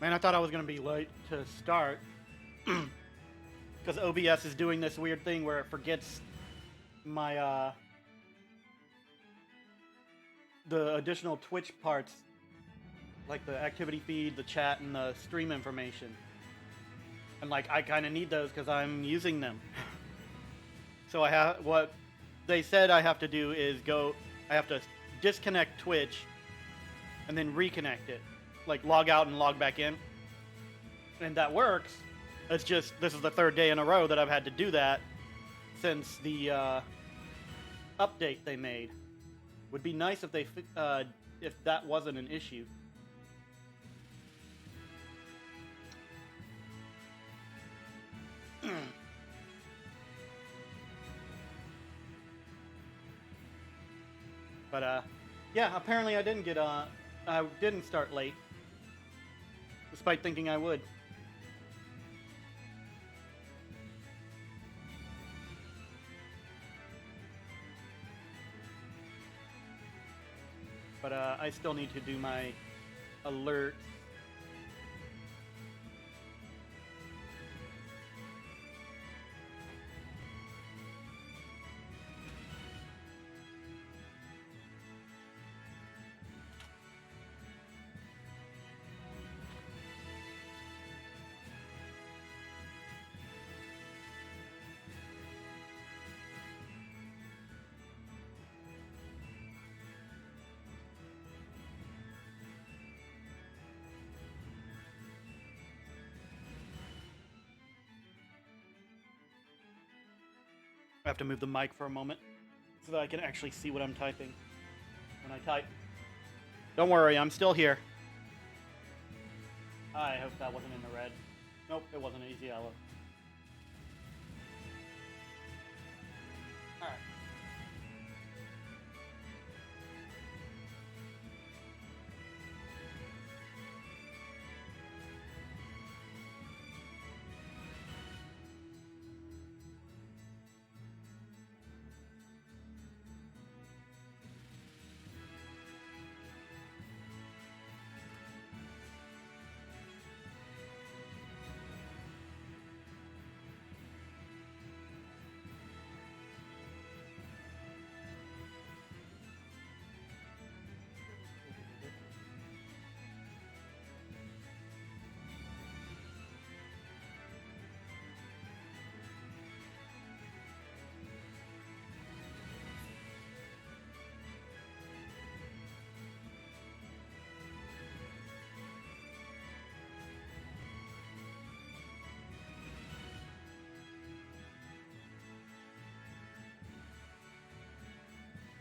Man, I thought I was gonna be late to start because OBS is doing this weird thing where it forgets my the additional Twitch parts, like the activity feed, the chat, and the stream information. And like I kind of need those because I'm using them. So I have what they said I have to do is I have to disconnect Twitch and then reconnect it, like log out and log back in, and that works. It's just this is the third day in a row that I've had to do that since the update they made. Would be nice if if that wasn't an issue. But yeah, apparently I didn't start late, despite thinking I would. But I still need to do my alert. I have to move the mic for a moment so that I can actually see what I'm typing when I type. Don't worry, I'm still here. I hope that wasn't in the red. Nope, it wasn't. Easy yellow. Alright.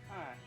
Alright.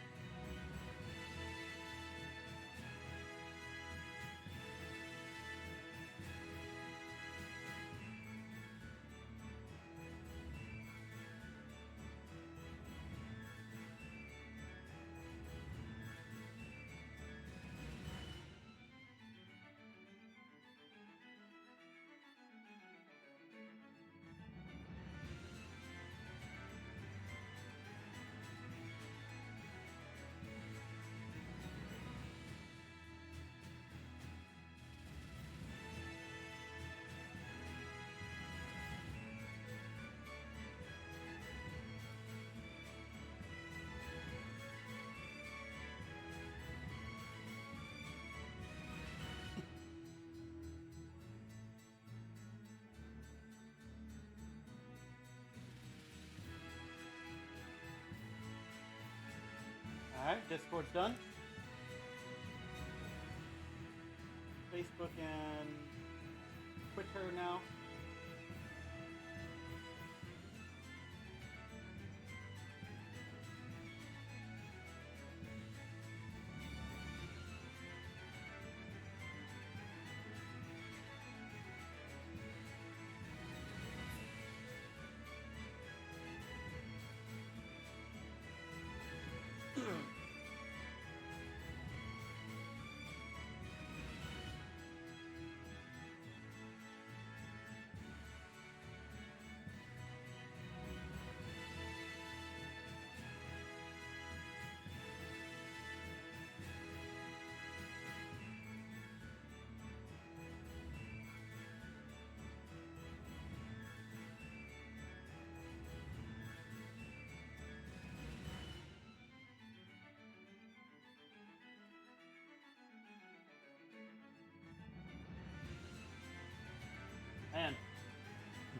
Alright, Discord's done. Facebook and Twitter now.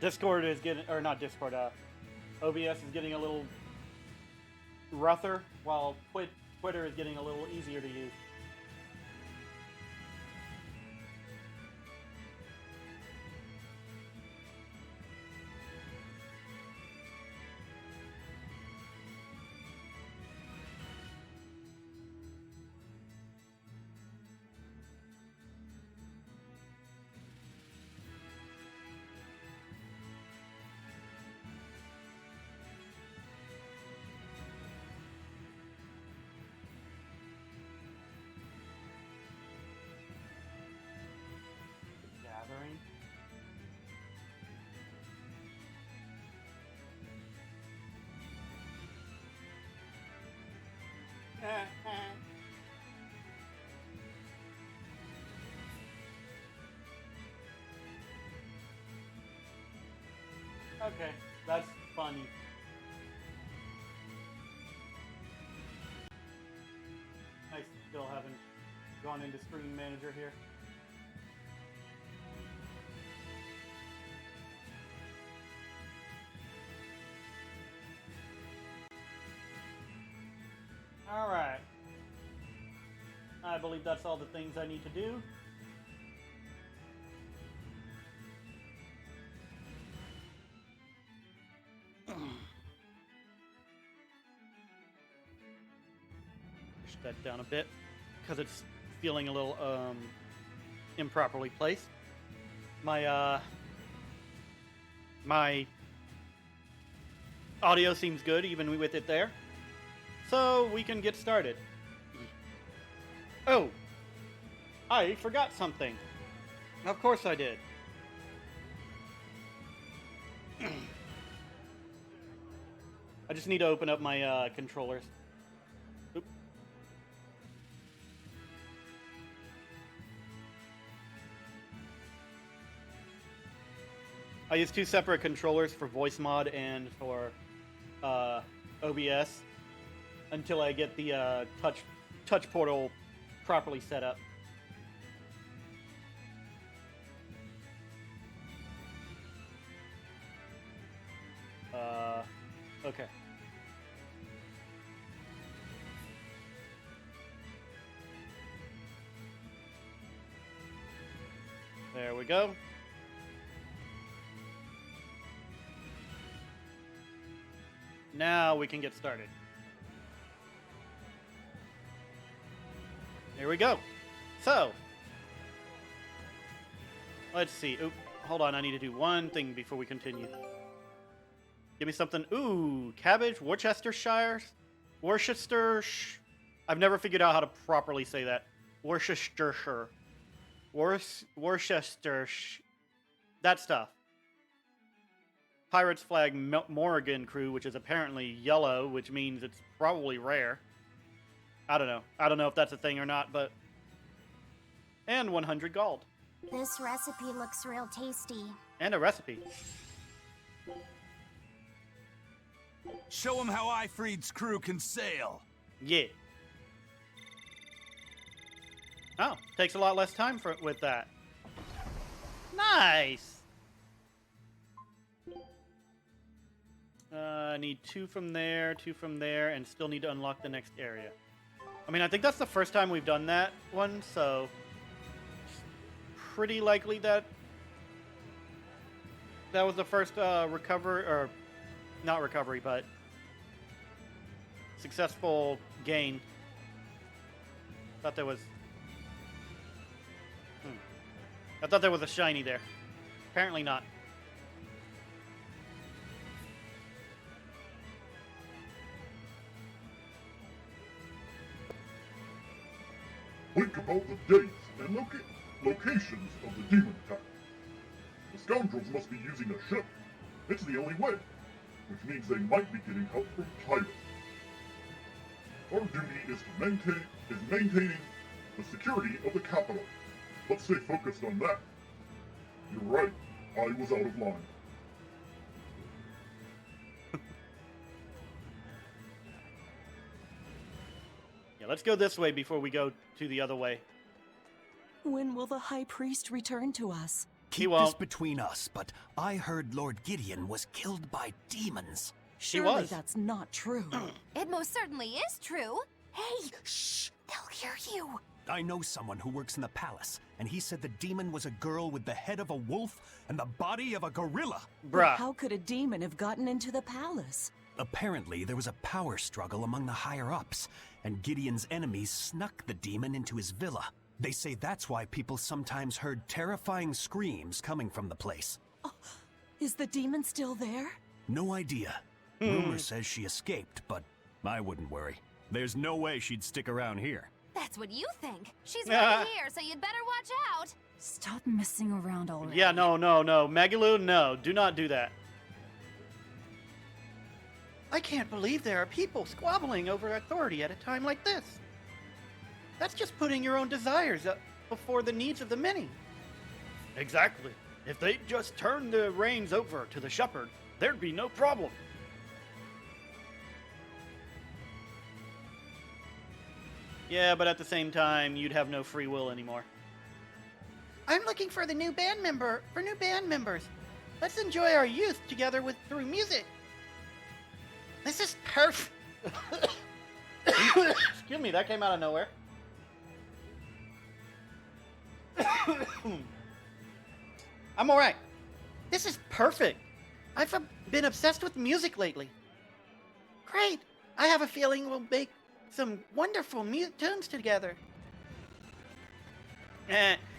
Discord is getting, or not Discord, OBS is getting a little rougher, while Twitter is getting a little easier to use. Gathering. Okay, that's funny. I still haven't gone into Stream Manager here. Alright. I believe that's all the things I need to do. Push that down a bit because it's feeling a little improperly placed. My my audio seems good even with it there. So we can get started. Oh, I forgot something. Of course I did. I just need to open up my controllers. Oop. I use two separate controllers for voice mod and for OBS until I get the touch portal properly set up. Okay. There we go. Now we can get started. Here we go. So, let's see. Oop, hold on, I need to do one thing before we continue. Give me something. Ooh, cabbage, Worcestershire. I've never figured out how to properly say that. Worcestershire. Worcestershire. That stuff. Pirates flag Morrigan crew, which is apparently yellow, which means it's probably rare. I don't know. I don't know if that's a thing or not, but... And 100 gold. This recipe looks real tasty. And a recipe. Show them how Ifreed's crew can sail. Yeah. Oh, takes a lot less time with that. Nice! I need two from there, and still need to unlock the next area. I mean, I think that's the first time we've done that one, so... Pretty likely that... That was the first recovery, or... Not recovery, but... Successful gain. Thought there was... I thought there was a shiny there. Apparently not. Think about the dates and locations of the demon attack. The scoundrels must be using a ship. It's the only way, which means they might be getting help from pirates. Our duty is maintaining the security of the capital. Let's stay focused on that. You're right, I was out of line. Yeah, let's go this way before we go to the other way. When will the High Priest return to us? Keep won't. this between us, but I heard Lord Gideon was killed by demons. Surely was. that's not true. It most certainly is true. Hey, shh! They'll hear you. I know someone who works in the palace, and he said the demon was a girl with the head of a wolf and the body of a gorilla. Bruh. How could a demon have gotten into the palace? Apparently, there was a power struggle among the higher-ups, and Gideon's enemies snuck the demon into his villa. They say that's why people sometimes heard terrifying screams coming from the place. Is the demon still there? No idea. Rumor says she escaped, but I wouldn't worry. There's no way she'd stick around here. That's what you think. She's right here, so you'd better watch out. Stop messing around already. Yeah, no. Megaloo, no. Do not do that. I can't believe there are people squabbling over authority at a time like this. That's just putting your own desires up before the needs of the many. Exactly. If they'd just turn the reins over to the shepherd, there'd be no problem. Yeah, but at the same time, you'd have no free will anymore. I'm looking for new band members. Let's enjoy our youth together through music. This is perfect. Excuse me, that came out of nowhere. I'm alright. This is perfect. I've been obsessed with music lately. Great. I have a feeling we'll make some wonderful tunes together.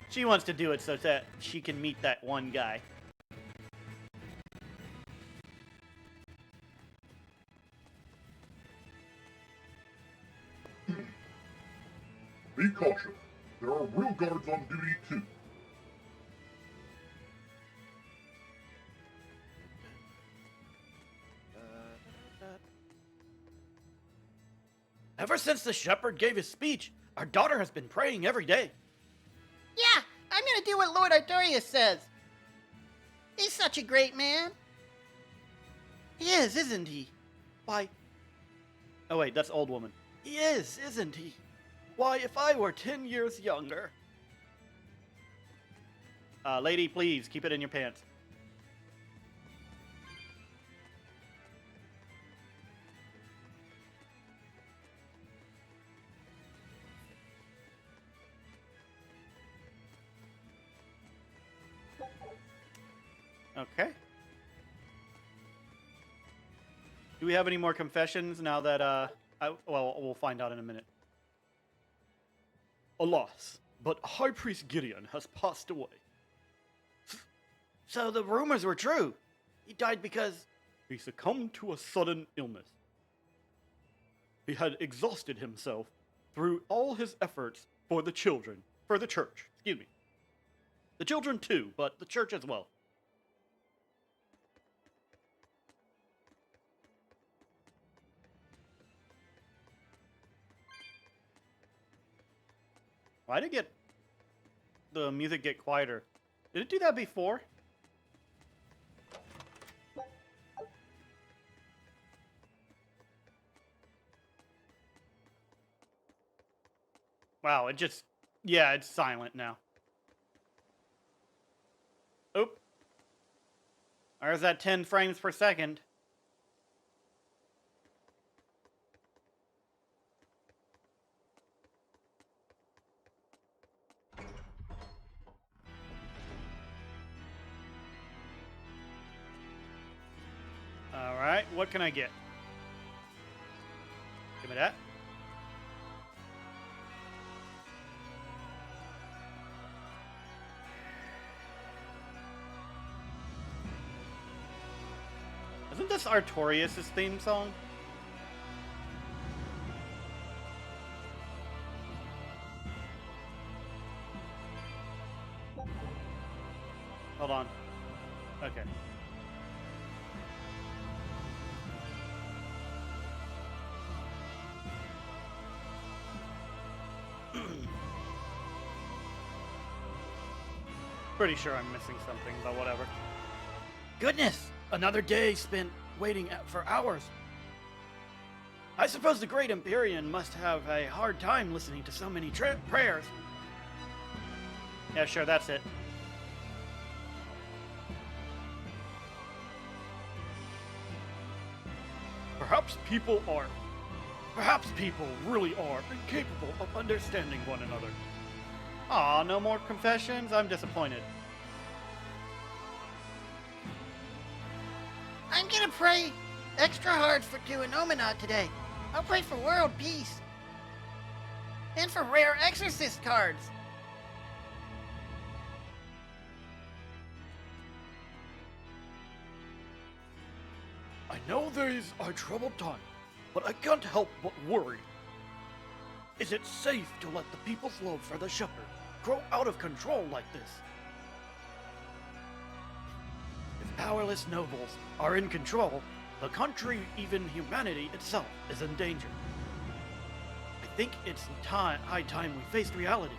She wants to do it so that she can meet that one guy. Be cautious. There are real guards on duty too. Ever since the shepherd gave his speech, our daughter has been praying every day. Yeah, I'm gonna do what Lord Artorius says. He's such a great man. He is, isn't he? Why... Oh wait, that's old woman. He is, isn't he? Why, if I were 10 years younger... lady, please, keep it in your pants. Okay. Do we have any more confessions now that, well, we'll find out in a minute. Alas, but High Priest Gideon has passed away. So the rumors were true. He died because he succumbed to a sudden illness. He had exhausted himself through all his efforts for the children, for the church, excuse me. The children too, but the church as well. Why did the music get quieter? Did it do that before? Wow, it just... Yeah, it's silent now. Oop. There's that 10 frames per second. Alright, what can I get? Give me that. Isn't this Artorias' theme song? Hold on. Okay. Pretty sure I'm missing something, but whatever. Goodness! Another day spent waiting for hours. I suppose the great Empyrean must have a hard time listening to so many prayers. Yeah, sure, that's it. Perhaps people really are incapable of understanding one another. Aw, no more confessions? I'm disappointed. I'm gonna pray extra hard to Anominat today. I'll pray for world peace. And for rare exorcist cards. I know these are troubled times, but I can't help but worry. Is it safe to let the people's love for the shepherd grow out of control like this? If powerless nobles are in control, the country, even humanity itself, is in danger. I think it's high time we faced reality.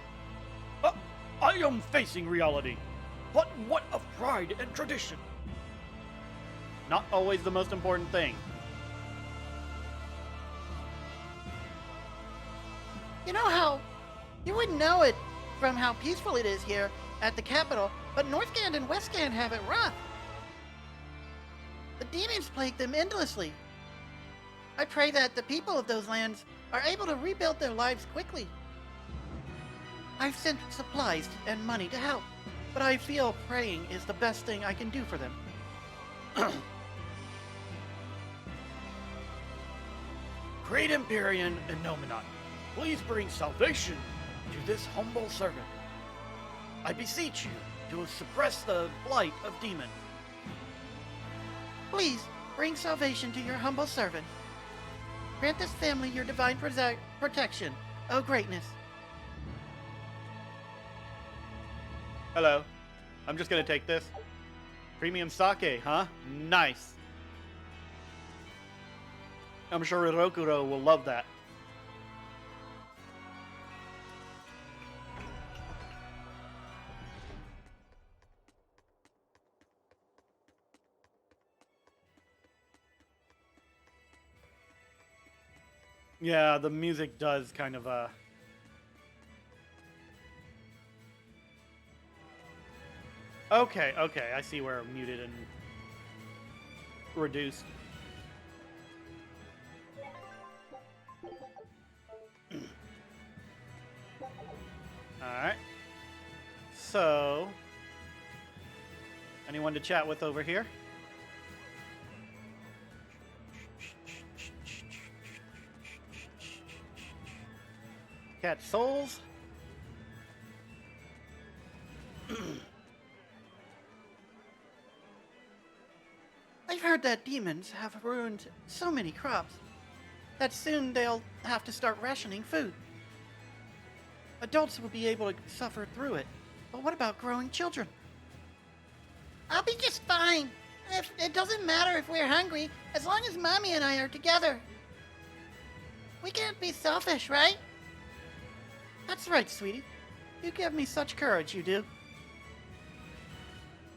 I am facing reality, but what of pride and tradition? Not always the most important thing. You know how you wouldn't know it from how peaceful it is here at the capital, but Northgand and Westgand have it rough. The demons plague them endlessly. I pray that the people of those lands are able to rebuild their lives quickly. I've sent supplies and money to help, but I feel praying is the best thing I can do for them. Great Empyrean and Nominat, please bring salvation to this humble servant. I beseech you to suppress the blight of demons. Please bring salvation to your humble servant. Grant this family your divine protection, O greatness. Hello. I'm just gonna take this. Premium sake, huh? Nice. I'm sure Hirokuro will love that. Yeah, the music does kind of, Okay, I see where I'm muted and reduced. Alright. So, anyone to chat with over here? Cat Souls? I've heard that demons have ruined so many crops that soon they'll have to start rationing food. Adults will be able to suffer through it, but what about growing children? I'll be just fine. It doesn't matter if we're hungry, as long as Mommy and I are together. We can't be selfish, right? That's right, sweetie. You give me such courage, you do.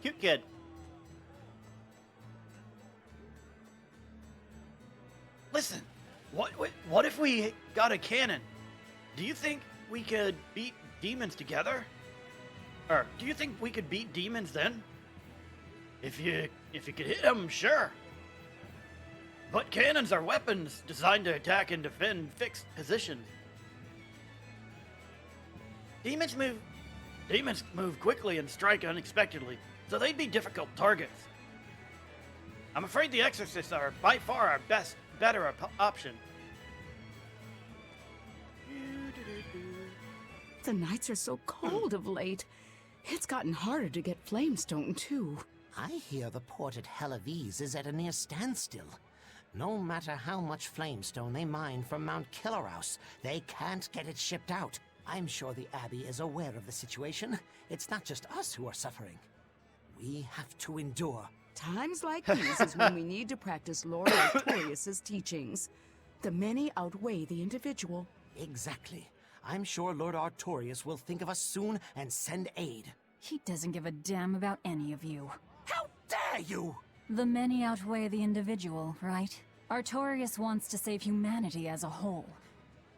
Cute kid. Listen, what if we got a cannon? Do you think we could beat demons together? Or do you think we could beat demons then? If you could hit them, sure. But cannons are weapons designed to attack and defend fixed positions. Demons move quickly and strike unexpectedly, so they'd be difficult targets. I'm afraid the exorcists are by far our better option. The nights are so cold of late. It's gotten harder to get flamestone, too. I hear the port at Helavis is at a near standstill. No matter how much flamestone they mine from Mount Killerhouse, they can't get it shipped out. I'm sure the Abbey is aware of the situation. It's not just us who are suffering. We have to endure. Times like these is when we need to practice Lord Artorius' teachings. The many outweigh the individual. Exactly. I'm sure Lord Artorius will think of us soon and send aid. He doesn't give a damn about any of you. How dare you! The many outweigh the individual, right? Artorius wants to save humanity as a whole.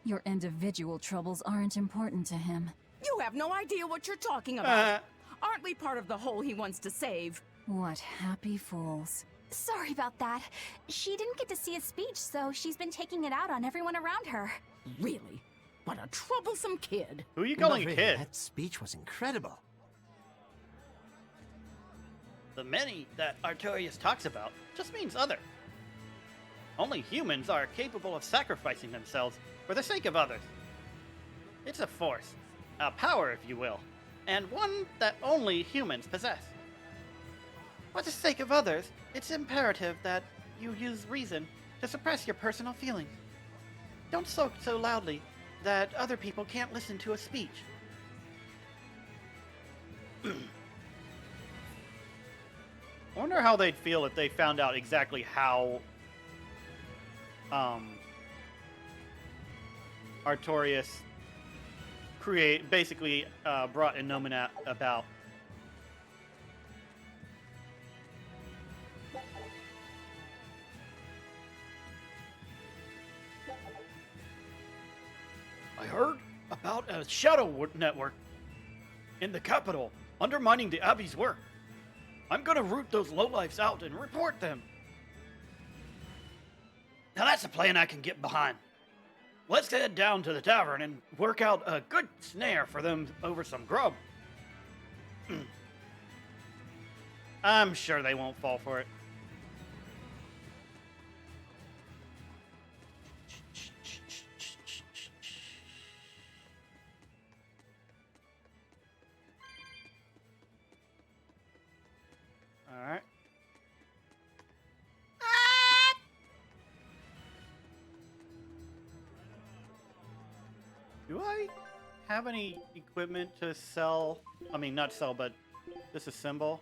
Your individual troubles aren't important to him. You have no idea what you're talking about. Aren't we part of the whole he wants to save? What happy fools. Sorry about that. She didn't get to see a speech, so she's been taking it out on everyone around her. Really? What a troublesome kid. Who are you But calling a really, kid? that speech was incredible. The many that Artorias talks about just means other. Only humans are capable of sacrificing themselves for the sake of others. It's a force, a power, if you will, and one that only humans possess. For the sake of others, it's imperative that you use reason to suppress your personal feelings. Don't sulk so loudly that other people can't listen to a speech. I wonder how they'd feel if they found out exactly how Artorias basically brought Innominat about. I heard about a shadow network in the capital undermining the Abbey's work. I'm gonna root those lowlifes out and report them. Now that's a plan I can get behind. Let's head down to the tavern and work out a good snare for them over some grub. I'm sure they won't fall for it. All right. Do I have any equipment to sell? I mean, not sell, but disassemble?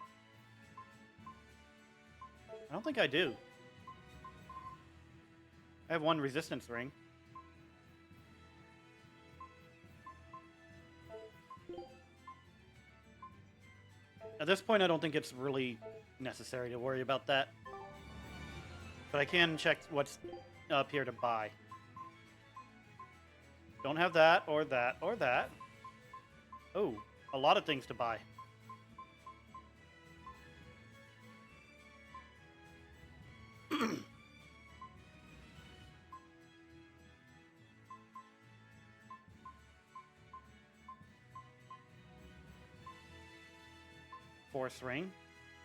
I don't think I do. I have one resistance ring. At this point, I don't think it's really necessary to worry about that. But I can check what's up here to buy. Don't have that, or that, or that. Oh, a lot of things to buy. Force ring.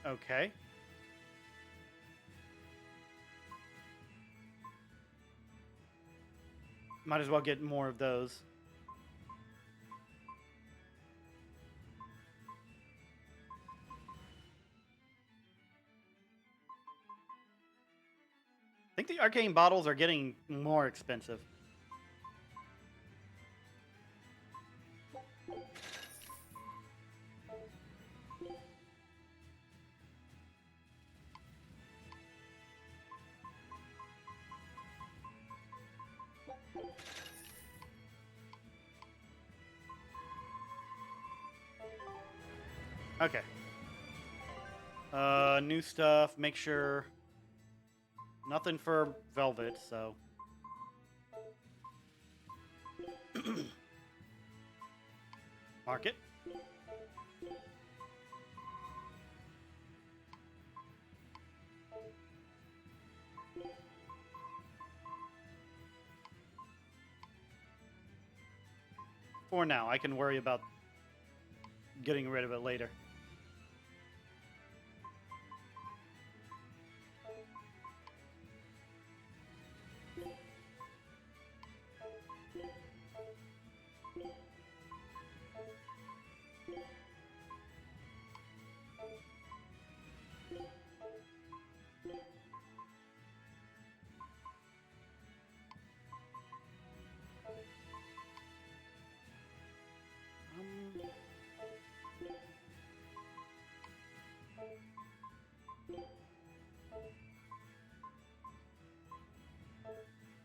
Okay. Might as well get more of those. I think the arcane bottles are getting more expensive. Okay. New stuff. Make sure nothing for velvet, so. Market. For now, I can worry about getting rid of it later.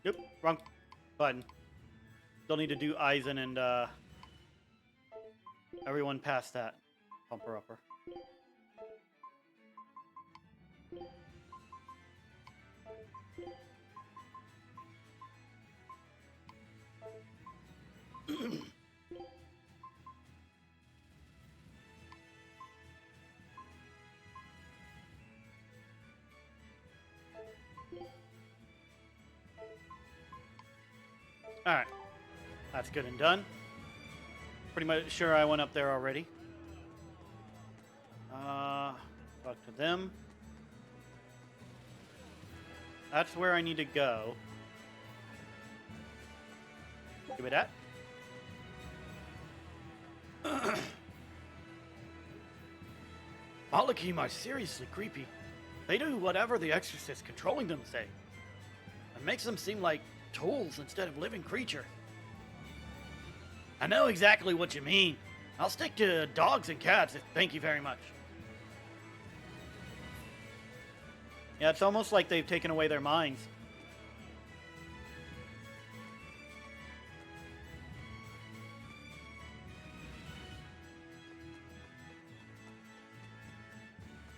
Yep, wrong button. Still need to do Eisen and everyone past that. Pumper upper. Alright. That's good and done. Pretty much sure I went up there already. Talk to them. That's where I need to go. Give me that. Malakim are seriously creepy. They do whatever the exorcist controlling them say. It makes them seem like tools instead of living creatures. I know exactly what you mean. I'll stick to dogs and cats, thank you very much. Yeah, it's almost like they've taken away their minds.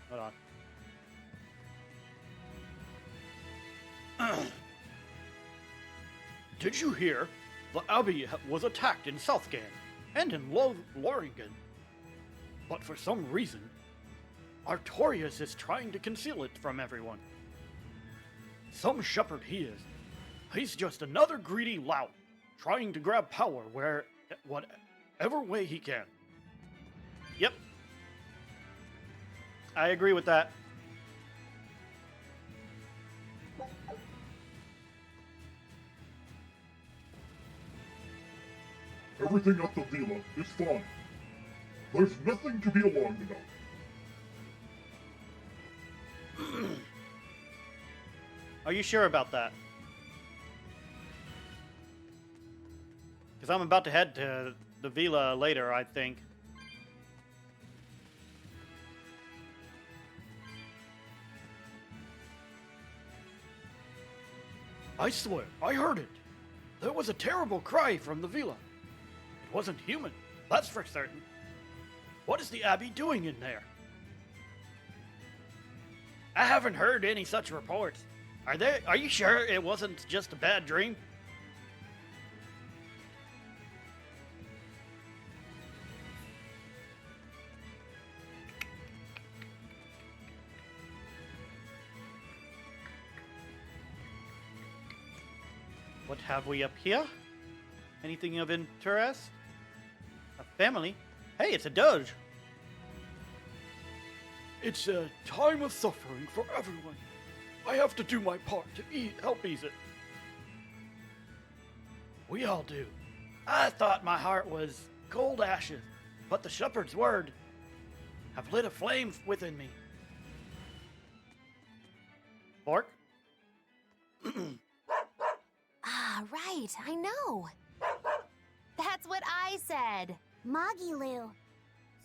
Hold on. Did you hear? The Abbey was attacked in Southgate and in Loringen. But for some reason, Artorius is trying to conceal it from everyone. Some shepherd he is. He's just another greedy lout, trying to grab power whatever way he can. Yep. I agree with that. Everything at the villa is fine. There's nothing to be alarmed about. Are you sure about that? Because I'm about to head to the villa later, I think. I swear, I heard it. There was a terrible cry from the villa. It wasn't human, that's for certain. What is the Abbey doing in there? I haven't heard any such reports. Are you sure it wasn't just a bad dream? What have we up here? Anything of interest? A family? Hey, it's a doge. It's a time of suffering for everyone. I have to do my part to help ease it. We all do. I thought my heart was cold ashes, but the shepherd's word have lit a flame within me. Fork? Ah, right, I know. That's what I said. Magilu,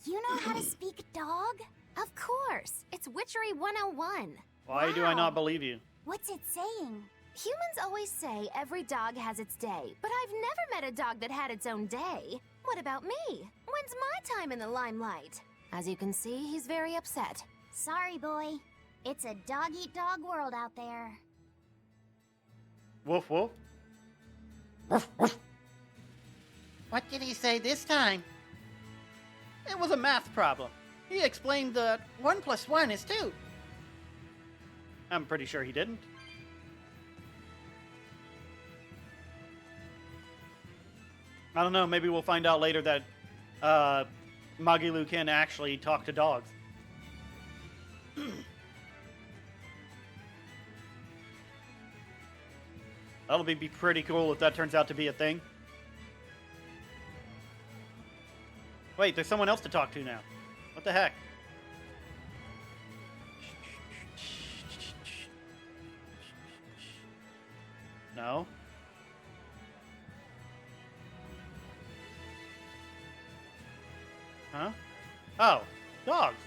you know how to speak dog? Of course, it's Witchery 101. Why do I Wow. not believe you? What's it saying? Humans always say every dog has its day, but I've never met a dog that had its own day. What about me? When's my time in the limelight? As you can see, he's very upset. Sorry, boy. It's a dog-eat-dog world out there. Woof woof. What did he say this time? It was a math problem. He explained that 1 + 1 is 2. I'm pretty sure he didn't. I don't know, maybe we'll find out later that Magilu can actually talk to dogs. That'll be pretty cool if that turns out to be a thing. Wait, there's someone else to talk to now. What the heck? No? Huh? Oh, dogs.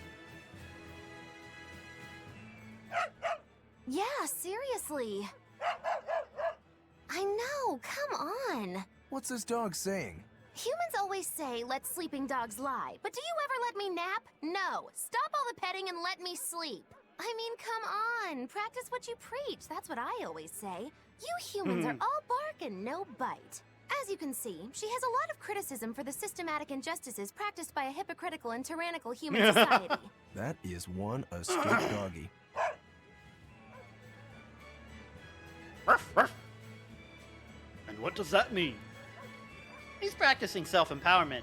Yeah, seriously. I know, come on. What's this dog saying? Humans always say, let sleeping dogs lie. But do you ever let me nap? No. Stop all the petting and let me sleep. I mean, come on. Practice what you preach. That's what I always say. You humans are all bark and no bite. As you can see, she has a lot of criticism for the systematic injustices practiced by a hypocritical and tyrannical human society. That is one astute doggy. Ruff, ruff. And And what does that mean? He's practicing self-empowerment.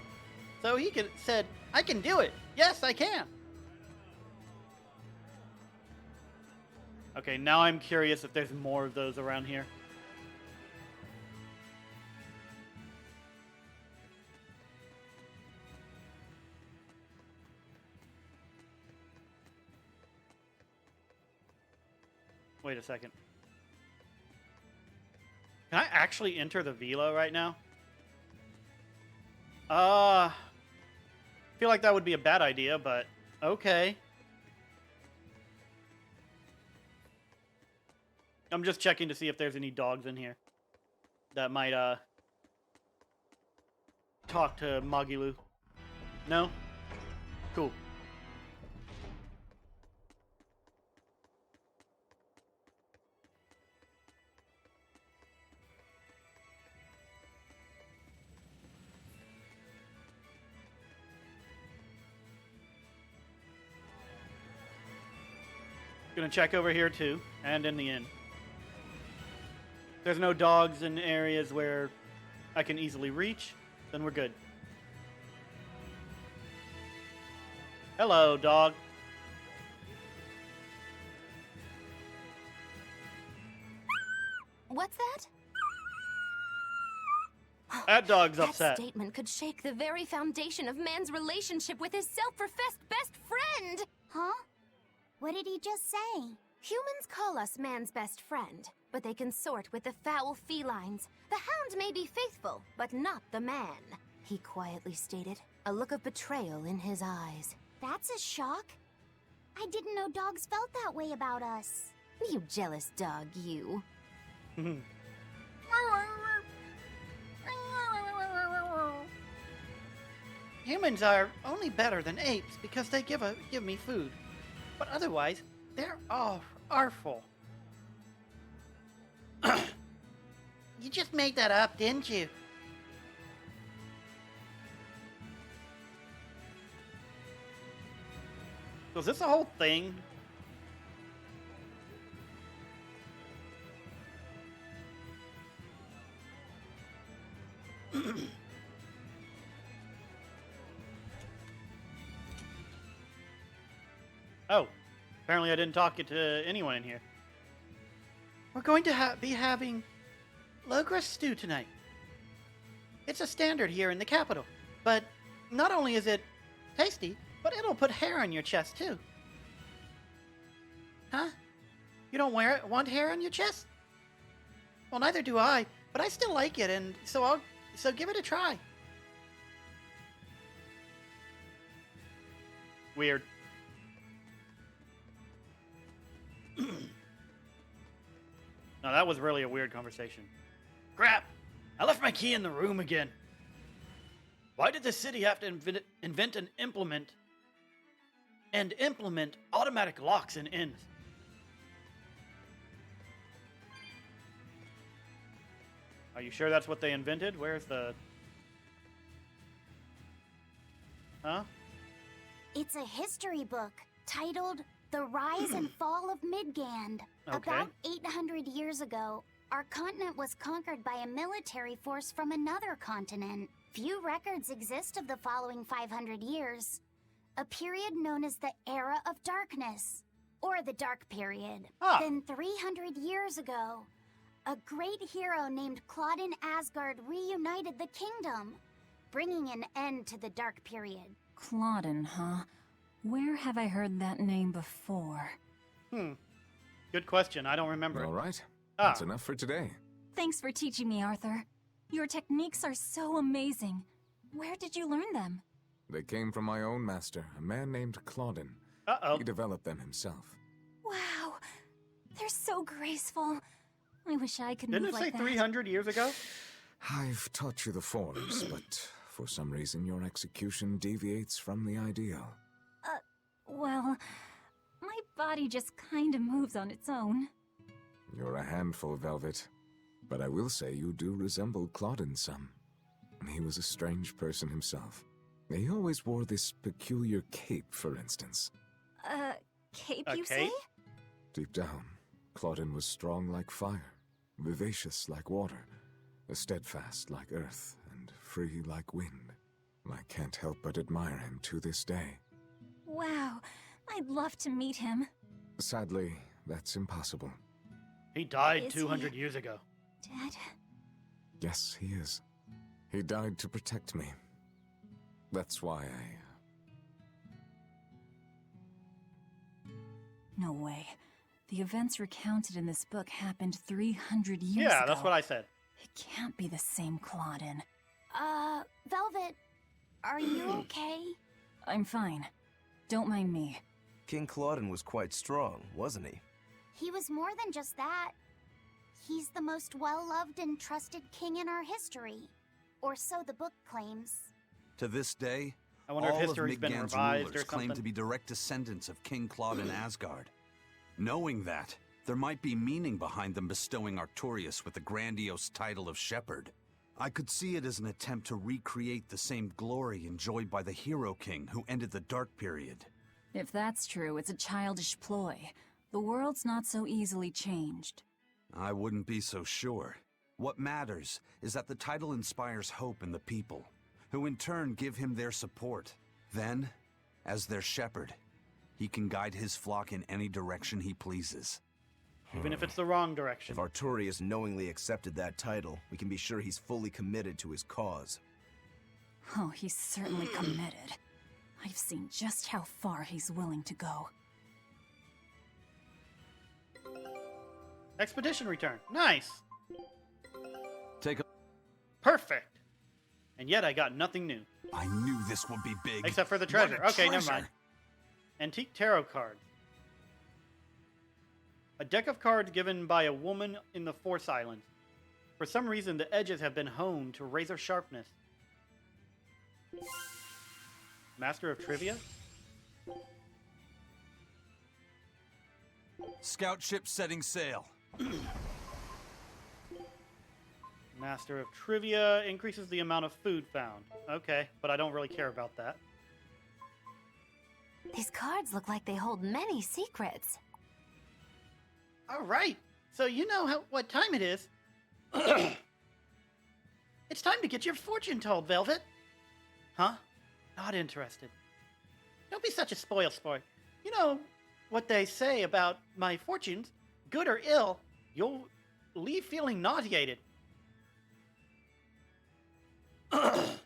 So he said, I can do it. Yes, I can. Okay, now I'm curious if there's more of those around here. Wait a second. Can I actually enter the villa right now? I feel like that would be a bad idea, but okay. I'm just checking to see if there's any dogs in here that might talk to Magilu. No? Cool. Gonna check over here too, and in the inn. There's no dogs in areas where I can easily reach, then we're good. Hello, dog. What's that? That dog's That upset. statement could shake the very foundation of man's relationship with his self-professed best friend. Huh? What did he just say? Humans call us man's best friend, but they consort with the foul felines. The hound may be faithful, but not the man, he quietly stated, a look of betrayal in his eyes. That's a shock. I didn't know dogs felt that way about us. You jealous dog, you. Humans are only better than apes because they give me food. But otherwise, they're all artful. You just made that up, didn't you? Was this a whole thing? Oh, apparently I didn't talk it to anyone in here. We're going to be having Logra stew tonight. It's a standard here in the capital, but not only is it tasty, but it'll put hair on your chest too. Huh? You don't want hair on your chest? Well, neither do I, but I still like it, and so give it a try. Weird. No, that was really a weird conversation. Crap! I left my key in the room again. Why did the city have to invent and implement automatic locks in inns? Are you sure that's what they invented? Where's the... Huh? It's a history book titled The Rise and Fall of Midgand. Okay. About 800 years ago, our continent was conquered by a military force from another continent. Few records exist of the following 500 years. A period known as the Era of Darkness, or the Dark Period. Ah. Then 300 years ago, a great hero named Claudin Asgard reunited the kingdom, bringing an end to the Dark Period. Claudin, huh? Where have I heard that name before? Good question. I don't remember. All right. Ah. That's enough for today. Thanks for teaching me, Arthur. Your techniques are so amazing. Where did you learn them? They came from my own master, a man named Claudin. Uh-oh. He developed them himself. Wow, they're so graceful. I wish I could Didn't move it say like that. 300 years ago? I've taught you the forms, but for some reason your execution deviates from the ideal. Well, my body just kinda moves on its own. You're a handful, Velvet. But I will say you do resemble Claudin some. He was a strange person himself. He always wore this peculiar cape, for instance. Cape, A you cape? say? Deep down, Claudin was strong like fire, vivacious like water, steadfast like earth and free like wind. I can't help but admire him to this day. Wow, I'd love to meet him. Sadly, that's impossible. He died Is 200 he- years ago. Dead? Yes, he is. He died to protect me. That's why No way. The events recounted in this book happened 300 years ago. Yeah, that's what I said. It can't be the same Claudin. Velvet, are you okay? I'm fine. Don't mind me. King Claudin was quite strong, wasn't he? He was more than just that. He's the most well-loved and trusted king in our history. Or so the book claims. To this day, I wonder if all of history's been Midgard's revised rulers or claim something. to be direct descendants of King Claude in Asgard. Knowing that, there might be meaning behind them bestowing Artorius with the grandiose title of Shepherd. I could see it as an attempt to recreate the same glory enjoyed by the Hero King who ended the Dark Period. If that's true, it's a childish ploy. The world's not so easily changed. I wouldn't be so sure. What matters is that the title inspires hope in the people, who in turn give him their support. Then, as their shepherd, he can guide his flock in any direction he pleases. Even if it's the wrong direction. If Artorius knowingly accepted that title, we can be sure he's fully committed to his cause. Oh, he's certainly committed. I've seen just how far he's willing to go. Expedition return. Nice. Take a... Perfect. And yet I got nothing new. I knew this would be big. Except for the What treasure. a Okay, never treasure. mind. Antique tarot card. A deck of cards given by a woman in the Force Islands. For some reason, the edges have been honed to razor sharpness. Master of Trivia? Scout ship setting sail. Master of Trivia increases the amount of food found. Okay, but I don't really care about that. These cards look like they hold many secrets. All right, so you know what time it is. It's time to get your fortune told, Velvet. Huh? Not interested. Don't be such a spoil sport. You know what they say about my fortunes, good or ill, you'll leave feeling nauseated. Is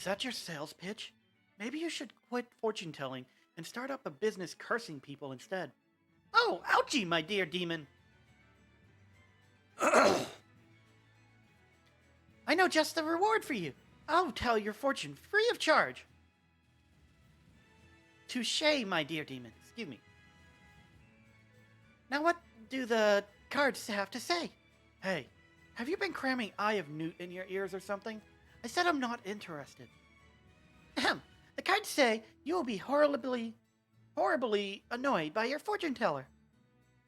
that your sales pitch? Maybe you should quit fortune telling and start up a business cursing people instead. Oh, ouchie, my dear demon. I know just the reward for you. I'll tell your fortune free of charge. Touché, my dear demon. Excuse me. Now what do the cards have to say? Hey, have you been cramming Eye of Newt in your ears or something? I said I'm not interested. Ahem. The cards say you will be horribly annoyed by your fortune teller.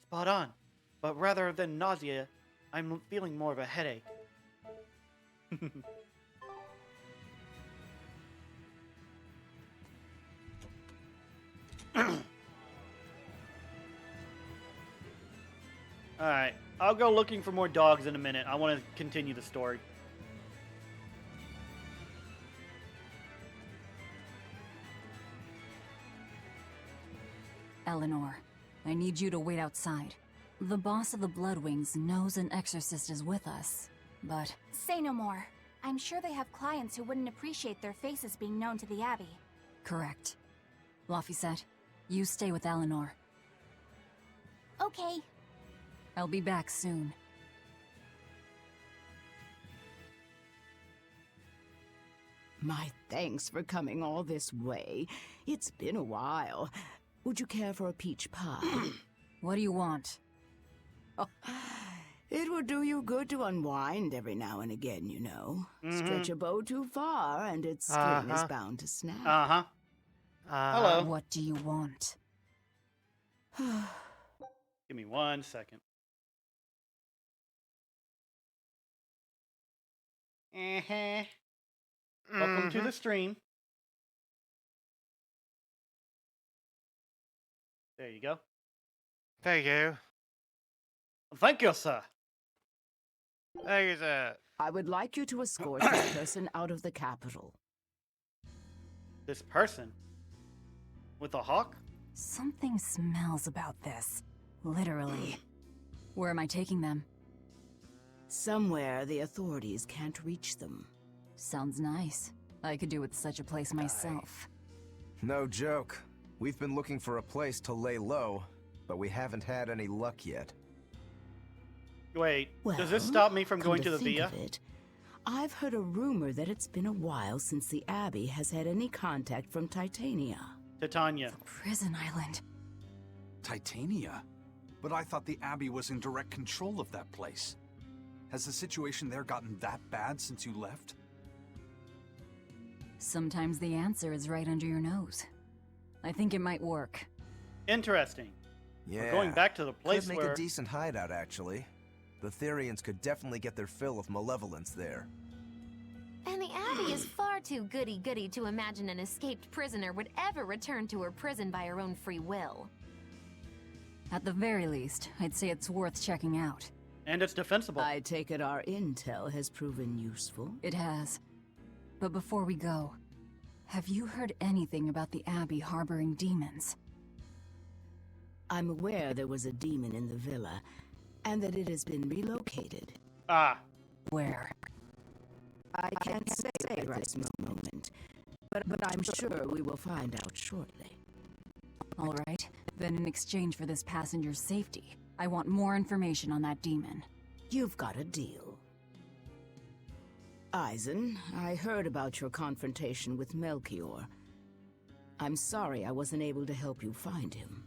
Spot on. But rather than nausea, I'm feeling more of a headache. Alright, I'll go looking for more dogs in a minute. I want to continue the story. Eleanor, I need you to wait outside. The boss of the Bloodwings knows an exorcist is with us, but... Say no more. I'm sure they have clients who wouldn't appreciate their faces being known to the Abbey. Correct. Laphicet, you stay with Eleanor. Okay. I'll be back soon. My thanks for coming all this way. It's been a while. Would you care for a peach pie? What do you want? It would do you good to unwind every now and again, you know. Stretch a bow too far, and its skin is bound to snap. Hello. What do you want? Give me 1 second. Welcome to the stream. There you go. Thank you. Thank you, sir. Hey, that? I would like you to escort this person out of the capital. This person? With a hawk? Something smells about this. Literally. Where am I taking them? Somewhere the authorities can't reach them. Sounds nice. I could do with such a place myself. No joke. We've been looking for a place to lay low, but we haven't had any luck yet. Wait, Well, does this stop me from come going to the think Via? of it, I've heard a rumor that it's been a while since the Abbey has had any contact from Titania. Titania. Prison Island. Titania? But I thought the Abbey was in direct control of that place. Has the situation there gotten that bad since you left? Sometimes the answer is right under your nose. I think it might work. Interesting. Yeah. We're going back to the place Could make where... a decent hideout, actually. The Therians could definitely get their fill of malevolence there. And the Abbey is far too goody-goody to imagine an escaped prisoner would ever return to her prison by her own free will. At the very least, I'd say it's worth checking out. And it's defensible. I take it our intel has proven useful. It has. But before we go, have you heard anything about the Abbey harboring demons? I'm aware there was a demon in the villa, and that it has been relocated. Ah. Where? I can't say right this moment, but I'm sure we will find out shortly. All right. Then in exchange for this passenger's safety, I want more information on that demon. You've got a deal. Eisen, I heard about your confrontation with Melchior. I'm sorry I wasn't able to help you find him.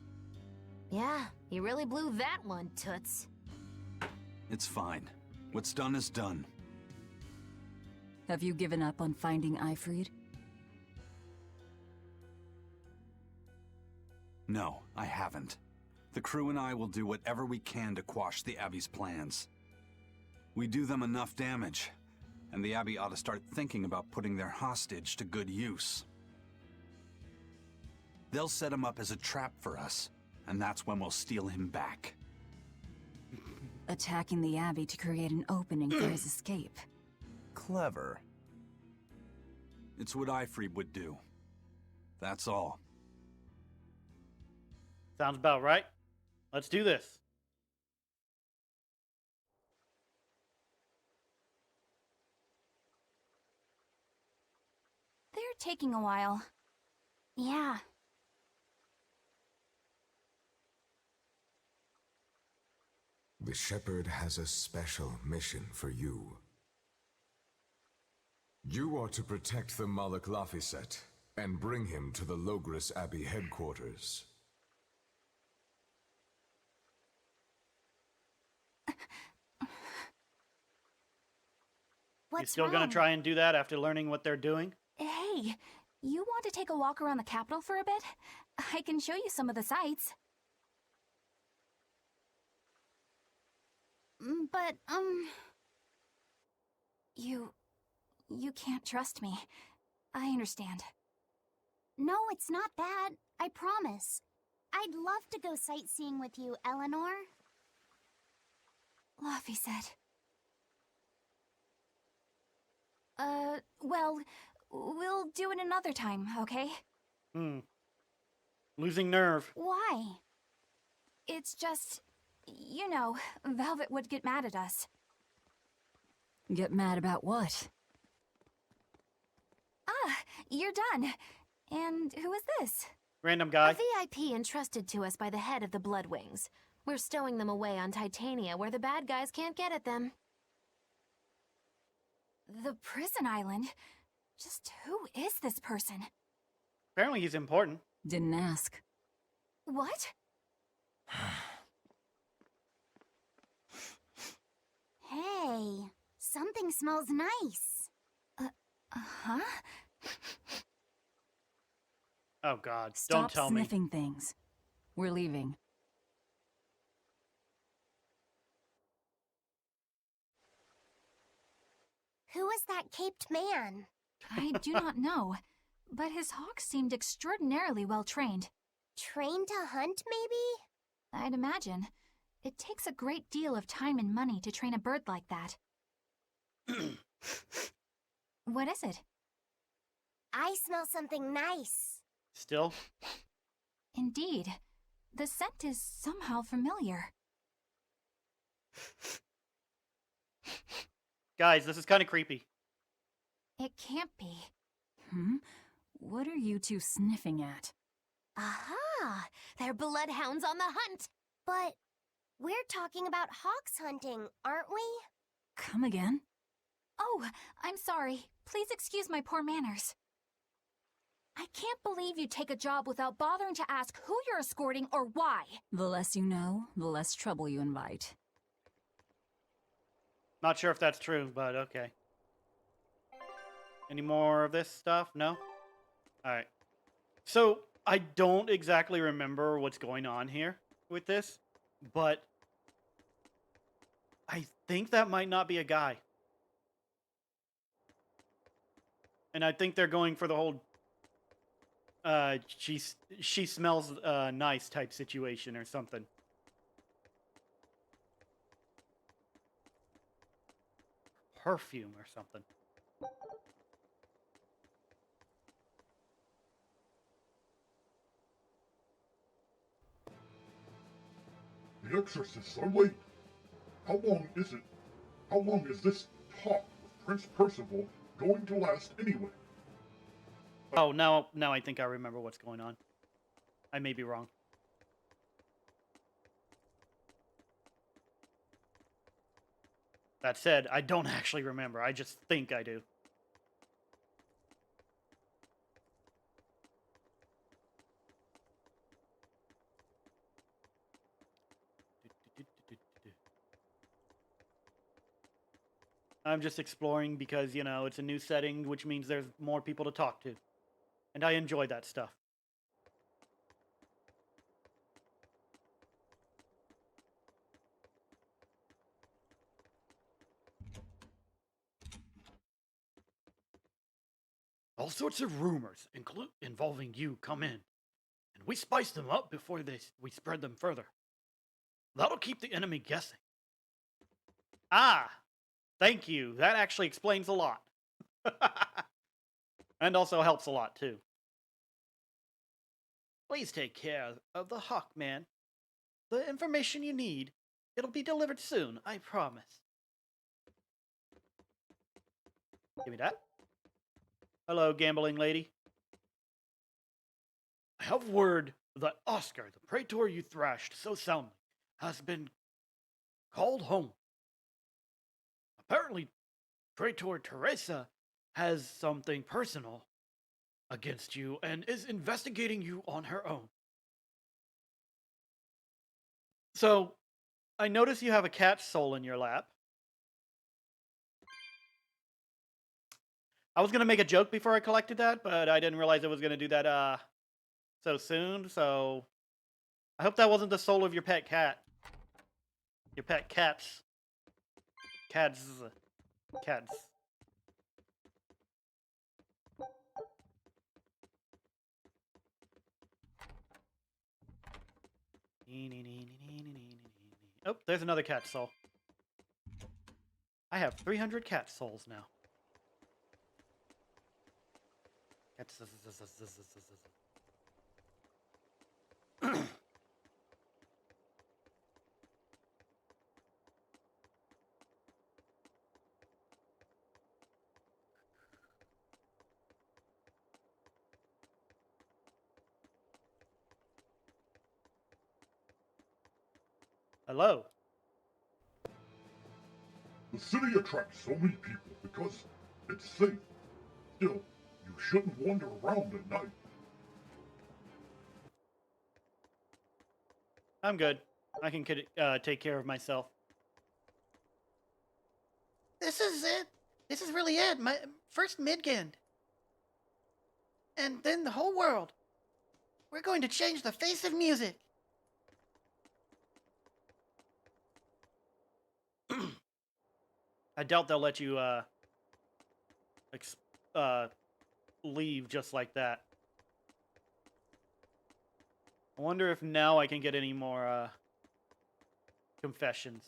Yeah, you really blew that one, Toots. It's fine. What's done is done. Have you given up on finding Eifried? No, I haven't. The crew and I will do whatever we can to quash the Abbey's plans. We do them enough damage, and the Abbey ought to start thinking about putting their hostage to good use. They'll set him up as a trap for us, and that's when we'll steal him back. Attacking the Abbey to create an opening for his escape. Clever. It's what Eifried would do. That's all. Sounds about right. Let's do this. They're taking a while. Yeah. The Shepherd has a special mission for you. You are to protect the Malak Laphicet and bring him to the Logris Abbey headquarters. You still gonna try and do that after learning what they're doing? Hey, you want to take a walk around the capital for a bit? I can show you some of the sights. But, You can't trust me. I understand. no, it's not that. I promise. I'd love to go sightseeing with you, Eleanor. Laphicet. Well, we'll do it another time, okay? Losing nerve. Why? It's just, you know, Velvet would get mad at us. Get mad about what? Ah, you're done. And who is this? Random guy. A VIP entrusted to us by the head of the Bloodwings. We're stowing them away on Titania where the bad guys can't get at them. The prison island? Just who is this person? Apparently he's important. Didn't ask. What? Hey, something smells nice. Huh? Oh God, Stop don't tell me. sniffing things. We're leaving. Who is that caped man? I do not know, but his hawk seemed extraordinarily well trained. Trained to hunt, maybe? I'd imagine. It takes a great deal of time and money to train a bird like that. What is it? I smell something nice. Still? Indeed. The scent is somehow familiar. Guys, this is kind of creepy. It can't be. What are you two sniffing at? Aha! They're bloodhounds on the hunt! But we're talking about hawks hunting, aren't we? Come again? Oh, I'm sorry. Please excuse my poor manners. I can't believe you take a job without bothering to ask who you're escorting or why. The less you know, the less trouble you invite. Not sure if that's true, but okay. Any more of this stuff? No? Alright. So, I don't exactly remember what's going on here with this, but I think that might not be a guy. And I think they're going for the whole she smells nice type situation or something. Perfume or something. The exorcists are late. How long is this talk with Prince Percival going to last anyway? Oh, now I think I remember what's going on. I may be wrong. That said, I don't actually remember. I just think I do. I'm just exploring because, you know, it's a new setting, which means there's more people to talk to. And I enjoy that stuff. All sorts of rumors involving you come in, and we spice them up before we spread them further. That'll keep the enemy guessing. Ah! Thank you. That actually explains a lot. And also helps a lot, too. Please take care of the Hawk Man. The information you need, it'll be delivered soon, I promise. Give me that. Hello, gambling lady. I have word that Oscar, the praetor you thrashed so soundly, has been called home. Apparently, Praetor Teresa has something personal against you and is investigating you on her own. So, I notice you have a cat's soul in your lap. I was going to make a joke before I collected that, but I didn't realize it was going to do that so soon, so I hope that wasn't the soul of your pet cat. Your pet cats. Cats. Oh, there's another cat soul. I have 300 cat souls now. Hello. The city attracts so many people because it's safe. Still, you shouldn't wander around at night. I'm good. I can take care of myself. This is it. This is really it. My first Midgand. And then the whole world. We're going to change the face of music. I doubt they'll let you leave just like that. I wonder if now I can get any more confessions.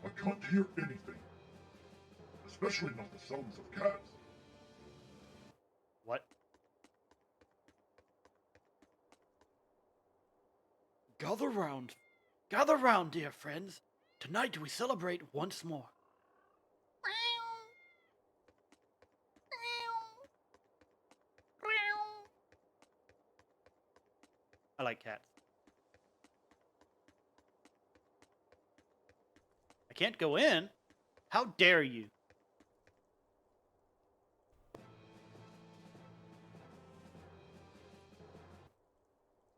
I can't hear anything. Especially not the sounds of cats. What? Gather round, dear friends. Tonight we celebrate once more. I like cats. I can't go in? How dare you?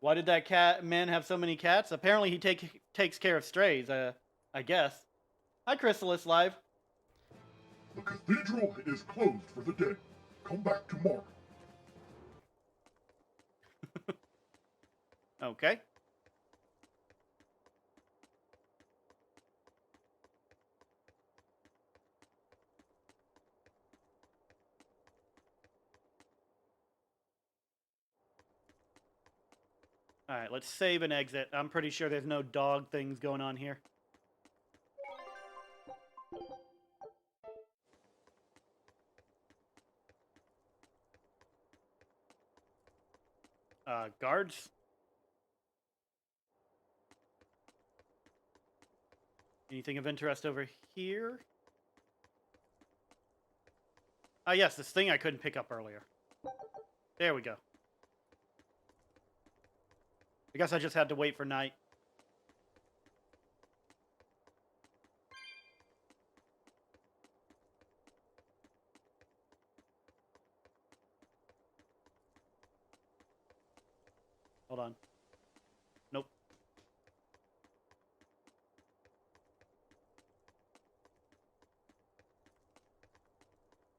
Why did that man have so many cats? Apparently he takes care of strays, I guess. Hi, Chrysalis Live. The cathedral is closed for the day. Come back tomorrow. Okay. Alright, let's save and exit. I'm pretty sure there's no dog things going on here. Guards? Anything of interest over here? Ah, yes, this thing I couldn't pick up earlier. There we go. I guess I just had to wait for night. Hold on. Nope.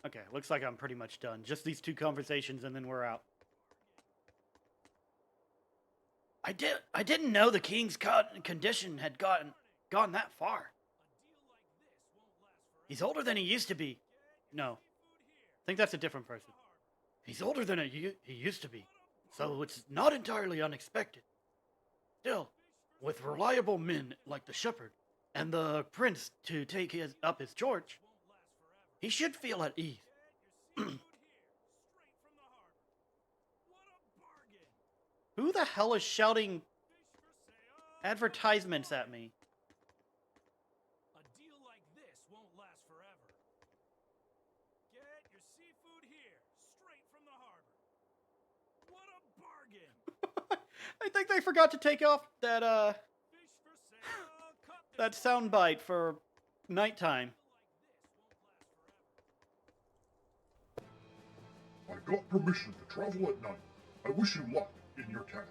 Okay, looks like I'm pretty much done. Just these two conversations and then we're out. I didn't know the king's condition had gone that far. He's older than he used to be. No. I think that's a different person. He's older than he used to be. So it's not entirely unexpected. Still, with reliable men like the shepherd and the prince to take up his torch, he should feel at ease. Who the hell is shouting advertisements at me? A deal like this won't last forever. Get your seafood here, straight from the harbor. What a bargain! I think they forgot to take off that that soundbite for nighttime. I got permission to travel at night. I wish you luck in your task.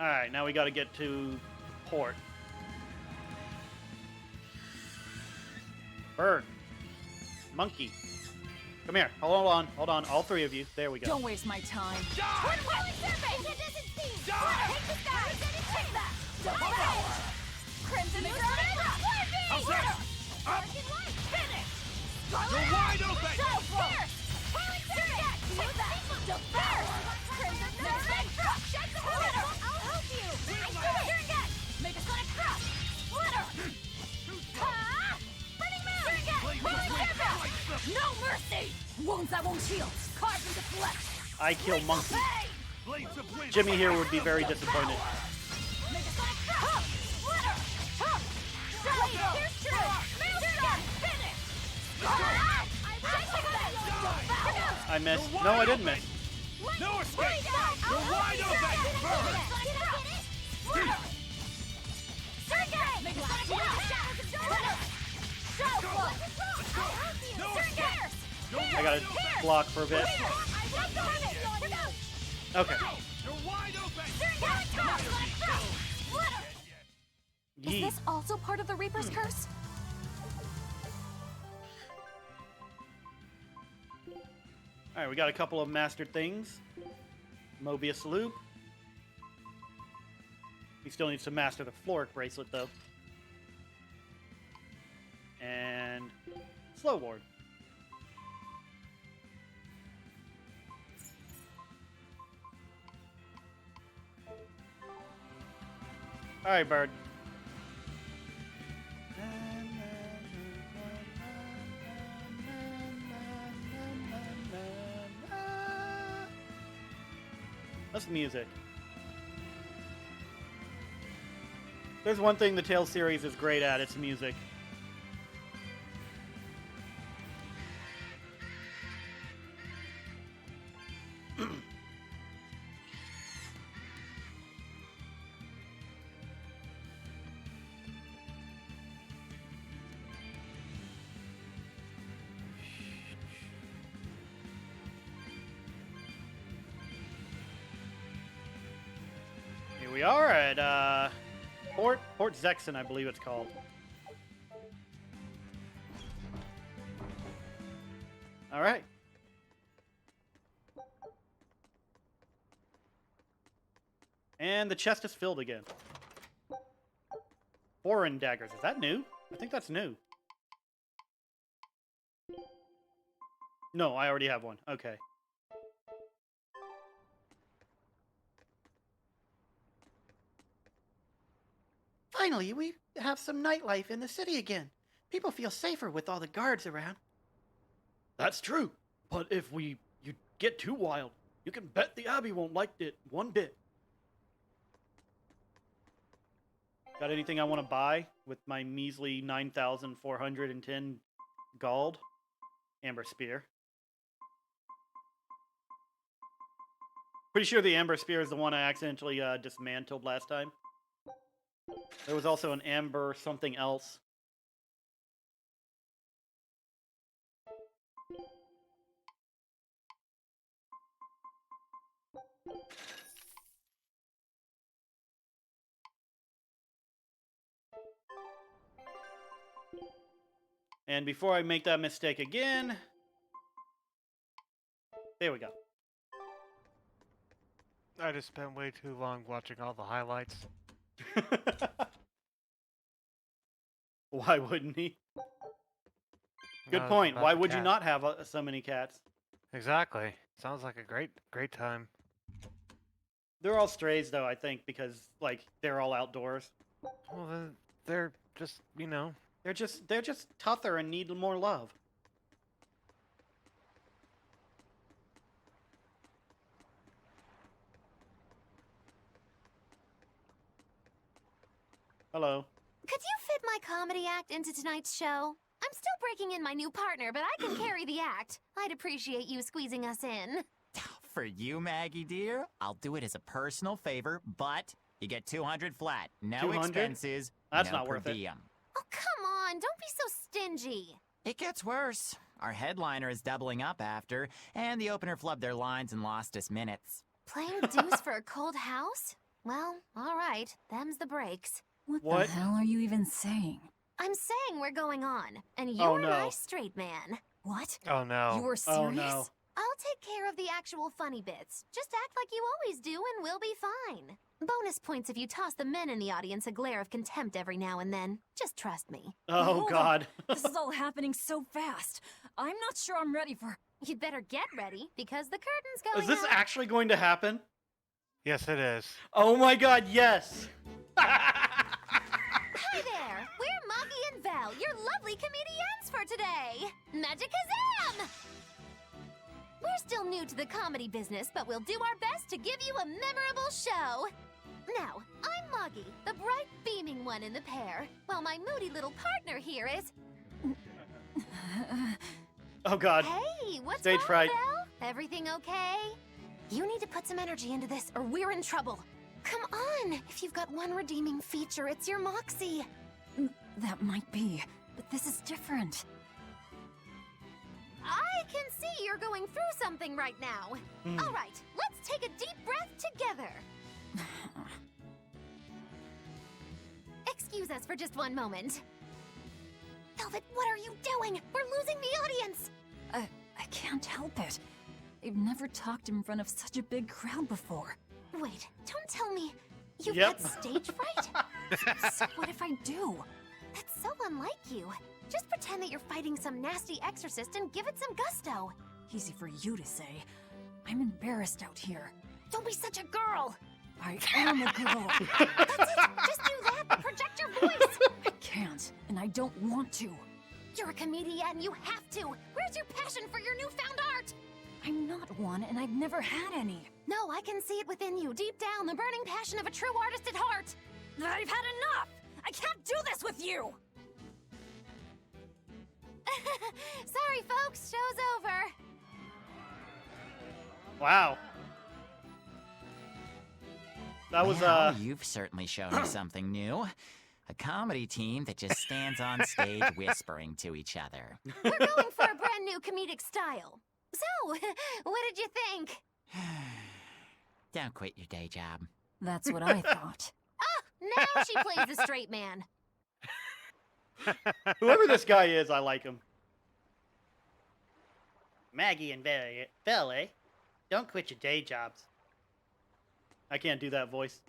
Alright, now we gotta get to port. Bird. Monkey. Come here. Hold on. All three of you. There we go. Don't waste my time. What Holy Serpent! It doesn't seem! Take this guy! Take that! Crimson How's that? Finish! You're wide open! So fierce! Holy Serpent! Take that! Crimson Serpent! Shut the hell up! I'll help you! Turn gun! Make a sonic crush! Splitter! Burning moon! Holy Serpent! No mercy! Wounds I won't heal. Carved into flesh. I kill monkey. Jimmy here would be very disappointed. Make a sonic crush! Splitter! Here's true! Maelstrom! Finish! I missed. No, I didn't miss. No escape! You're wide open! Burn! Make a sonic I gotta block for a bit. Okay. You're wide open! Is Yeet. this also part of the Reaper's curse? Alright, we got a couple of mastered things. Mobius loop. We still need to master the Floric bracelet, though. And slow ward. All right, bird. That's the music. There's one thing the Tales series is great at, it's music. Here we are at Port Zexon, I believe it's called. All right. And the chest is filled again. Foreign daggers. Is that new? I think that's new. No, I already have one. Okay. Finally, we have some nightlife in the city again. People feel safer with all the guards around. That's true. But if you get too wild, you can bet the Abbey won't like it one bit. Got anything I want to buy with my measly 9,410 gold? Amber Spear. Pretty sure the Amber Spear is the one I accidentally dismantled last time. There was also an Amber something else. And before I make that mistake again, there we go. I just spent way too long watching all the highlights. Why wouldn't he? Good point. Why would you not have so many cats? Exactly. Sounds like a great time. They're all strays, though, I think, because, like, they're all outdoors. Well, then they're just, you know... They're just tougher and need more love. Hello. Could you fit my comedy act into tonight's show? I'm still breaking in my new partner, but I can carry the act. I'd appreciate you squeezing us in. For you, Maggie dear, I'll do it as a personal favor, but you get 200 flat. No 200? Expenses. That's no not worth per it. diem. Oh, come on. Don't be so stingy. It gets worse. Our headliner is doubling up after, and the opener flubbed their lines and lost us minutes. Playing deuce for a cold house? Well, all right. Them's the breaks. What the hell are you even saying? I'm saying we're going on, and you're Oh, a no. nice straight man. What? Oh, no. You were serious? Oh, no. I'll take care of the actual funny bits. Just act like you always do and we'll be fine. Bonus points if you toss the men in the audience a glare of contempt every now and then. Just trust me. Oh, Hold God. on. This is all happening so fast. I'm not sure I'm ready for... You'd better get ready, because the curtain's going Is this up. actually going to happen? Yes, it is. Oh, my God, yes. Hi there! We're Moggy and Val, your lovely comedians for today! Magicazam! We're still new to the comedy business, but we'll do our best to give you a memorable show. Now, I'm Moggy, the bright, beaming one in the pair, while my moody little partner here is... Oh, God. Hey, what's Stage wrong, fright. Val? Everything okay? You need to put some energy into this, or we're in trouble. Come on! If you've got one redeeming feature, it's your moxie. That might be, but this is different. I can see you're going through something right now. All right, let's take a deep breath together. Excuse us for just one moment. Velvet, what are you doing? We're losing the audience. I can't help it. I've never talked in front of such a big crowd before. Wait, don't tell me you've Yep. got stage fright? So what if I do? That's so unlike you. Just pretend that you're fighting some nasty exorcist and give it some gusto. Easy for you to say. I'm embarrassed out here. Don't be such a girl. I am a girl. That's it. Just use don't want to. You're a comedian, you have to! Where's your passion for your newfound art? I'm not one, and I've never had any. No, I can see it within you, deep down, the burning passion of a true artist at heart! I've had enough! I can't do this with you! Sorry, folks, show's over. Wow. That was, Well, you've certainly shown me something new. A comedy team that just stands on stage whispering to each other. We're going for a brand new comedic style. So, what did you think? Don't quit your day job. That's what I thought. Ah, now she plays the straight man. Whoever this guy is, I like him. Maggie and Belle, eh? Don't quit your day jobs. I can't do that voice.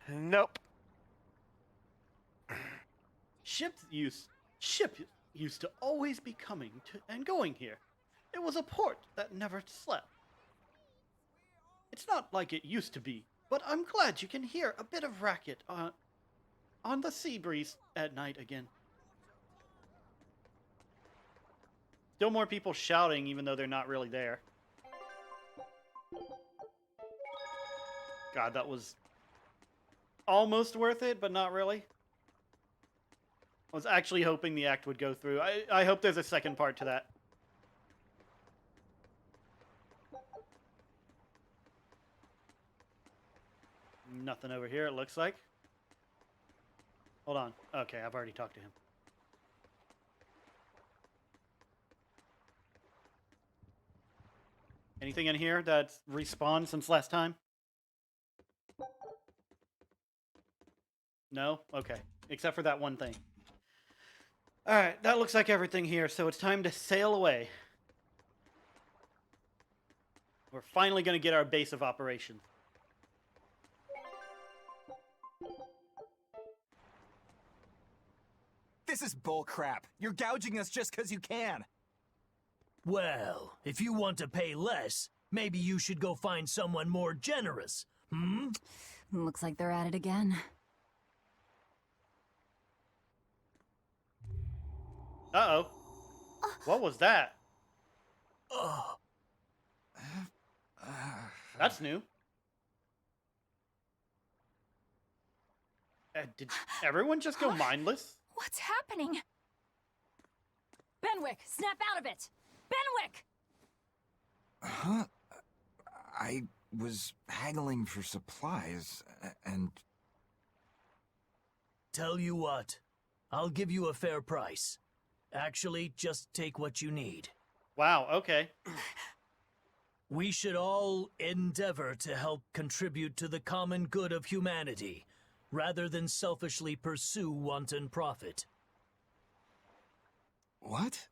Nope. Ship used to always be coming to and going here. It was a port that never slept. It's not like it used to be, but I'm glad you can hear a bit of racket on the sea breeze at night again. Still more people shouting even though they're not really there. God, that was almost worth it, but not really. I was actually hoping the act would go through. I hope there's a second part to that. Nothing over here, it looks like. Hold on. Okay, I've already talked to him. Anything in here that's respawned since last time? No? Okay. Except for that one thing. Alright, that looks like everything here, so it's time to sail away. We're finally going to get our base of operations. This is bullcrap. You're gouging us just because you can. Well, if you want to pay less, maybe you should go find someone more generous, hmm? Looks like they're at it again. Uh-oh. What was that? That's new. Did everyone just go mindless? What's happening? Benwick, snap out of it! Benwick! Huh? I was haggling for supplies, and... Tell you what, I'll give you a fair price. Actually, just take what you need. Wow, okay. We should all endeavor to help contribute to the common good of humanity, rather than selfishly pursue wanton profit. What?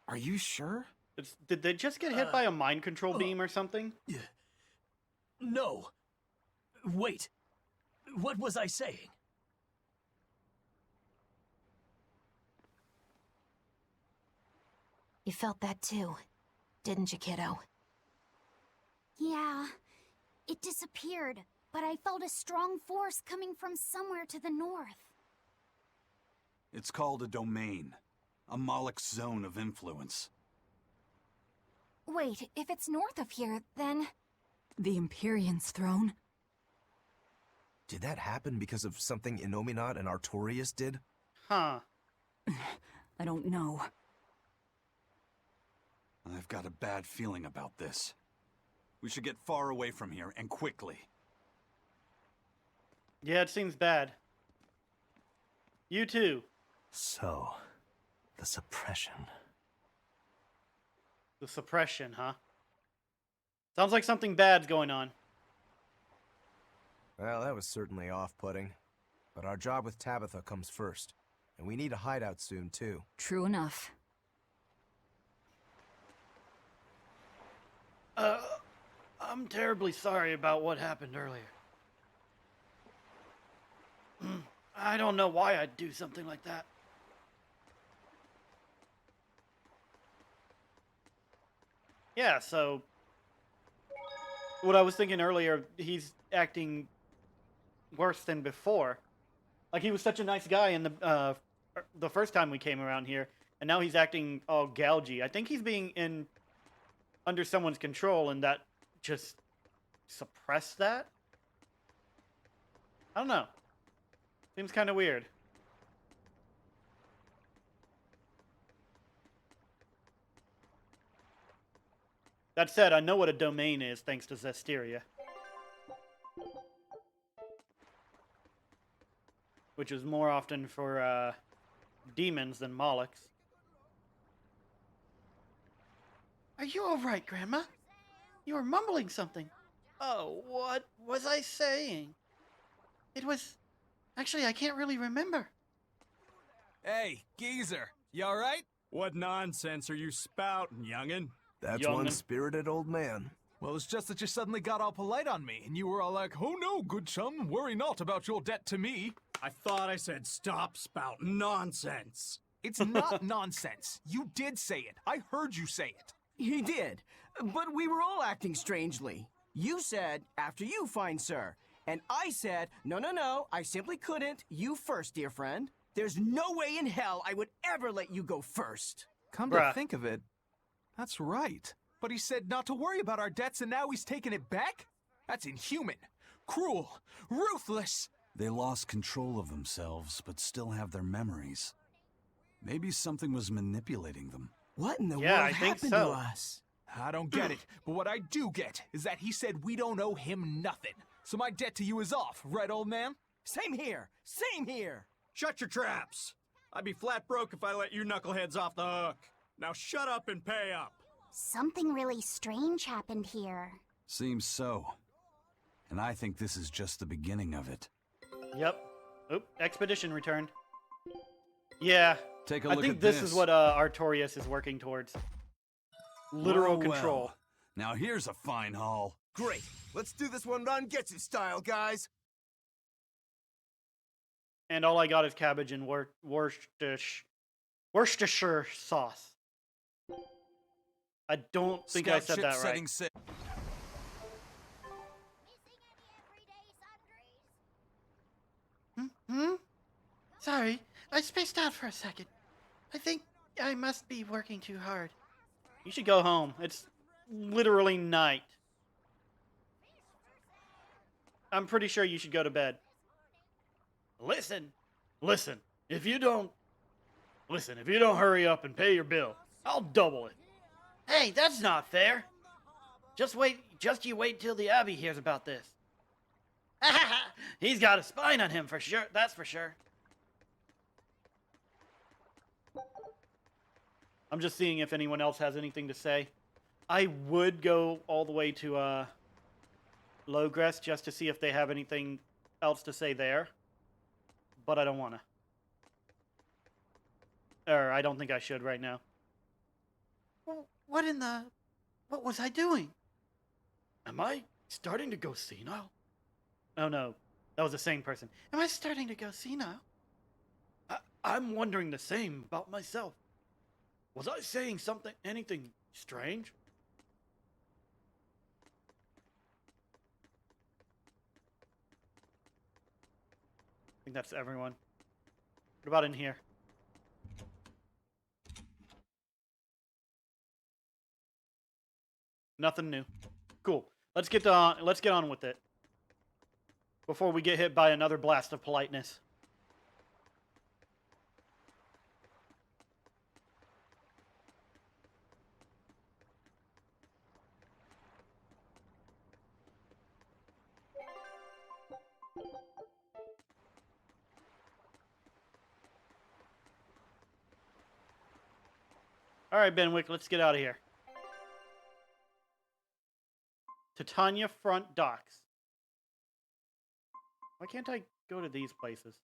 Are you sure? Did they just get hit by a mind control beam or something? No. Wait. What was I saying? You felt that too, didn't you, kiddo? Yeah, it disappeared, but I felt a strong force coming from somewhere to the north. It's called a domain. A Moloch's zone of influence. Wait, if it's north of here, then... The Empyrean's throne? Did that happen because of something Innominat and Artorias did? Huh. I don't know. I've got a bad feeling about this. We should get far away from here, and quickly. Yeah, it seems bad. You too. So, the suppression. The suppression, huh? Sounds like something bad's going on. Well, that was certainly off-putting. But our job with Tabitha comes first. And we need a hideout soon, too. True enough. I'm terribly sorry about what happened earlier. I don't know why I'd do something like that. Yeah, so... What I was thinking earlier, he's acting worse than before. Like, he was such a nice guy in the first time we came around here, and now he's acting all gougy. I think he's being under someone's control, and that just suppressed that? I don't know. Seems kind of weird. That said, I know what a domain is thanks to Zestiria. Which is more often for demons than Molochs. Are you alright, Grandma? You were mumbling something. Oh, what was I saying? It was... Actually, I can't really remember. Hey, geezer, you alright? What nonsense are you spouting, youngin'? That's one spirited old man. Well, it's just that you suddenly got all polite on me, and you were all like, oh no, good chum, worry not about your debt to me. I thought I said stop spouting nonsense. It's not nonsense. You did say it. I heard you say it. He did, but we were all acting strangely. You said, after you, fine sir. And I said, no, I simply couldn't. You first, dear friend. There's no way in hell I would ever let you go first. Come to think of it, that's right. But he said not to worry about our debts, and now he's taking it back? That's inhuman, cruel, ruthless. They lost control of themselves, but still have their memories. Maybe something was manipulating them. What in the world happened to us? I don't get it, but what I do get is that he said we don't owe him nothing. So my debt to you is off, right, old man? Same here. Same here. Shut your traps. I'd be flat broke if I let you knuckleheads off the hook. Now shut up and pay up. Something really strange happened here. Seems so. And I think this is just the beginning of it. Yep. Oop, expedition returned. Yeah. Take a I look think at this is what Artorias is working towards. Literal control. Well. Now here's a fine haul. Great. Let's do this one Rangetsu style, guys. And all I got is cabbage and Worcestershire sauce. I don't think I said that right. Sorry, I spaced out for a second. I think I must be working too hard. You should go home. It's literally night. I'm pretty sure you should go to bed. Listen. If you don't hurry up and pay your bill, I'll double it. Hey, that's not fair. Just you wait till the Abbey hears about this. He's got a spine on him for sure, that's for sure. I'm just seeing if anyone else has anything to say. I would go all the way to Logress just to see if they have anything else to say there. But I don't want to. Or I don't think I should right now. What was I doing? Am I starting to go senile? Oh no, that was the same person. Am I starting to go senile? I'm wondering the same about myself. Was I saying anything strange? I think that's everyone. What about in here? Nothing new. Cool. Let's get on with it. Before we get hit by another blast of politeness. All right, Benwick, let's get out of here. Titania Front Docks. Why can't I go to these places?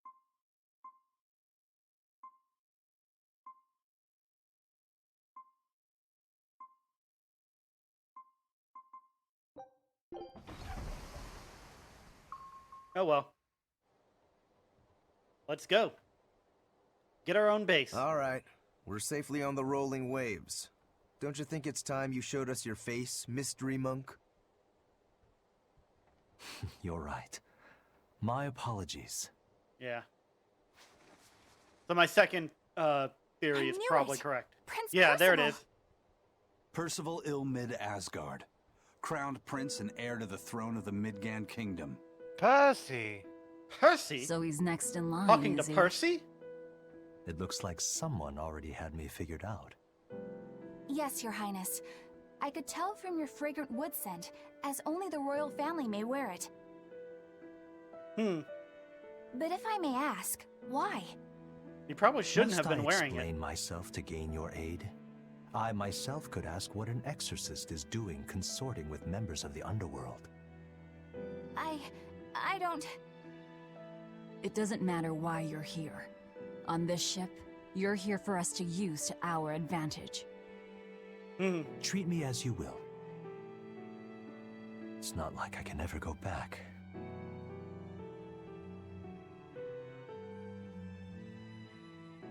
Oh well. Let's go. Get our own base. All right. We're safely on the rolling waves. Don't you think it's time you showed us your face, Mystery Monk? You're right. My apologies. Yeah. So my second theory is knew probably it. correct. Prince Yeah, there it Percival. is. Percival Ilmid Asgard, crowned prince and heir to the throne of the Midgand Kingdom. Percy! Percy? So he's next in line, Talking to is he? Percy? It looks like someone already had me figured out. Yes, Your Highness. I could tell from your fragrant wood scent, as only the royal family may wear it. But if I may ask, why? You probably shouldn't Must have been I wearing it. explain myself to gain your aid? I myself could ask what an exorcist is doing consorting with members of the underworld. I don't... It doesn't matter why you're here. On this ship, you're here for us to use to our advantage. Treat me as you will. It's not like I can ever go back.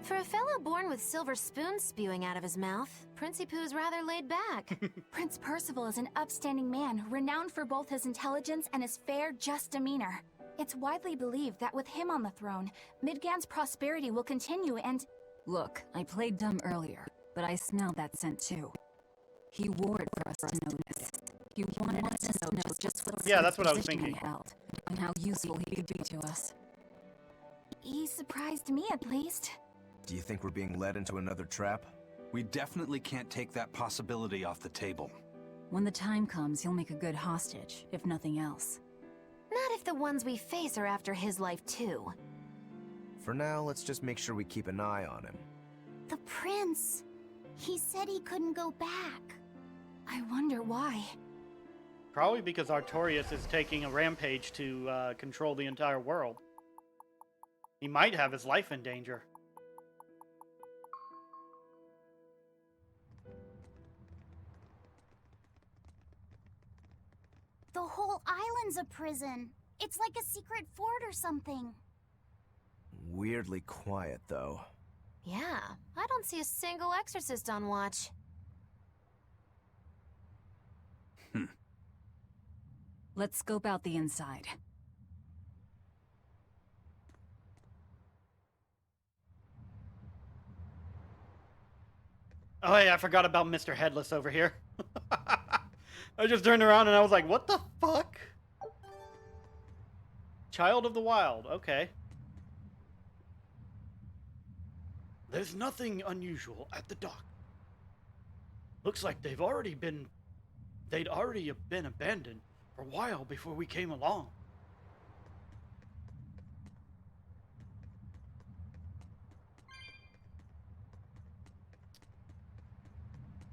For a fellow born with silver spoons spewing out of his mouth, Princey Pooh's rather laid back. Prince Percival is an upstanding man, renowned for both his intelligence and his fair, just demeanor. It's widely believed that with him on the throne, Midgand's prosperity will continue and... Look, I played dumb earlier, but I smelled that scent too. He wore it for us to notice. He wanted us to know just what that's what I was position he thinking. held, and how useful he could be to us. He surprised me, at least. Do you think we're being led into another trap? We definitely can't take that possibility off the table. When the time comes, he'll make a good hostage, if nothing else. Not if the ones we face are after his life too. For now, let's just make sure we keep an eye on him. The prince. He said he couldn't go back. I wonder why. Probably because Artorias is taking a rampage to control the entire world. He might have his life in danger. The whole island's a prison. It's like a secret fort or something. Weirdly quiet, though. Yeah, I don't see a single exorcist on watch. Let's scope out the inside. Oh, hey, I forgot about Mr. Headless over here. I just turned around and I was like, what the fuck? Child of the Wild, okay. There's nothing unusual at the dock. Looks like they'd already been abandoned for a while before we came along.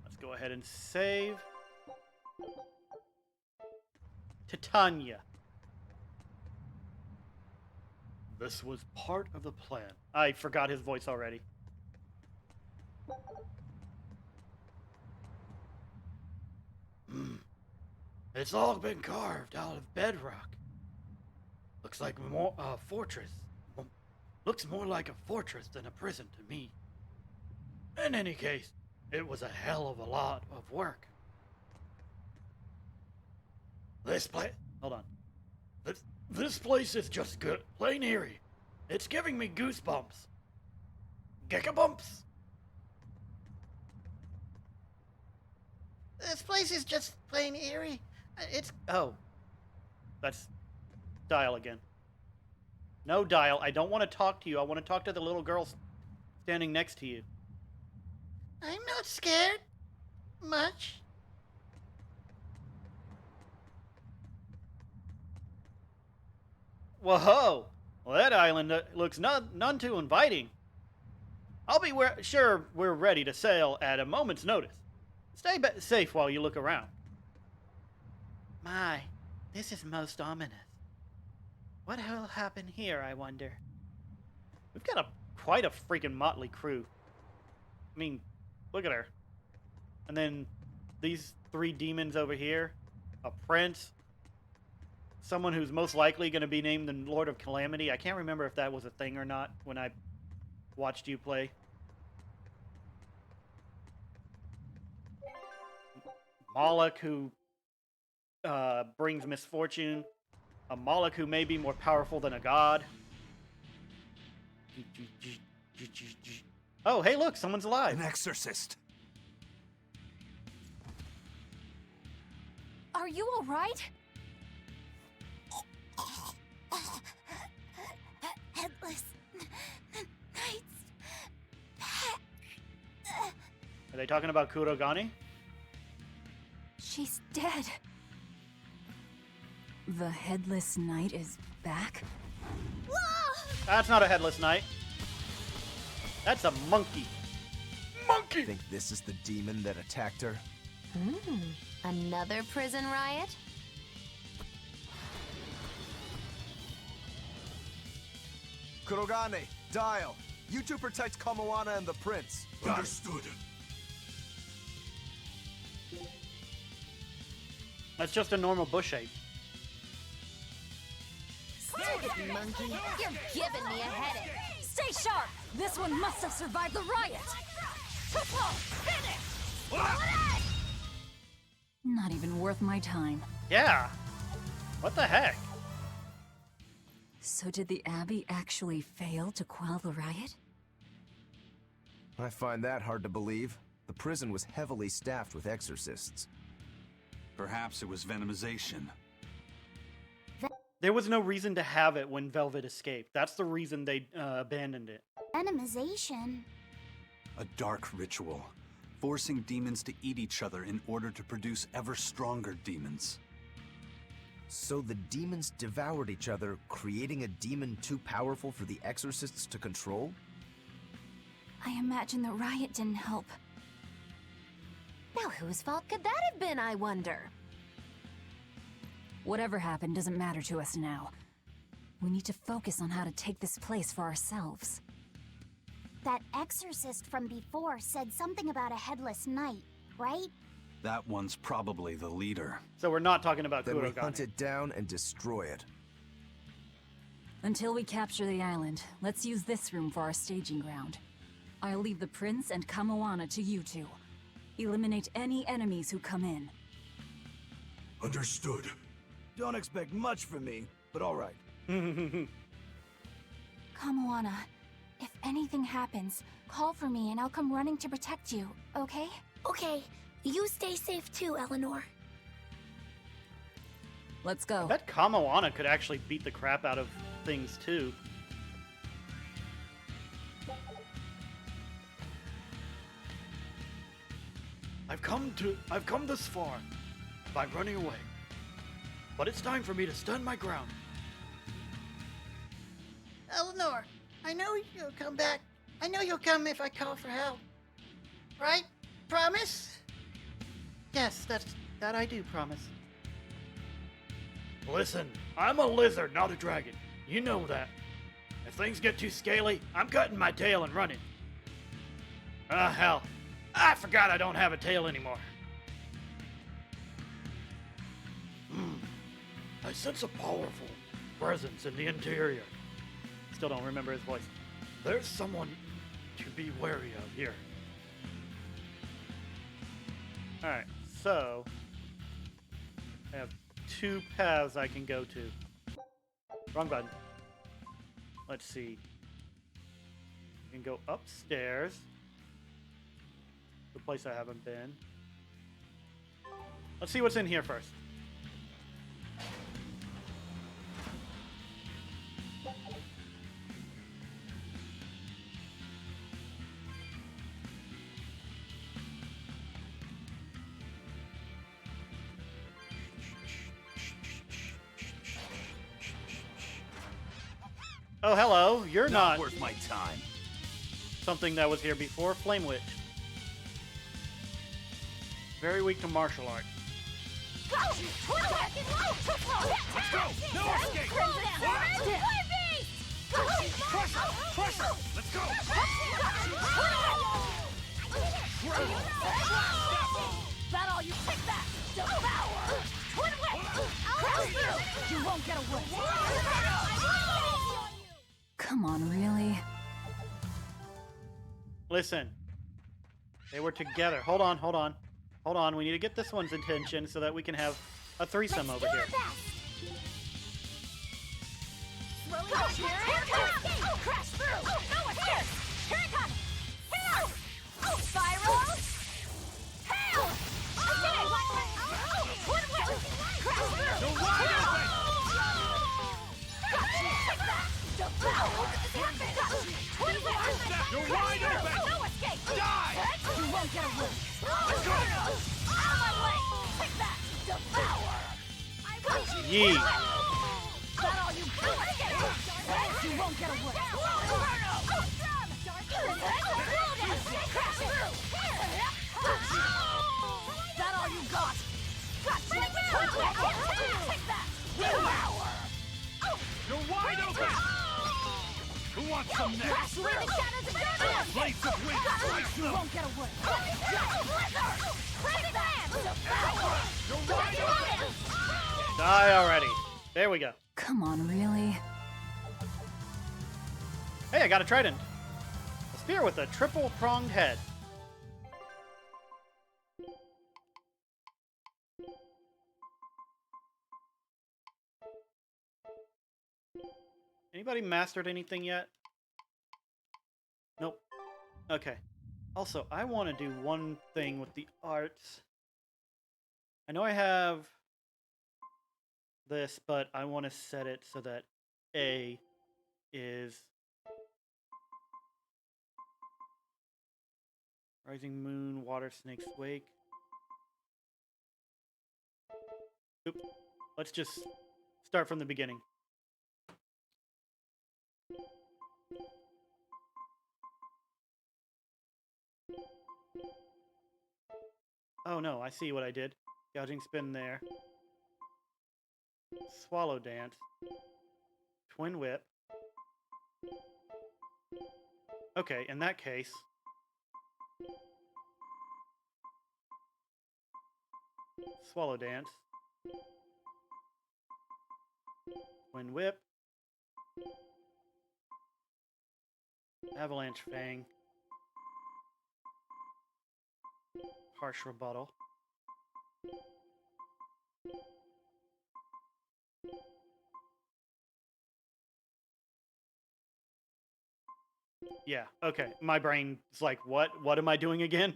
Let's go ahead and save. Titania. This was part of the plan. I forgot his voice already. It's all been carved out of bedrock. Looks like a fortress. Looks more like a fortress than a prison to me. In any case, it was a hell of a lot of work. This place... Hold on. This place is just good. Plain eerie. It's giving me goosebumps. Giggabumps. This place is just plain eerie. It's... Oh. That's... Dial again. No, Dial. I don't want to talk to you. I want to talk to the little girl standing next to you. I'm not scared. Much. Whoa! Well, that island looks none too inviting. I'll be sure we're ready to sail at a moment's notice. Stay safe while you look around. My, this is most ominous. What will happen here, I wonder? We've got quite a freaking motley crew. I mean, look at her. And then these three demons over here. A prince. Someone who's most likely going to be named the Lord of Calamity. I can't remember if that was a thing or not when I watched you play. Moloch, who brings misfortune. A Moloch who may be more powerful than a god. Oh, hey, look, someone's alive. An exorcist. Are you all right? Headless Knights back. Are they talking about Kurogane? She's dead. The Headless Knight is back? That's not a headless knight. That's a monkey. Monkey! Think this is the demon that attacked her? Another prison riot? Kurogane, dial. You two protect Kamoana and the prince. Understood. That's just a normal bush ape. Stupid monkey, you're giving me a headache. Stay sharp! This one must have survived the riot! Not even worth my time. Yeah. What the heck? So did the Abbey actually fail to quell the riot? I find that hard to believe. The prison was heavily staffed with exorcists. Perhaps it was venomization. There was no reason to have it when Velvet escaped. That's the reason they abandoned it. Venomization? A dark ritual, forcing demons to eat each other in order to produce ever stronger demons. So the demons devoured each other, creating a demon too powerful for the exorcists to control? I imagine the riot didn't help. Now whose fault could that have been, I wonder? Whatever happened doesn't matter to us now. We need to focus on how to take this place for ourselves. That exorcist from before said something about a headless knight, right? That one's probably the leader. So we're not talking about Then we Kurogane. hunt it down and destroy it. Until we capture the island, let's use this room for our staging ground. I'll leave the prince and Kamoana to you two. Eliminate any enemies who come in. Understood. Don't expect much from me, but all right. Kamoana, if anything happens, call for me and I'll come running to protect you, okay? Okay, you stay safe too, Eleanor. Let's go. I bet Kamoana could actually beat the crap out of things too. I've come this far by running away. But it's time for me to stand my ground. Eleanor, I know you'll come back. I know you'll come if I call for help. Right? Promise? Yes, that I do promise. Listen, I'm a lizard, not a dragon. You know that. If things get too scaly, I'm cutting my tail and running. Ah, hell. I forgot I don't have a tail anymore. I sense a powerful presence in the interior. Still don't remember his voice. There's someone to be wary of here. Alright, so I have two paths I can go to. Wrong button. Let's see. I can go upstairs. The place I haven't been. Let's see what's in here first. Oh, hello. You're not worth my time. Something that was here before. Flame Witch. Very weak to martial arts. Go! Let's go! No escape! Pressure! Let's go! That all you take that! Devour! Twin whip! Crash through! You won't get away! Come on, really? Listen. They were together. Hold on. Hold on, we need to get this one's attention so that we can have a threesome over here. Crash through! No escape! Yeet. That all you got? You won't get away. That all you got? Take that! You're wide open! Who wants some next? Blades of wind, slice them! You won't get away. You're wide open! Die already. There we go. Come on, really? Hey, I got a trident. A spear with a triple-pronged head. Anybody mastered anything yet? Nope. Okay. Also, I want to do one thing with the arts. I know I have this, but I want to set it so that A is Rising Moon, Water Snake's Wake. Oop. Let's just start from the beginning. Oh no, I see what I did. Gouging spin there. Swallow dance. Twin whip. Okay, in that case. Swallow dance. Twin whip. Avalanche fang. Harsh rebuttal. Yeah, okay. My brain's like, what? What am I doing again?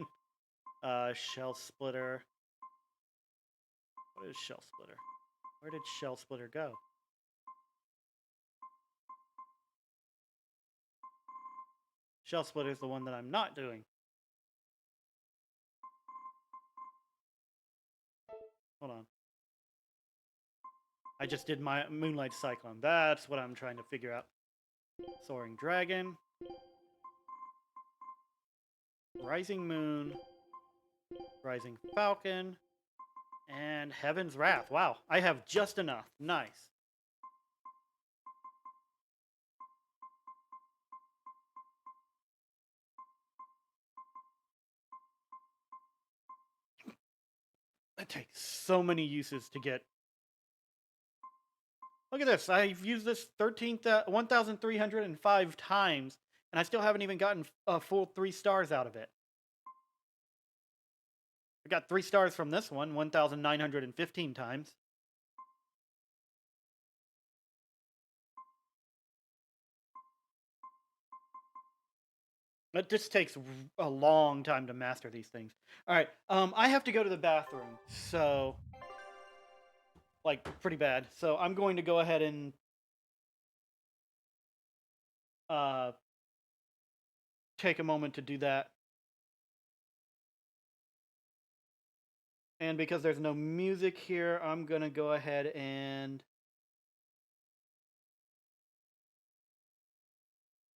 Shell splitter. What is shell splitter? Where did shell splitter go? Shell splitter is the one that I'm not doing. Hold on. I just did my Moonlight Cyclone. That's what I'm trying to figure out. Soaring Dragon. Rising Moon. Rising Falcon. And Heaven's Wrath. Wow, I have just enough. Nice. That takes so many uses to get. Look at this. I've used this 1,305 times, and I still haven't even gotten a full 3 stars out of it. I got 3 stars from this one, 1,915 times. It just takes a long time to master these things. All right, I have to go to the bathroom, so like pretty bad. So I'm going to go ahead and take a moment to do that. And because there's no music here, I'm gonna go ahead and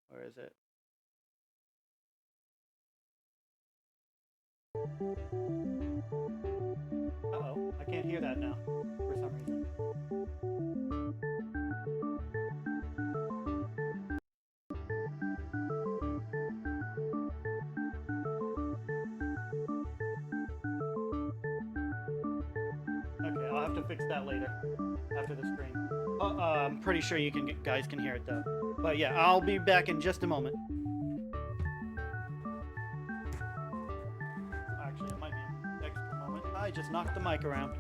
where is it? Uh-oh, I can't hear that now for some reason. Okay, I'll have to fix that later after the stream. I'm pretty sure you guys can hear it though. But yeah, I'll be back in just a moment. Actually, it might be an extra moment. I just knocked the mic around.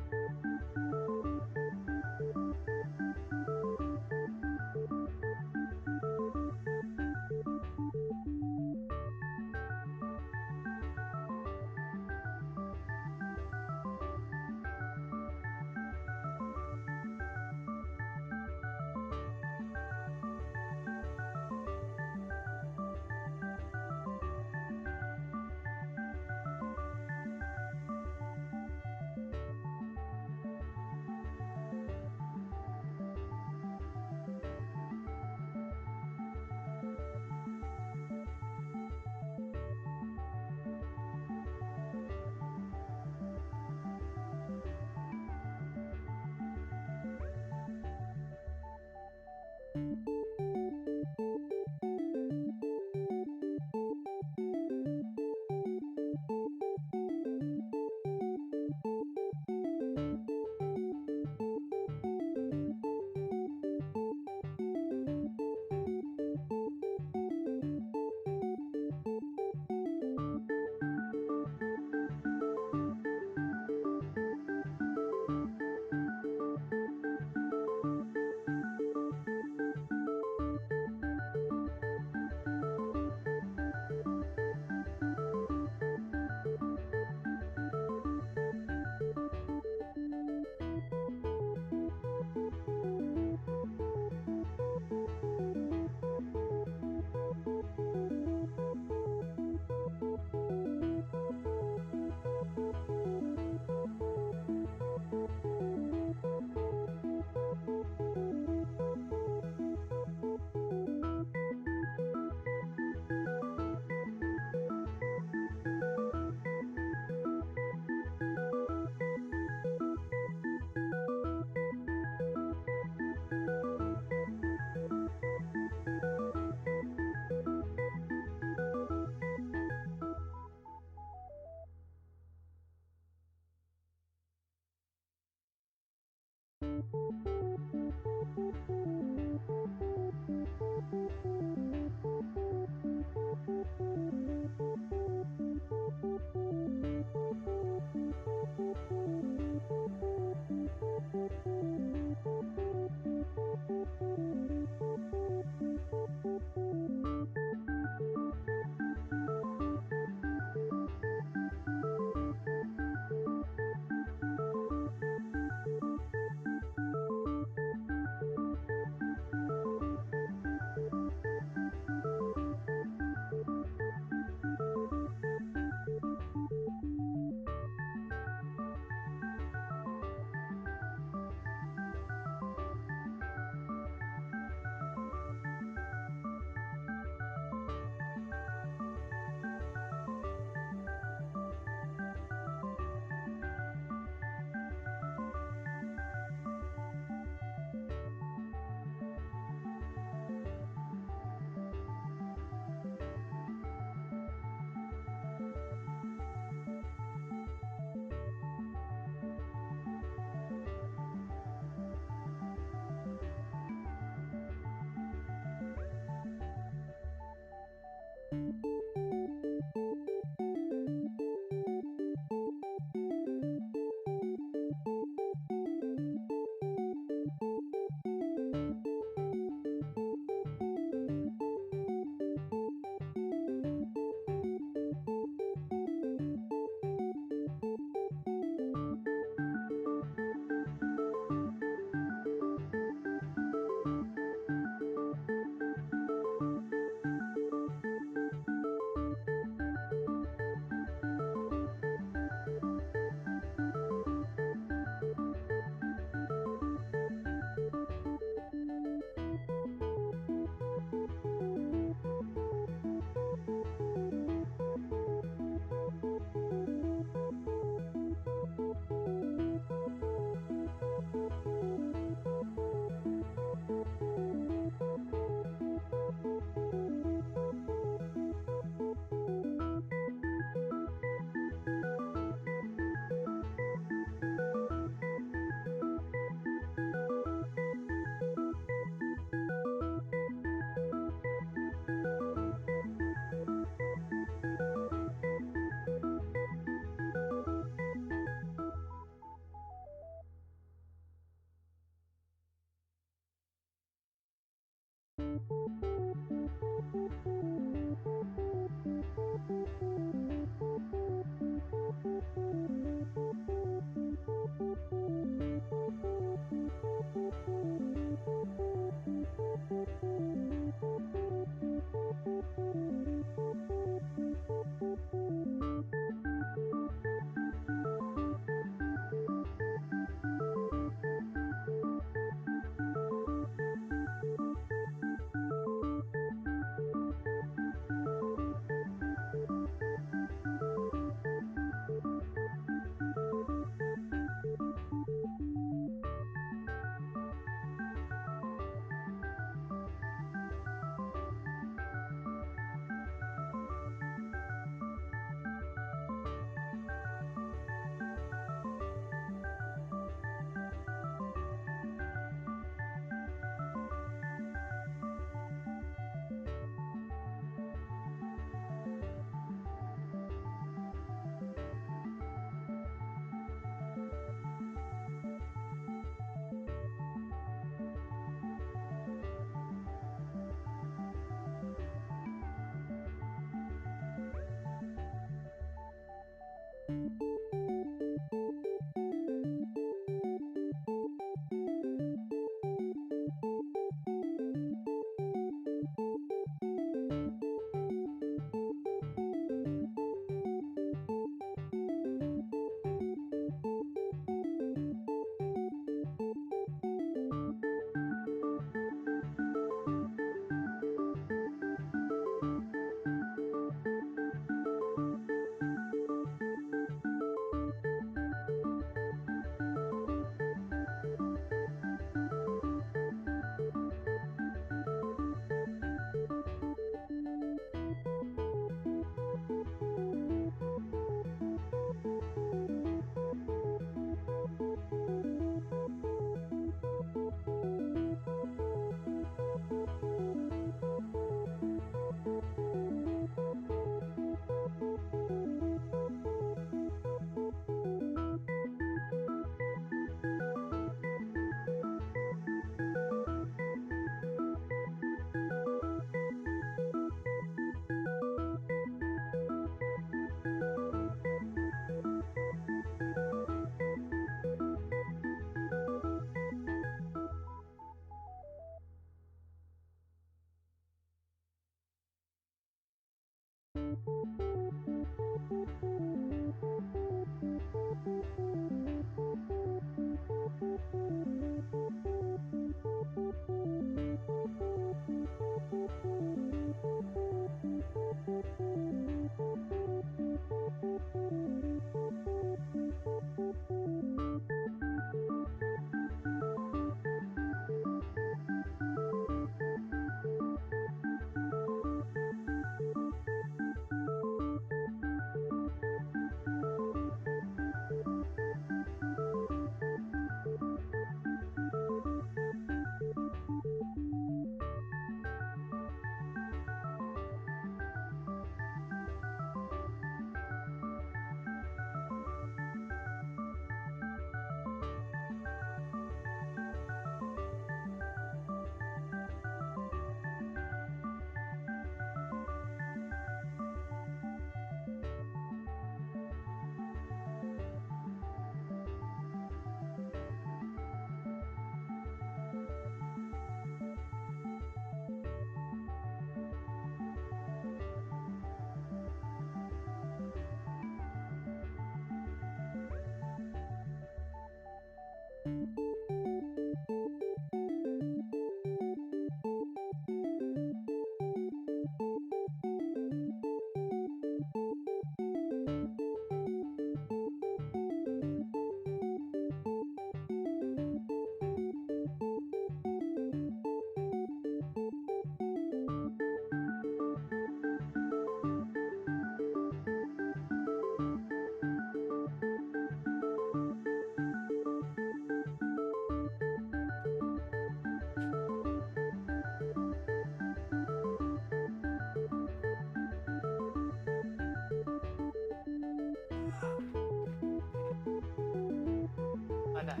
My bad.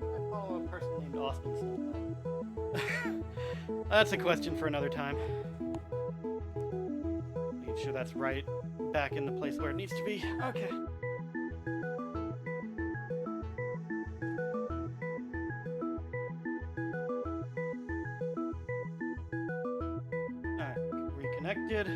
I follow a person named Austin sometimes. That's a question for another time. Make sure that's right back in the place where it needs to be. Okay. Alright, reconnected.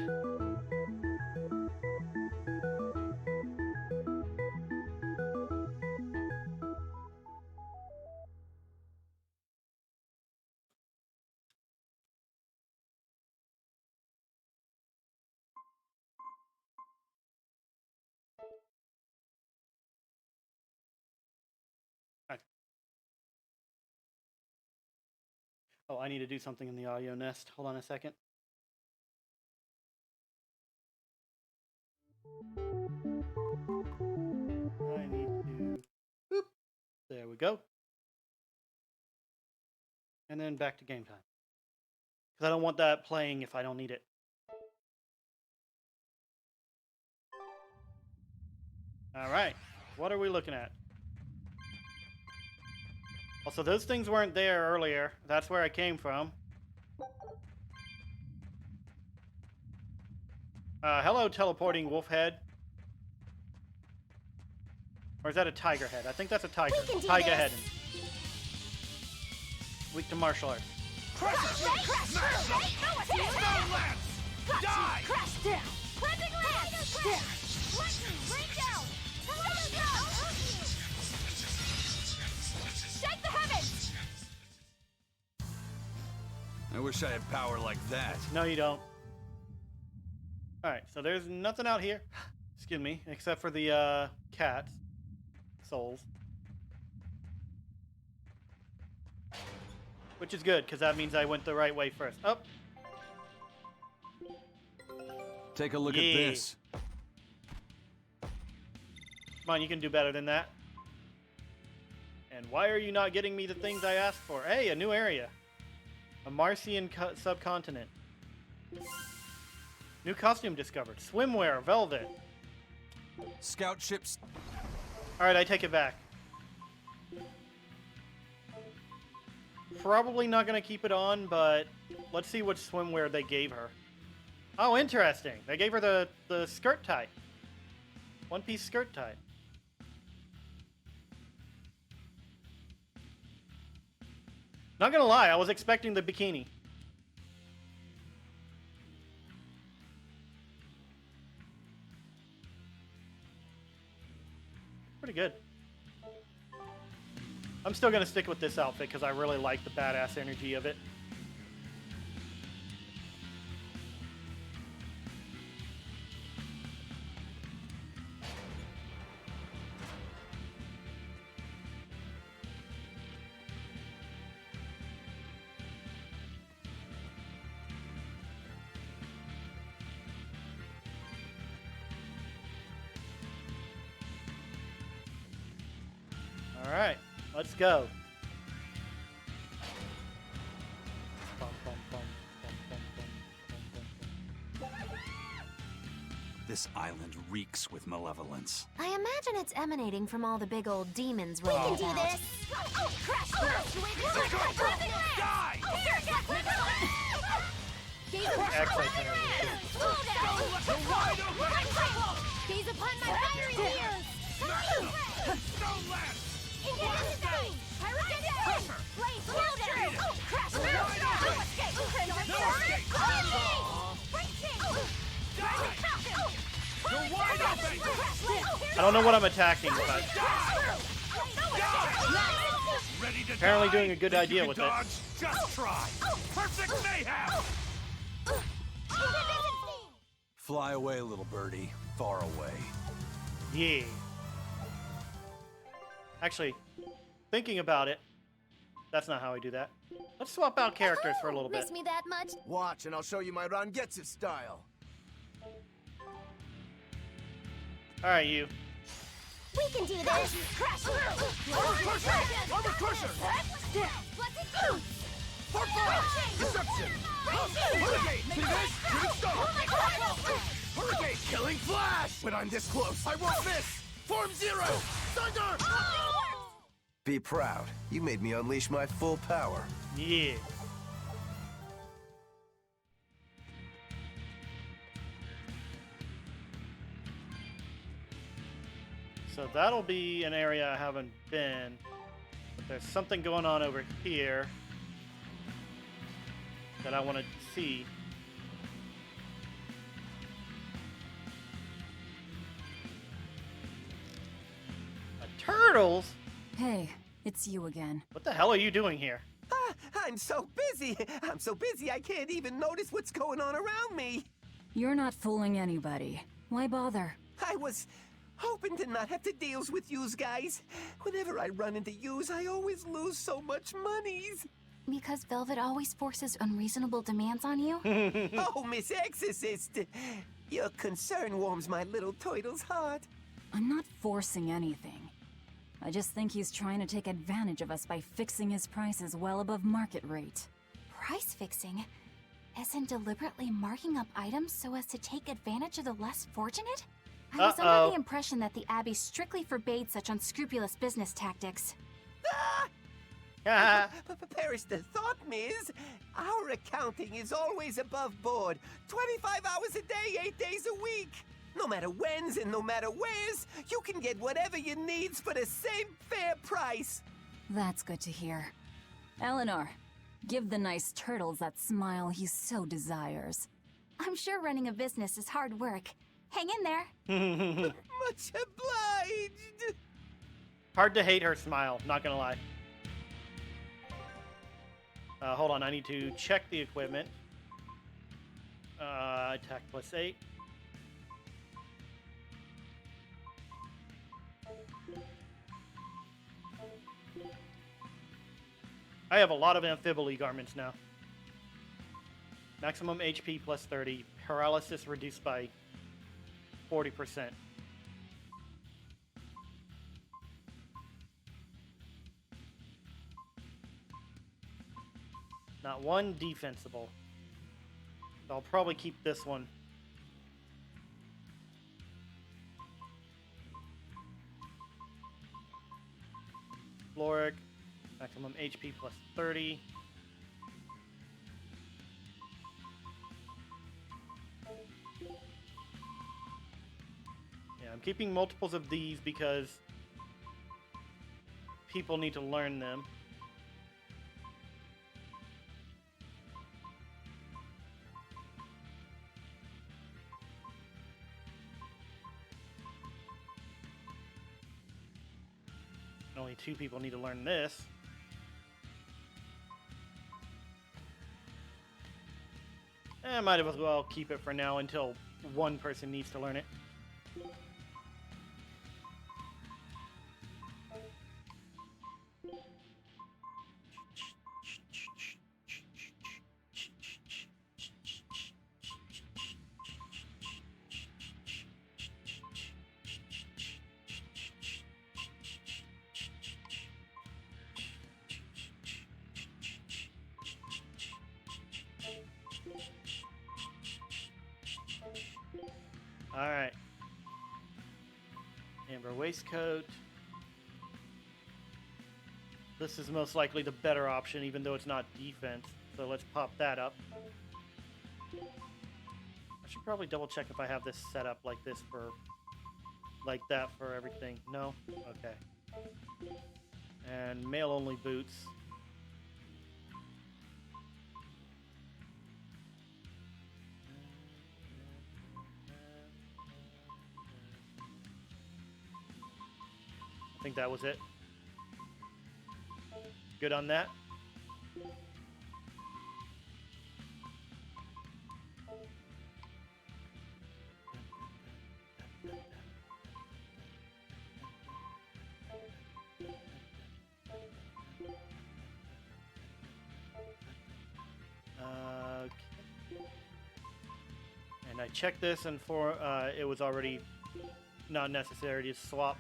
Oh, I need to do something in the audio nest. Hold on a second. I need to... Boop. There we go. And then back to game time. Because I don't want that playing if I don't need it. Alright. What are we looking at? Also, those things weren't there earlier. That's where I came from. Hello, teleporting wolf head. Or is that a tiger head? I think that's a tiger. Tiger head. Weak to martial arts. Crash! Die! Crash down! Planting lance! There! Lightning! Rain down! Shake the heavens! I wish I had power like that. No, you don't. Alright, so there's nothing out here. Excuse me, except for the cats. Souls. Which is good, because that means I went the right way first. Up. Take a look at this. Come on, you can do better than that. And why are you not getting me the things I asked for? Hey, a new area. A Martian subcontinent. New costume discovered. Swimwear, velvet. Scout ships. Alright, I take it back. Probably not going to keep it on, but let's see what swimwear they gave her. Oh, interesting. They gave her the skirt type. One-piece skirt type. Not going to lie, I was expecting the bikini. pretty good. I'm still gonna stick with this outfit because I really like the badass energy of it. All right, let's go. This island reeks with malevolence. I imagine it's emanating from all the big old demons We rolling can do about. this! Oh, crash! Die! Gaze upon my fiery tears! I don't know what I'm attacking, but apparently doing a good idea with it. Just try! Perfect mayhem! Fly away, little birdie. Far away. Yeah. Actually, thinking about it, that's not how I do that. Let's swap out characters for a little bit. Miss me that much? Watch, and I'll show you my Rangetsu style. All right, you. We can do this! Crash! Armor crusher! Deception! Hurricane! See this? Shooting star! Hurricane! Killing flash! When I'm this close, I won't miss! Form zero! Thunder! Be proud. You made me unleash my full power. Yeah. So that'll be an area I haven't been. But there's something going on over here that I want to see. Turtles? Hey, it's you again. What the hell are you doing here? I'm so busy. I'm so busy I can't even notice what's going on around me. You're not fooling anybody. Why bother? I was hoping to not have to deal with yous guys. Whenever I run into yous, I always lose so much monies. Because Velvet always forces unreasonable demands on you? Oh, Miss Exorcist. Your concern warms my little turtle's heart. I'm not forcing anything. I just think he's trying to take advantage of us by fixing his prices well above market rate. Price fixing? As in deliberately marking up items so as to take advantage of the less fortunate? I was under the impression that the Abbey strictly forbade such unscrupulous business tactics. Perish the thought, Miss. Our accounting is always above board. 25 hours a day, 8 days a week. No matter whens and no matter wheres, you can get whatever you needs for the same fair price. That's good to hear. Eleanor, give the nice turtles that smile he so desires. I'm sure running a business is hard work. Hang in there. Much obliged. Hard to hate her smile, not gonna lie. Hold on, I need to check the equipment. Attack +8. I have a lot of amphibious garments now. Maximum HP +30. Paralysis reduced by 40%. Not one defensible. So I'll probably keep this one. Floric. Maximum HP +30. Yeah, I'm keeping multiples of these because people need to learn them. only 2 people need to learn this. I might as well keep it for now until one person needs to learn it. Alright. Amber waistcoat. This is most likely the better option, even though it's not defense. So let's pop that up. I should probably double check if I have this set up like this for... like that for everything. No? Okay. And male-only boots. I think that was it. Good on that. And I checked this, and for it was already not necessary to swap.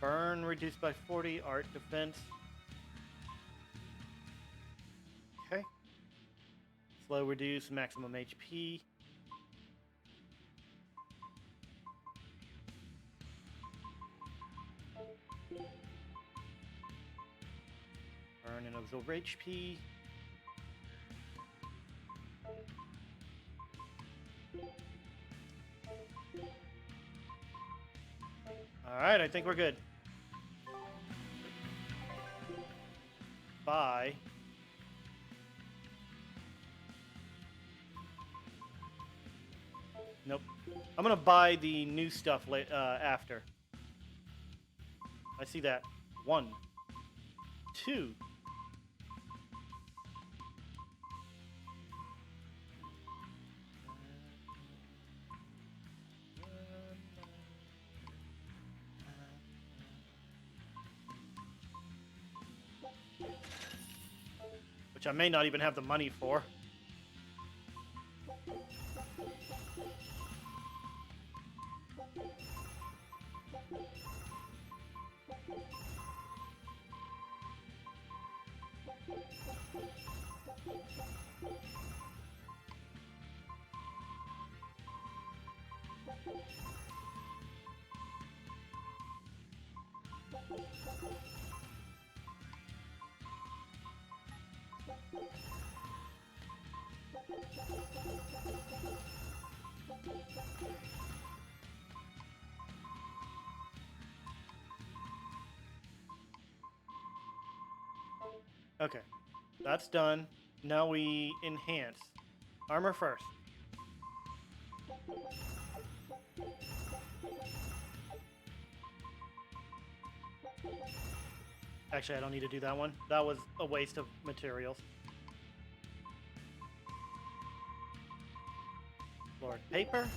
Burn reduced by 40, art defense. Okay. Slow reduce, maximum HP. Burn and absorb HP. Alright, I think we're good. Buy. Nope. I'm gonna buy the new stuff after. I see that. 1, 2. Which I may not even have the money for. Okay, that's done. Now we enhance. Armor first. Actually, I don't need to do that one. That was a waste of materials. Lord paper.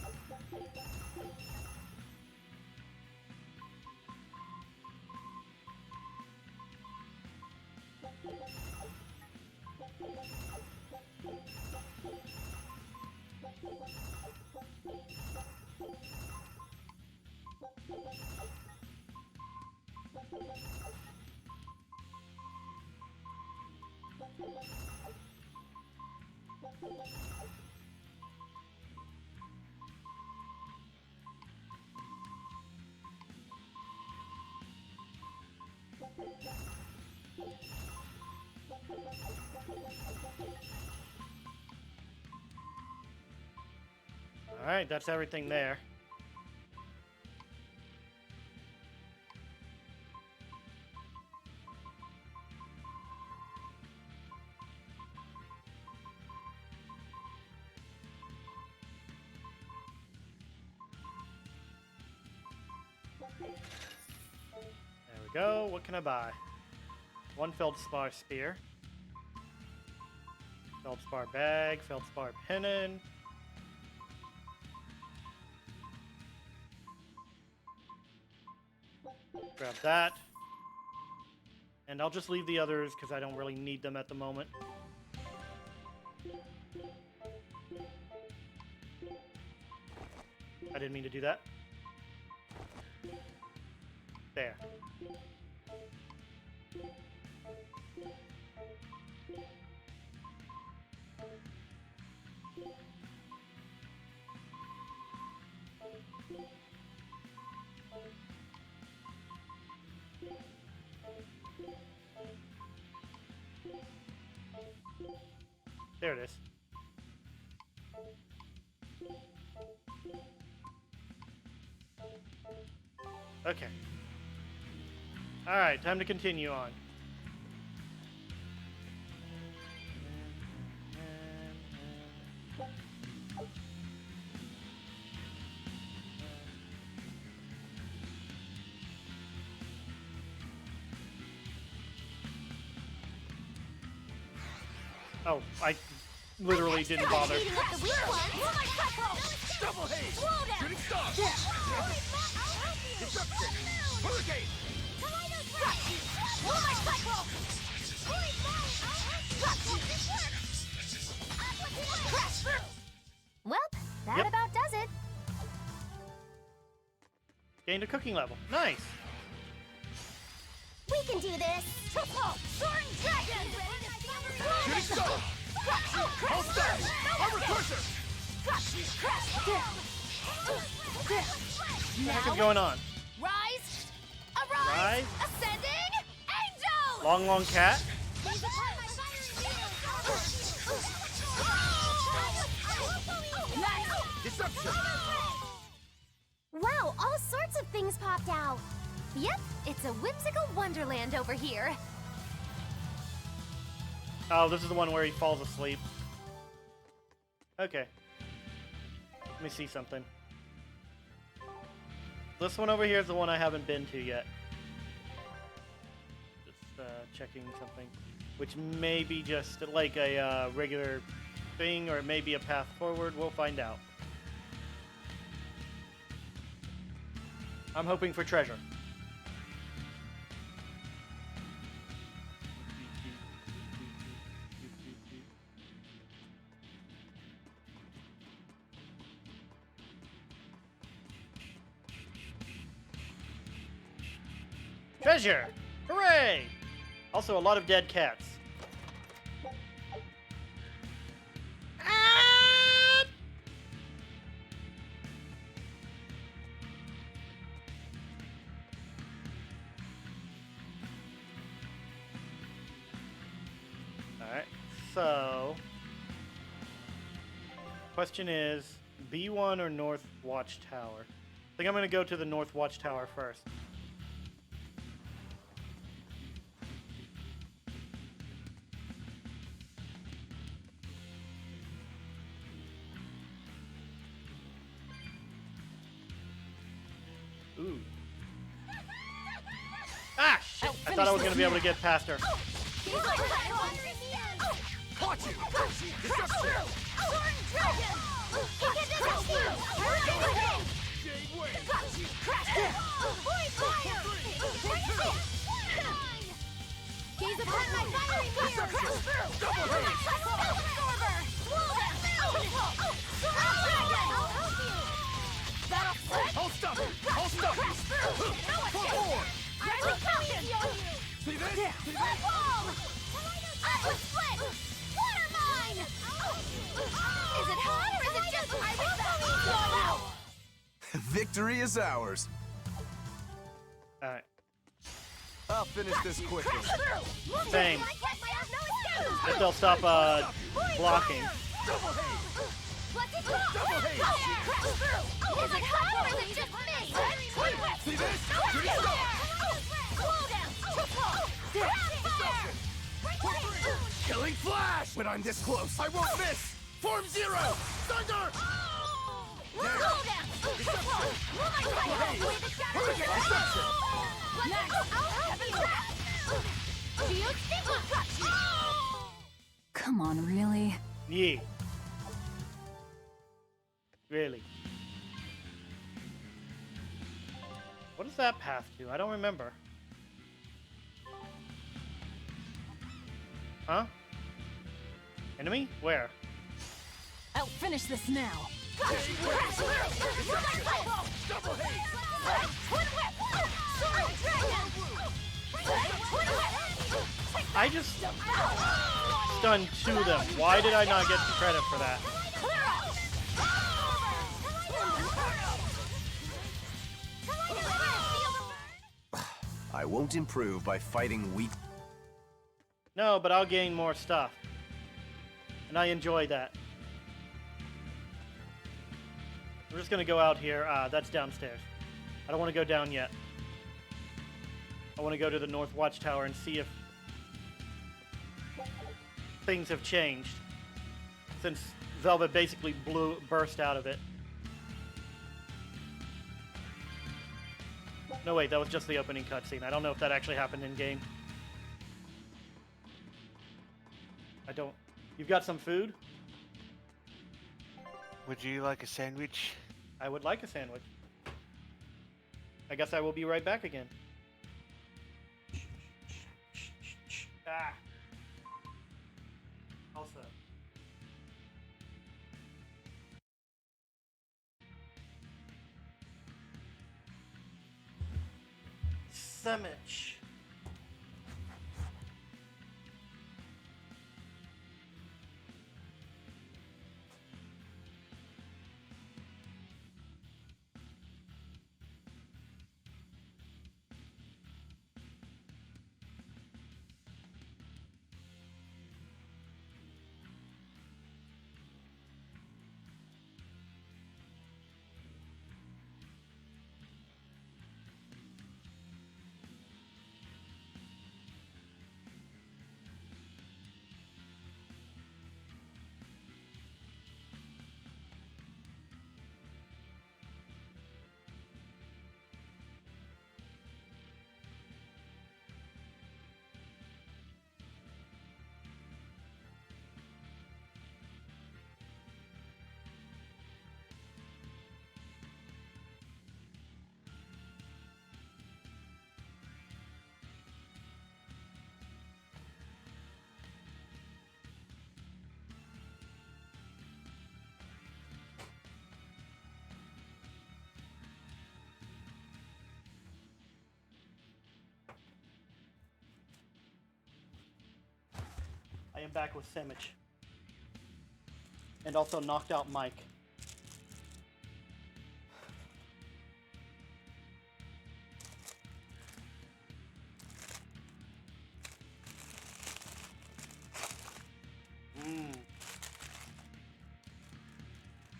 Alright, that's everything there. There we go. What can I buy? One Feldspar spear. Feldspar bag. Feldspar pennon. Grab that. And I'll just leave the others because I don't really need them at the moment. I didn't mean to do that. There. There it is. Okay. Alright, time to continue on. Oh, I literally didn't bother. Double haze! Shooting star! Disruption! Hurricane! Well, that Yep. about does it. Gained a cooking level. Nice. We can do this. Soaring dragon! Shooting star! All stars! Armor crusher! What the heck is going on? Rise! Arise! Rise. Ascending! Angel! Long, long cat? Disruption! Wow, all sorts of things popped out. Yep, it's a whimsical wonderland over here. Oh, this is the one where he falls asleep. Okay. Let me see something. This one over here is the one I haven't been to yet. Just checking something. Which may be just like a regular thing, or it may be a path forward. We'll find out. I'm hoping for treasure. Treasure! Hooray! Also, a lot of dead cats. Alright, so... Question is, B1 or North Watchtower? I think I'm going to go to the North Watchtower first. Ooh. Ah, shit! I thought I was going to be able to get past her. Caught you! He's upon my firing Hold stuff! Hold stuff! Forward! See this? See this? Aqua split! Water mine! Is it hot or is it just Victory is ours. Alright. I'll finish this quickly. Same. If they'll stop blocking. Is it hot or is it just me? See this? Killing flash! When I'm this close, I won't miss! Form zero! Thunder! Come on, really? Yeah. Really. What is that path to? I don't remember. Huh? Enemy? Where? I'll finish this now. I just stunned 2 of them. Why did I not get the credit for that? I won't improve by fighting weak. No, but I'll gain more stuff. And I enjoy that. We're just gonna go out here. That's downstairs. I don't want to go down yet. I want to go to the North Watchtower and see if things have changed since Velvet basically burst out of it. No, wait, that was just the opening cutscene. I don't know if that actually happened in game. I don't. You've got some food? Would you like a sandwich? I would like a sandwich. I guess I will be right back again. Ah. Also. Sandwich. I am back with Sandwich. And also knocked out Mike.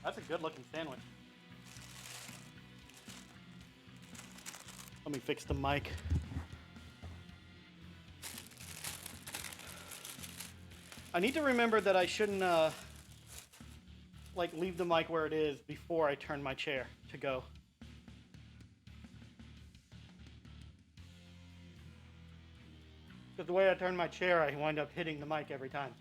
That's a good looking sandwich. Let me fix the mic. I need to remember that I shouldn't, like, leave the mic where it is before I turn my chair to go. Because the way I turn my chair, I wind up hitting the mic every time.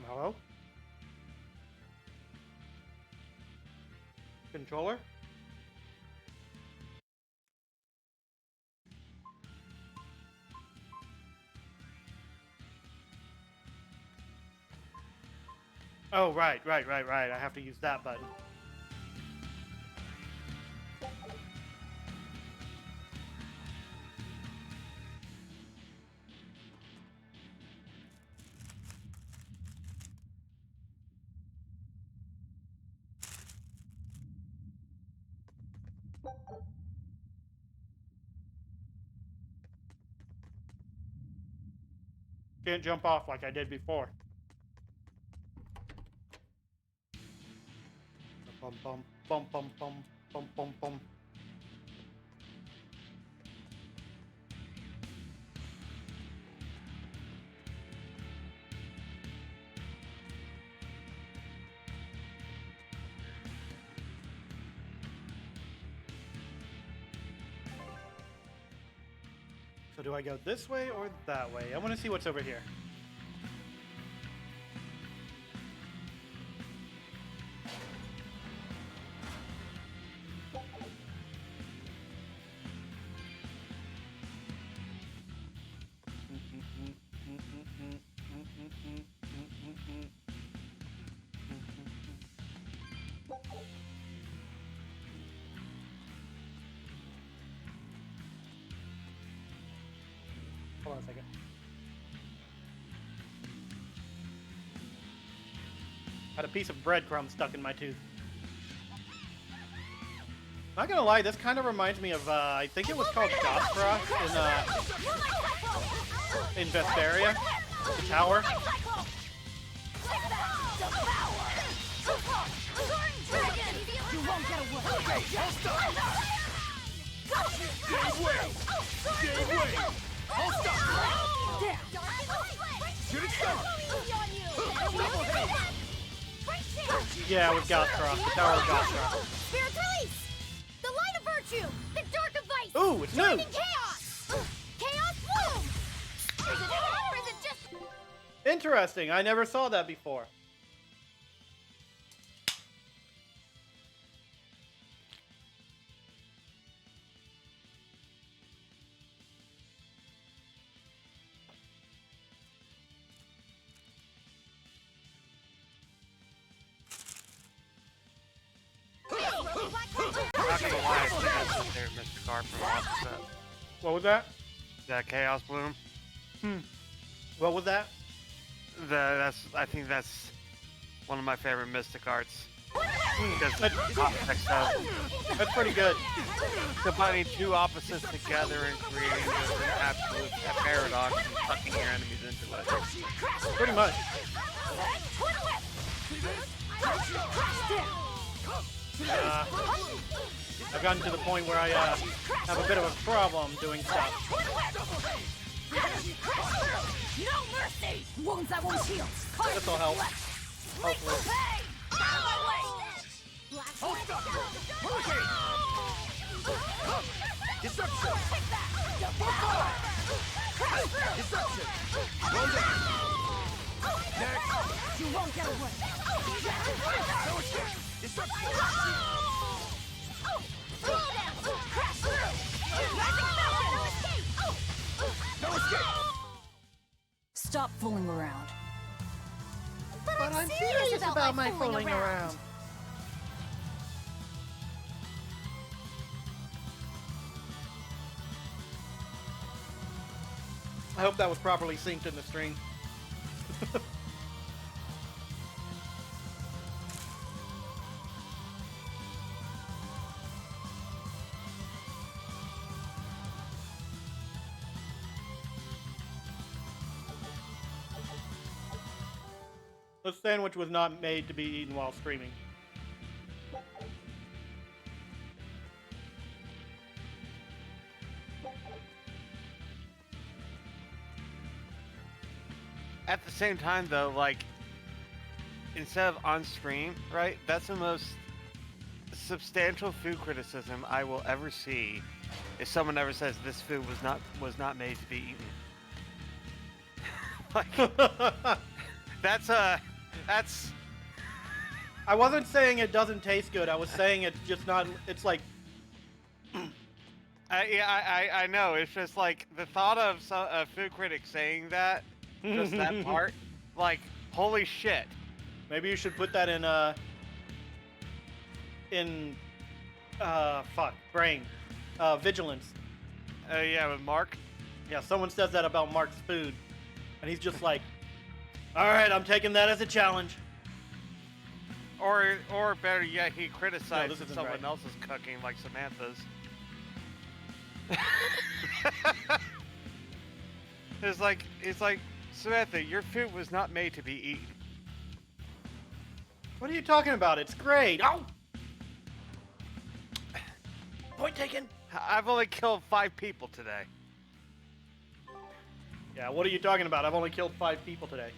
Hello? Controller? Oh, right. I have to use that button. Can't jump off like I did before. Bum bum bum bum bum bum bum bum. So do I go this way or that way? I want to see what's over here. Hold on a second. Had a piece of breadcrumb stuck in my tooth. Not gonna lie, this kind of reminds me of, I think it was called Gothra in Berseria, the tower. You won't get away. Give way! Give way! Hold stop! Shooting star! Yeah, with Gothra. The tower of Gothra. Spirit release! The light of virtue! The dark of vice! Ooh, it's new! Driving chaos! Chaos bloom! Is it hot or is it just... Interesting. I never saw that before. Not gonna lie, I think that's what there, Mr. Carr from last set. What was that? That Chaos Bloom. What was that? I think that's one of my favorite Mystic Arts. Because That's pretty good. Combining two opposites together and creating just an absolute paradox and sucking your enemies into it. Pretty much. I've gotten to the point where I have a bit of a problem doing stuff. No mercy! Wounds that won't heal! This will help. Hopefully. Hold up! Deception! Deception! One down! Next! You won't get away! No escape! Deception! No escape! Stop fooling around. But I'm serious about my fooling around. I hope that was properly synced in the stream. The sandwich was not made to be eaten while streaming. At the same time, though, like, instead of on stream, right? That's the most substantial food criticism I will ever see. If someone ever says this food was not made to be eaten, like, that's. I wasn't saying it doesn't taste good. I was saying it's just not. It's like. I know. It's just like the thought of a food critic saying that, just that part, like, holy shit. Maybe you should put that in brain. Vigilance. Yeah, with Mark? Yeah, someone says that about Mark's food. And he's just like, alright, I'm taking that as a challenge. Or better yet, he criticizes someone right. else's cooking, like Samantha's. It's like Samantha, your food was not made to be eaten. What are you talking about? It's great. Oh! Point taken. I've only killed 5 people today. Yeah, what are you talking about? I've only killed 5 people today.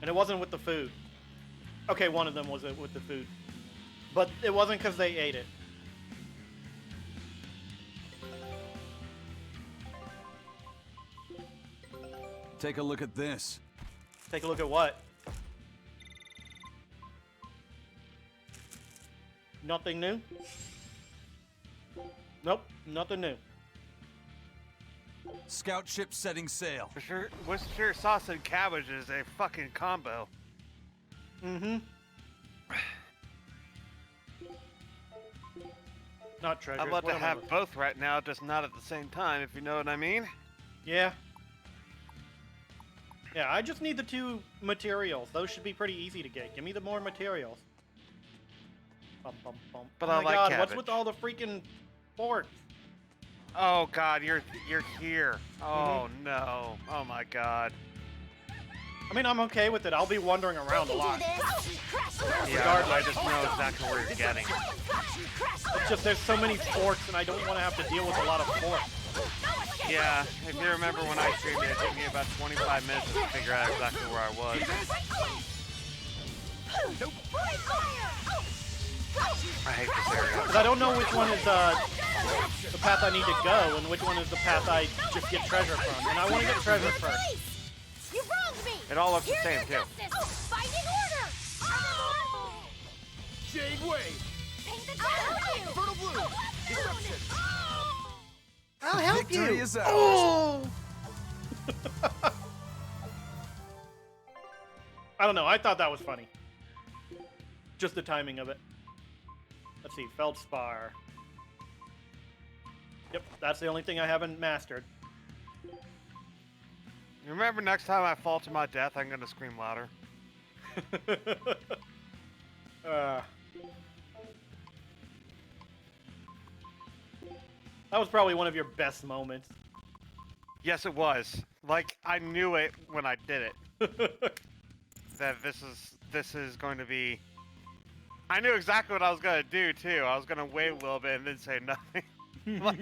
And it wasn't with the food. Okay, one of them was with the food. But it wasn't because they ate it. Take a look at this. Take a look at what? Nothing new? Nope, nothing new. Scout ship setting sail. Worcestershire sauce and cabbage is a fucking combo. Mm-hmm. Not treasures. I'd love what to am I have looking- both right now, just not at the same time, if you know what I mean. Yeah. Yeah, I just need the 2 materials. Those should be pretty easy to get. Give me the more materials. Bum, bum, bum. But oh I my like god, cabbage. what's with all the freaking forks? Oh god, you're here. Oh no. Oh my god. I mean, I'm okay with it. I'll be wandering around a lot. Yeah, I just know exactly where you're getting. It's just there's so many forks, and I don't want to have to deal with a lot of forks. Yeah, if you remember when I streamed it took me about 25 minutes to figure out exactly where I was. I hate this area. Because I don't know which one is the path I need to go, and which one is the path I just get treasure from. And I want to get treasure first. You wronged me! It all looks the same, too. Fighting order! Jade Way! Paint the town! Fertile Blue! Deception! I'll help Victory you! is ours. Oh! I don't know, I thought that was funny. Just the timing of it. Let's see, Feldspar. Yep, that's the only thing I haven't mastered. Remember, next time I fall to my death, I'm gonna scream louder. That was probably one of your best moments. Yes, it was. Like, I knew it when I did it. That this is going to be... I knew exactly what I was gonna do, too. I was gonna wait a little bit and then say nothing. Like...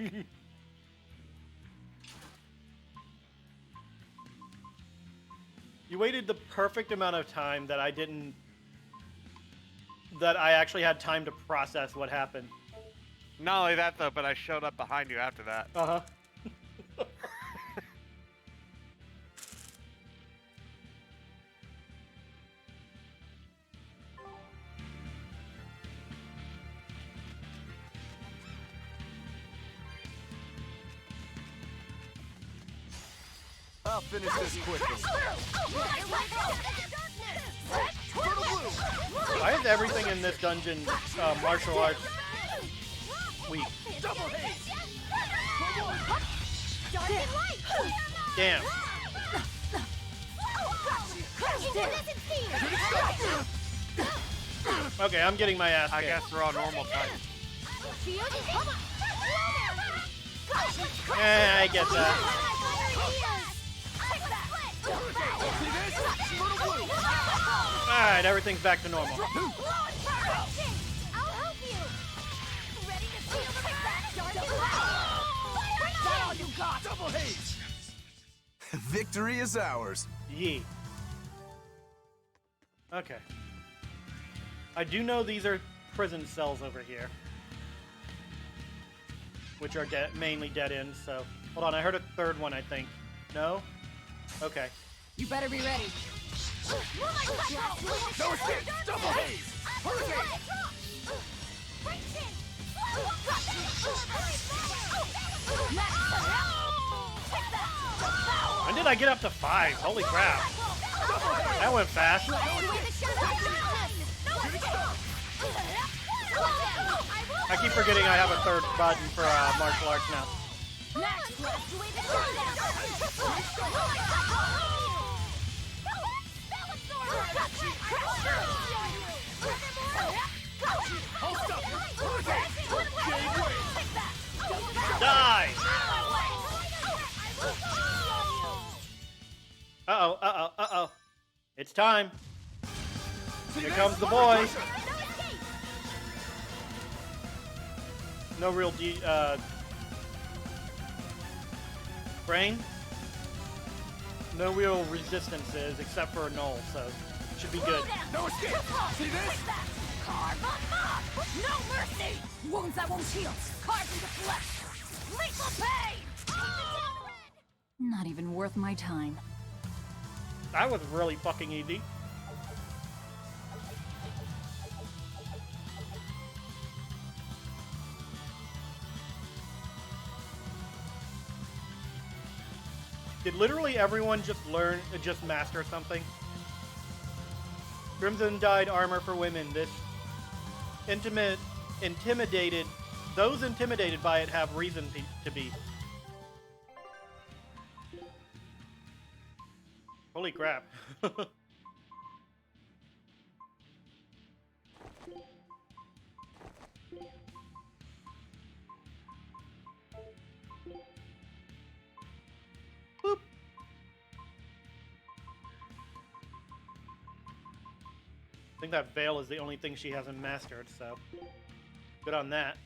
You waited the perfect amount of time that I actually had time to process what happened. Not only that, though, but I showed up behind you after that. Uh-huh. I'll finish this quickly. Why is everything in this dungeon martial arts weak? Damn. Okay, I'm getting my ass kicked. I guess they're all normal types. I get that. Alright, everything's back to normal. Victory is ours. Yee. Okay. I do know these are prison cells over here. Which are mainly dead ends, so... Hold on, I heard a third one, I think. No? Okay. You better be ready. No escape! Double haze! Hurricane! When did I get up to 5? Holy crap. That went fast. I keep forgetting I have a third button for martial arts now. Die! Uh-oh. It's time. Here comes the boy. No real brain. No real resistances except for null, so should be good. No escape! See this? Carve up! No mercy! Wounds that won't heal. Carved into flesh. Lethal pain! Not even worth my time. That was really fucking easy. Did literally everyone just master something? Crimson dyed armor for women. This those intimidated by it have reason to be. Holy crap. Boop. I think that veil is the only thing she hasn't mastered, so good on that.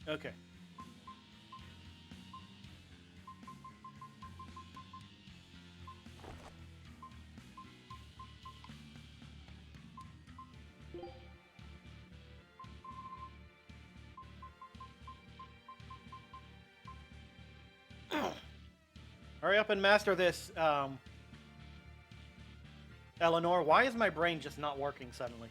Okay. Hurry up and master this, Eleanor. Why is my brain just not working suddenly?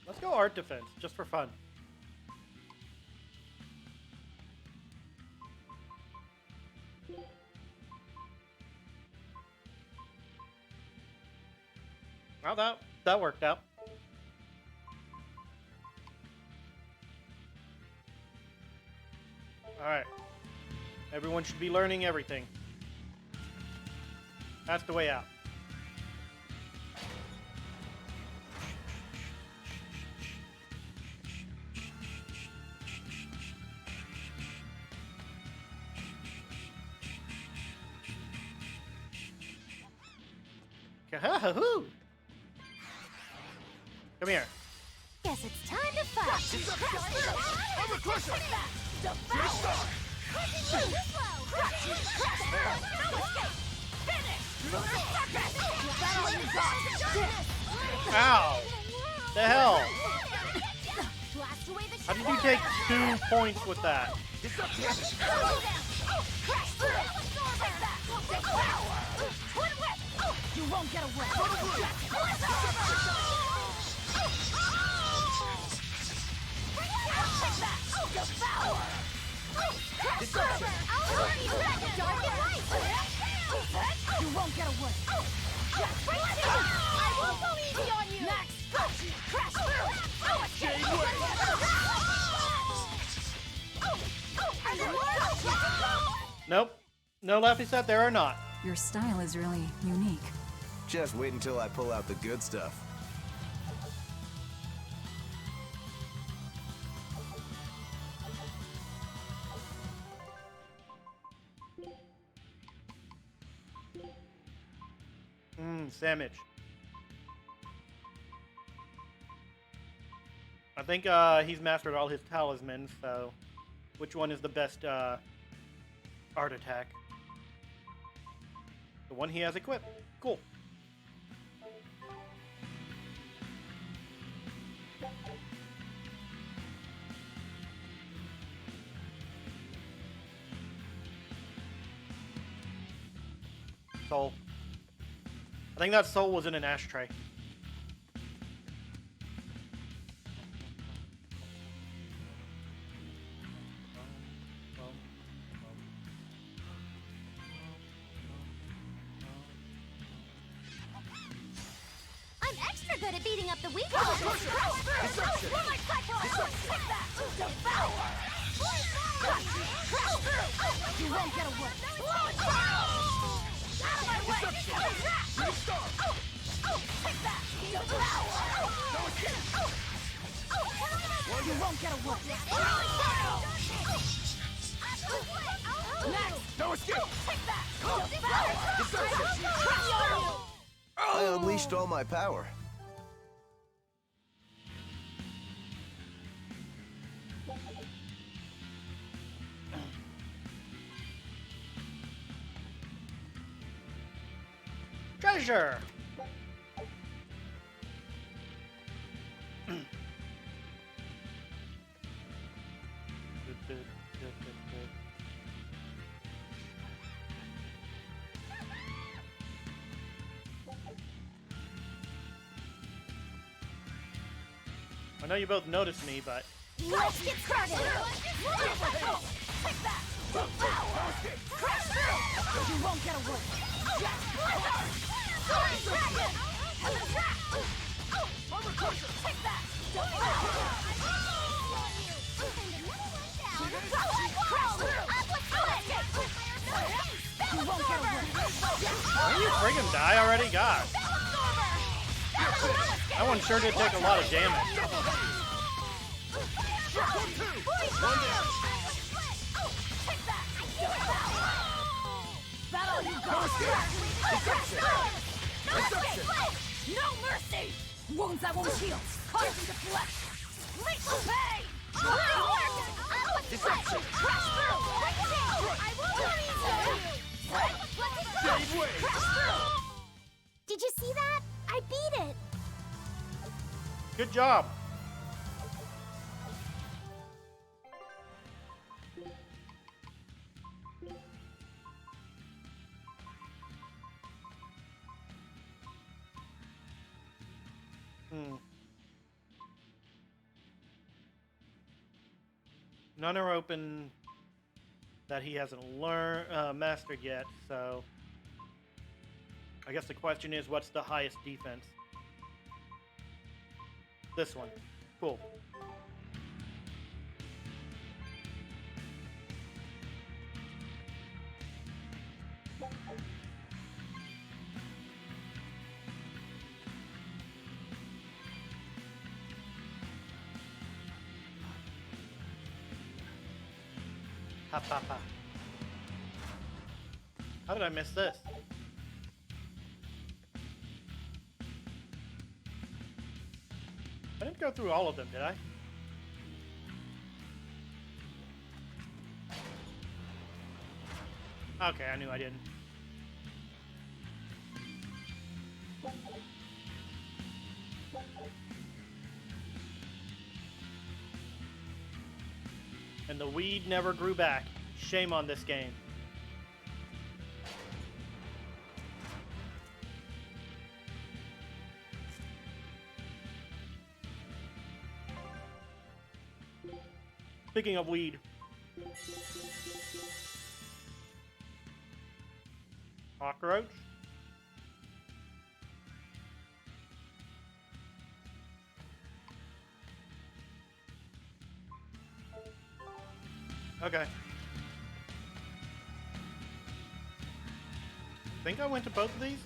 Let's go art defense, just for fun. Well, that worked out. Alright. Everyone should be learning everything. That's the way out. Kahoo! Come here. Guess it's time to fight. I'm a crusher! Ow! The hell? How did you take 2 points with that? You won't get away. Destruction! Dark and light! You won't get away! I won't go easy on you! Next! Crash through! Nope. No Laffy set, there are not. Your style is really unique. Just wait until I pull out the good stuff. Sandwich. I think he's mastered all his talismans, so which one is the best art attack? The one he has equipped. Cool. Soul. I think that soul was in an ashtray. I'm extra good at beating up the weak ones! More like Cyclone! Take that! Devour! You won't get away! Out of my way! Take that! Devour! You won't get away! Next! No escape! Take that! Devour! I unleashed all my power. Treasure! I know you both noticed me, but... Let's get started! Take that! Devour! Crash through! You won't get away! Flying dragon! Heaven's wrath! Take that! Devour! Crash through! You won't get away! Can you friggin' die already? God. That one sure did take a lot of damage. No mercy! Wounds that won't heal! Cut into flesh! Lethal pain! Deception! Crash through! I will Crash through! Did you see that? I beat it! Good job. None are open that he hasn't mastered yet, so I guess the question is, what's the highest defense? This one. Cool. Ha ha ha. How did I miss this? I didn't go through all of them, did I? Okay, I knew I didn't. And the weed never grew back. Shame on this game. Speaking of weed, Cockroach? Okay. Think I went to both of these?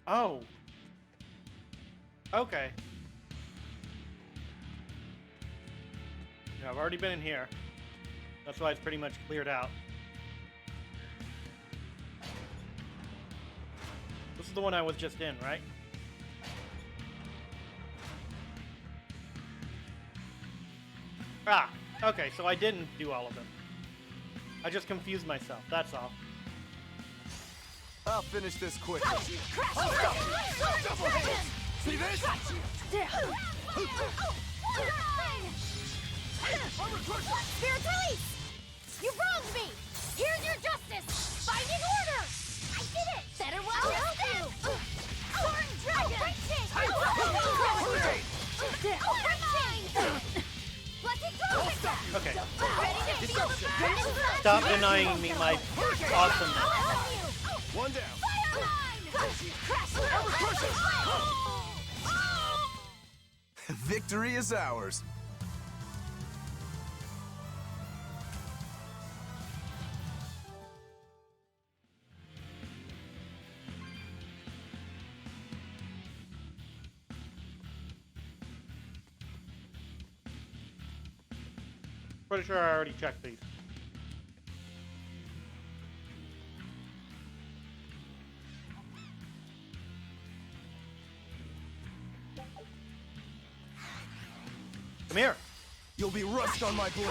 Oh. Okay. Yeah, I've already been in here. That's why it's pretty much cleared out. This is the one I was just in, right? Ah, okay, so I didn't do all of them. I just confused myself, that's all. I'll finish this quick. See this? Spirit release! You wronged me! Here's your justice! Binding order! I did it! Better watch your step! Thorn dragon! Okay. Stop denying me my awesomeness. One down. Victory is ours. Pretty sure I already checked these. Come here. You'll be rust on my blade.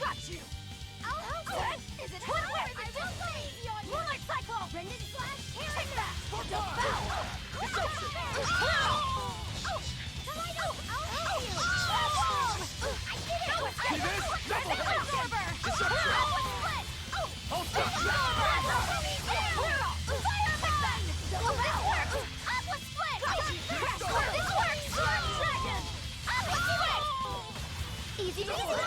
Got you! I'll help you! Is it hard? I will play easy on you! Moonlight Cycle! Rendon Slash! Take that! Devour! Deception! I'll help you! I did it! See this? Double Absorber! Deception! Hold stop! Fire Missile! This works! Aqua Split! This works! Dragon! Aqua Split! Easy peasy!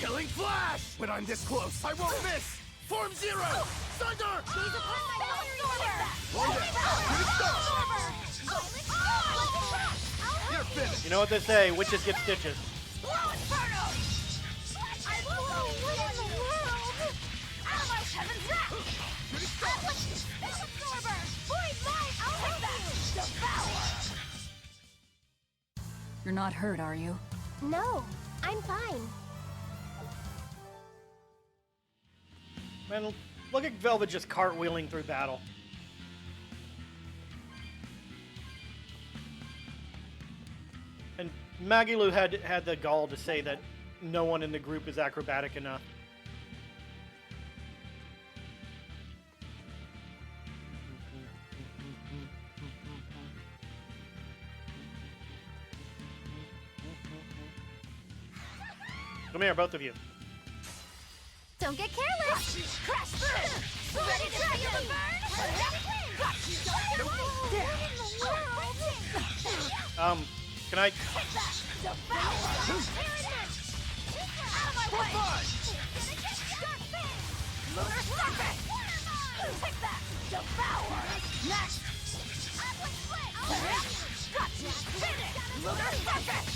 Killing Flash! When I'm this close, I won't miss! Form Zero! Thunder! These upon my Absorber! One down! You're finished! You know what they say, witches get stitches. Blow Inferno! I will know what in the world! Alamo Heaven's Wrath! Absorber! Void Light! I'll take that! Devour! You're not hurt, are you? No, I'm fine. Man, look at Velvet just cartwheeling through battle. And Magilu had the gall to say that no one in the group is acrobatic enough. Come here, both of you. Don't get careless! Crash through! Ready to feel the burn? Can I... Out of my way! Lunar Serpent! Take that! Devour! Next! Aqua Split! Gotcha! Finish! Lunar Serpent!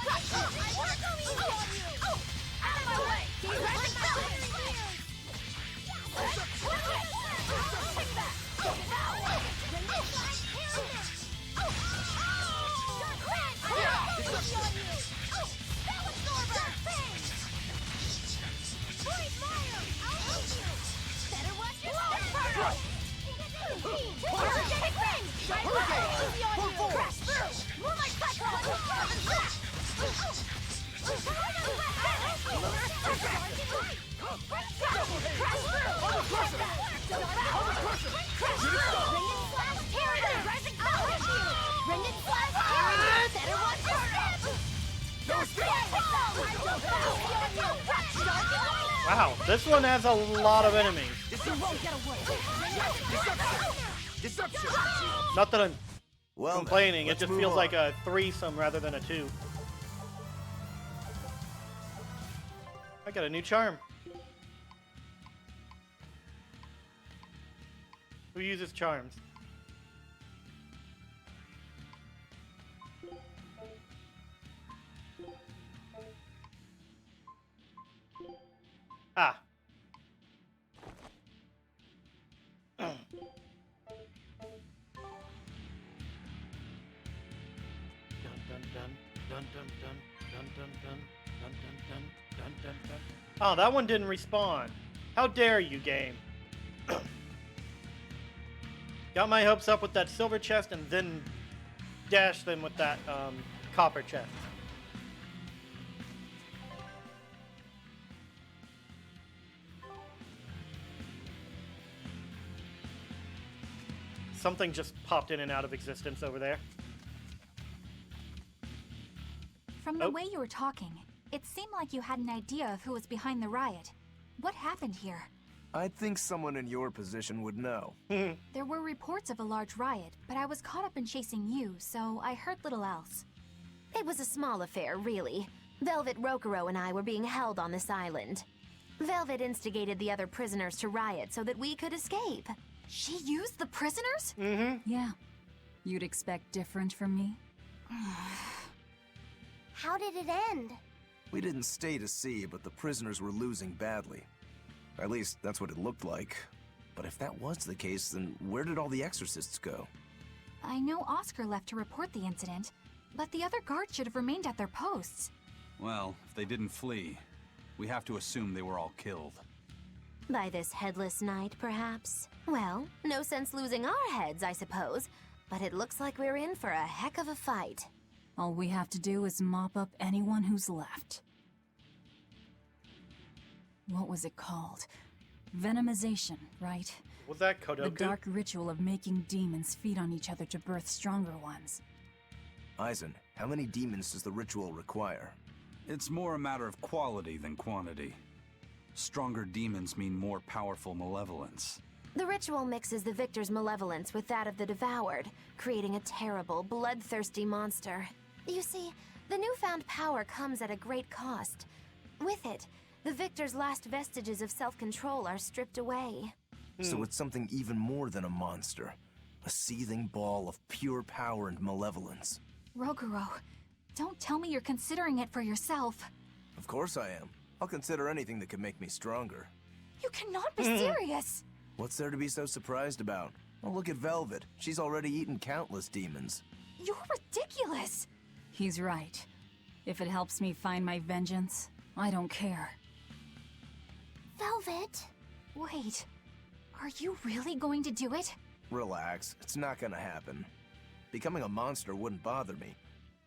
Gotcha! I want to easy on you! Out of my way! Rising Mountain! Take that! Devour! No escape! Wow, this one has a lot of enemies. Not that I'm complaining, it just feels like a threesome rather than a two. I got a new charm. Who uses charms? Ah. Dun, dun, dun, dun, dun, dun, dun, dun, dun, dun, dun, dun, dun, dun. Oh, that one didn't respawn. How dare you, game? Got my hopes up with that silver chest and then dashed them with that copper chest. Something just popped in and out of existence over there. From the way you were talking, it seemed like you had an idea of who was behind the riot. What happened here? I think someone in your position would know. There were reports of a large riot, but I was caught up in chasing you, so I heard little else. It was a small affair, really. Velvet Rokuro and I were being held on this island. Velvet instigated the other prisoners to riot so that we could escape. She used the prisoners? Mm-hmm. Yeah. You'd expect different from me? How did it end? We didn't stay to see, but the prisoners were losing badly. At least, that's what it looked like. But if that was the case, then where did all the exorcists go? I know Oscar left to report the incident, but the other guards should have remained at their posts. Well, if they didn't flee, we have to assume they were all killed. By this headless knight, perhaps? Well, no sense losing our heads, I suppose. But it looks like we're in for a heck of a fight. All we have to do is mop up anyone who's left. What was it called? Venomization, right? Was that Kodoku? The dark ritual of making demons feed on each other to birth stronger ones. Eisen, how many demons does the ritual require? It's more a matter of quality than quantity. Stronger demons mean more powerful malevolence. The ritual mixes the victor's malevolence with that of the devoured, creating a terrible, bloodthirsty monster. You see, the newfound power comes at a great cost. With it, the victor's last vestiges of self-control are stripped away. So it's something even more than a monster. A seething ball of pure power and malevolence. Roguro, don't tell me you're considering it for yourself. Of course I am. I'll consider anything that could make me stronger. You cannot be serious! What's there to be so surprised about? Well, look at Velvet. She's already eaten countless demons. You're ridiculous! He's right. If it helps me find my vengeance, I don't care. Velvet? Wait, are you really going to do it? Relax, it's not gonna happen. Becoming a monster wouldn't bother me.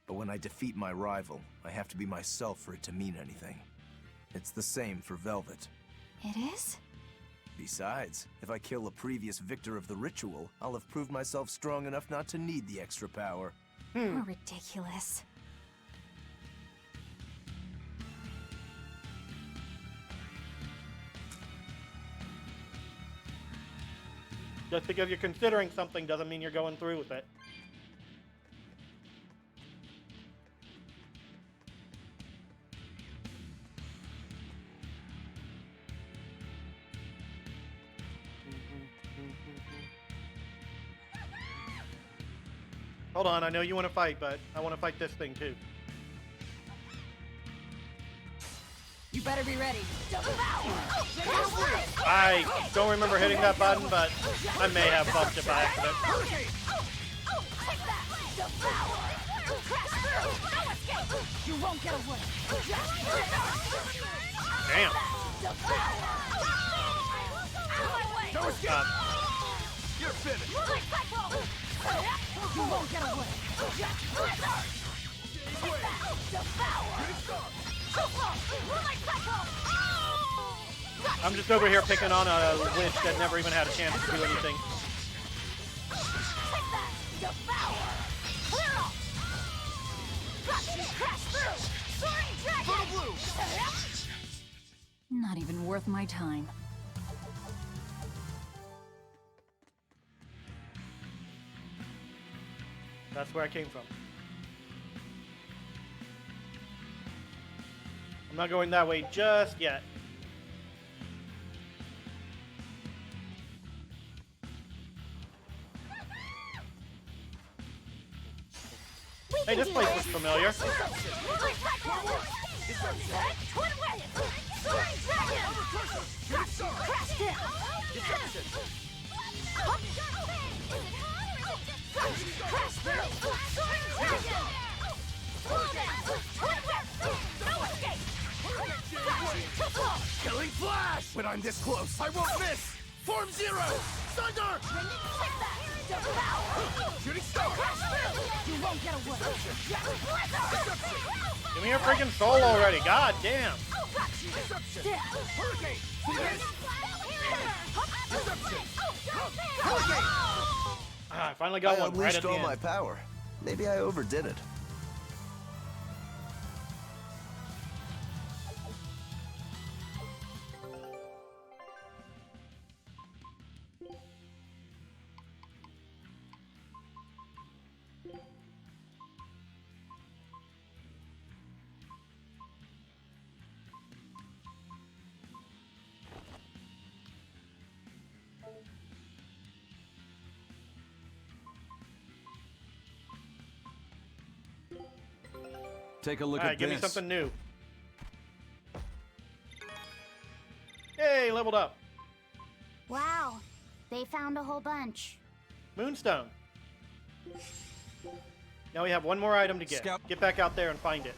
But when I defeat my rival, I have to be myself for it to mean anything. It's the same for Velvet. It is? Besides, if I kill a previous victor of the ritual, I'll have proved myself strong enough not to need the extra power. You're ridiculous. Just because you're considering something doesn't mean you're going through with it. Hold on, I know you want to fight, but I want to fight this thing too. You better be ready. I don't remember hitting that button, but I may have bumped it by accident. You won't get away. Damn. You're finished. You won't get away. I'm just over here picking on a witch that never even had a chance to do anything. Not even worth my time. That's where I came from. I'm not going that way just yet. Hey, this place looks familiar. Killing flash! When I'm this close, I won't miss! Form zero! Thunder! Shooting star! You won't get away. Give me your freaking soul already. God damn. I finally got one right at the all end. my power. Maybe I overdid it. Take a look All right, at give this. me something new. Hey, leveled up. Wow, they found a whole bunch. Moonstone. Now we have one more item to get. Get back out there and find it.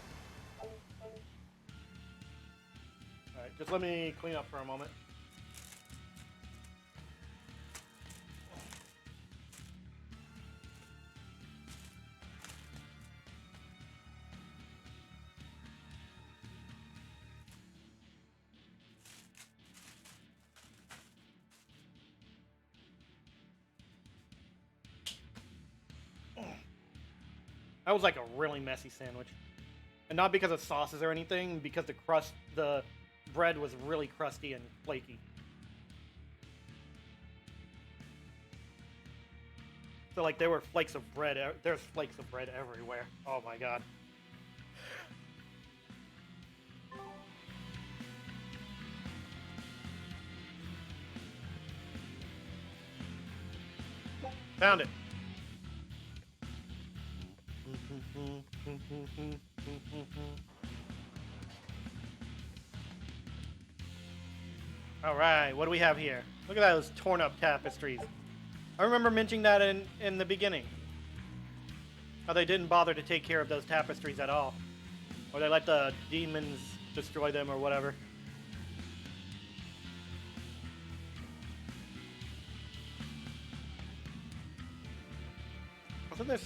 Alright, just let me clean up for a moment. That was like a really messy sandwich. And not because of sauces or anything, because the bread was really crusty and flaky. So like there were flakes of bread, there's flakes of bread everywhere. Oh my god. Found it. All right, what do we have here? Look at those torn up tapestries. I remember mentioning that in the beginning. How they didn't bother to take care of those tapestries at all. Or they let the demons destroy them or whatever.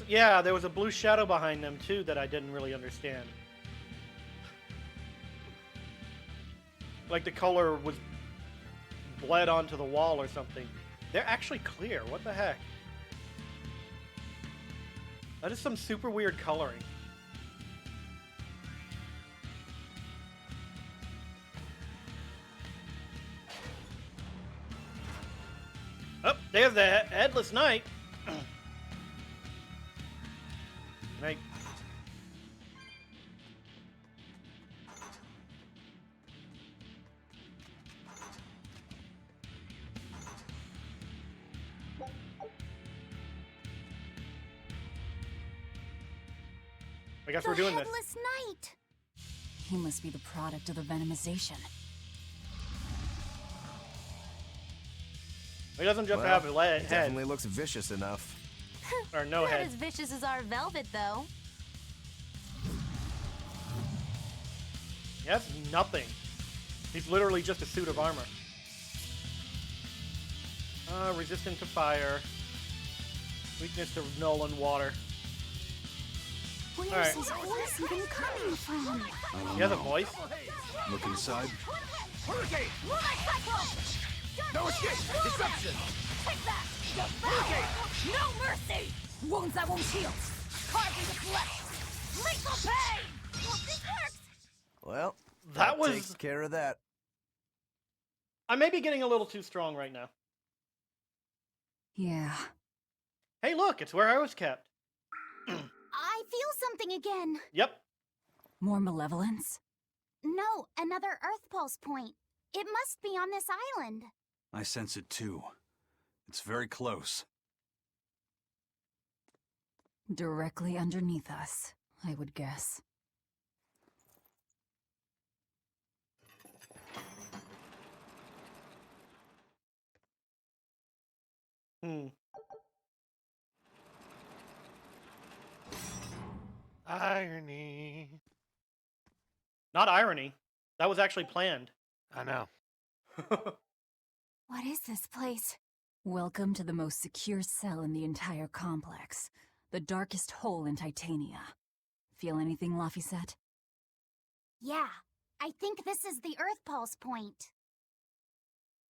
Yeah, there was a blue shadow behind them too that I didn't really understand. Like the color was bled onto the wall or something. They're actually clear. What the heck? That is some super weird coloring. Oh, there's the headless knight. Right. I guess we're doing this. Headless Knight. He must be the product of the venomization. He doesn't just have a head. Definitely looks vicious enough. Or no Not head. as vicious as our velvet, though. He has nothing. He's literally just a suit of armor. Resistant to fire. Weakness to null and water. Where's Alright. his voice even coming from? He has a voice? Look inside. Hurricane! No escape! Deception! Take that! Hurricane! No mercy! Wounds that won't heal! Carved into flesh! Lethal pain! This works! Well, That was takes care of that. I may be getting a little too strong right now. Yeah. Hey, look, it's where I was kept. I feel something again. Yep. More malevolence? No, another Earth Pulse point. It must be on this island. I sense it too. It's very close. Directly underneath us, I would guess. Irony. Not irony. That was actually planned. I know. What is this place? Welcome to the most secure cell in the entire complex. The darkest hole in Titania. Feel anything, Laphicet? Yeah, I think this is the Earth Pulse point.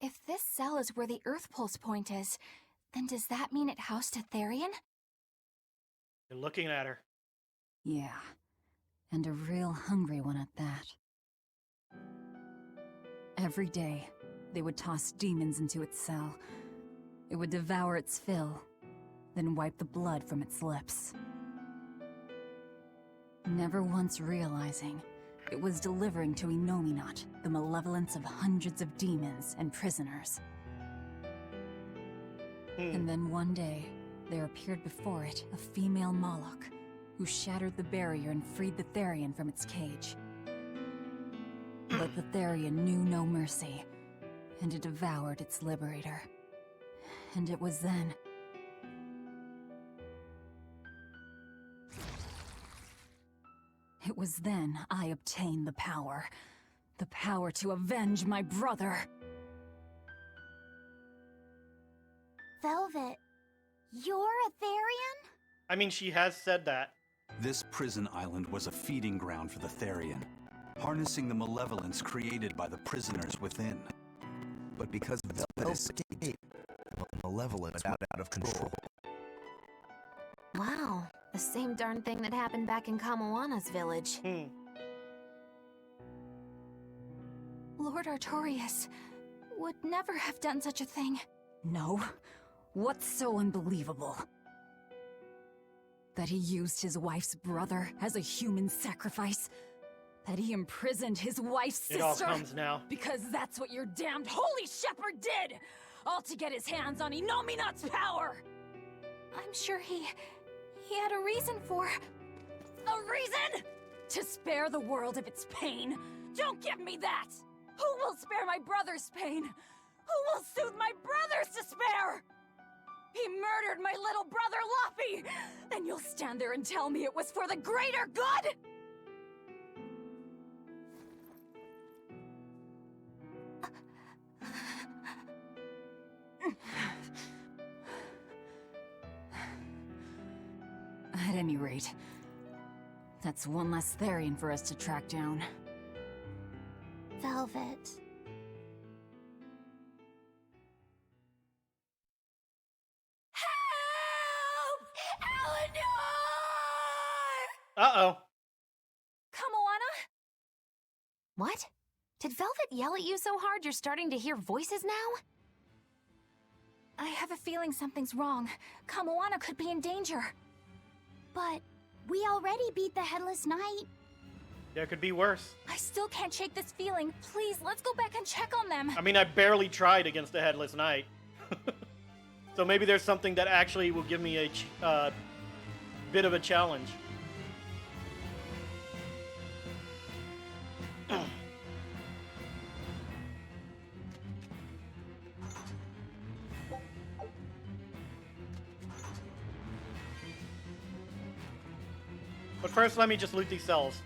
If this cell is where the Earth Pulse point is, then does that mean it housed a Therian? You're looking at her. Yeah. And a real hungry one at that. Every day, they would toss demons into its cell. It would devour its fill, then wipe the blood from its lips. Never once realizing, it was delivering to Inominat the malevolence of hundreds of demons and prisoners. And then one day, there appeared before it a female Moloch, who shattered the barrier and freed the Therian from its cage. But the Therian knew no mercy, and it devoured its liberator. And it was then... It was then I obtained the power. The power to avenge my brother. Velvet, you're a Therian? I mean, she has said that. This prison island was a feeding ground for the Therian, harnessing the malevolence created by the prisoners within. But because Velvet escaped, the malevolence got out of control. Wow, the same darn thing that happened back in Kamawana's village. Lord Artorias would never have done such a thing. No. What's so unbelievable? That he used his wife's brother as a human sacrifice? That he imprisoned his wife's sister? It all comes now. Because that's what your damned holy shepherd did! All to get his hands on Inominat's power! I'm sure he had a reason for... A reason? To spare the world of its pain? Don't give me that! Who will spare my brother's pain? Who will soothe my brother's despair? He murdered my little brother Loppy! And you'll stand there and tell me it was for the greater good? At any rate, that's one less Therian for us to track down. Velvet. Uh-oh. Kamoana? What? Did Velvet yell at you so hard you're starting to hear voices now? I have a feeling something's wrong. Kamoana could be in danger. But we already beat the Headless Knight. There could be worse. I still can't shake this feeling. Please, let's go back and check on them. I mean, I barely tried against the Headless Knight. So maybe there's something that actually will give me a bit of a challenge. But first, let me just loot these cells.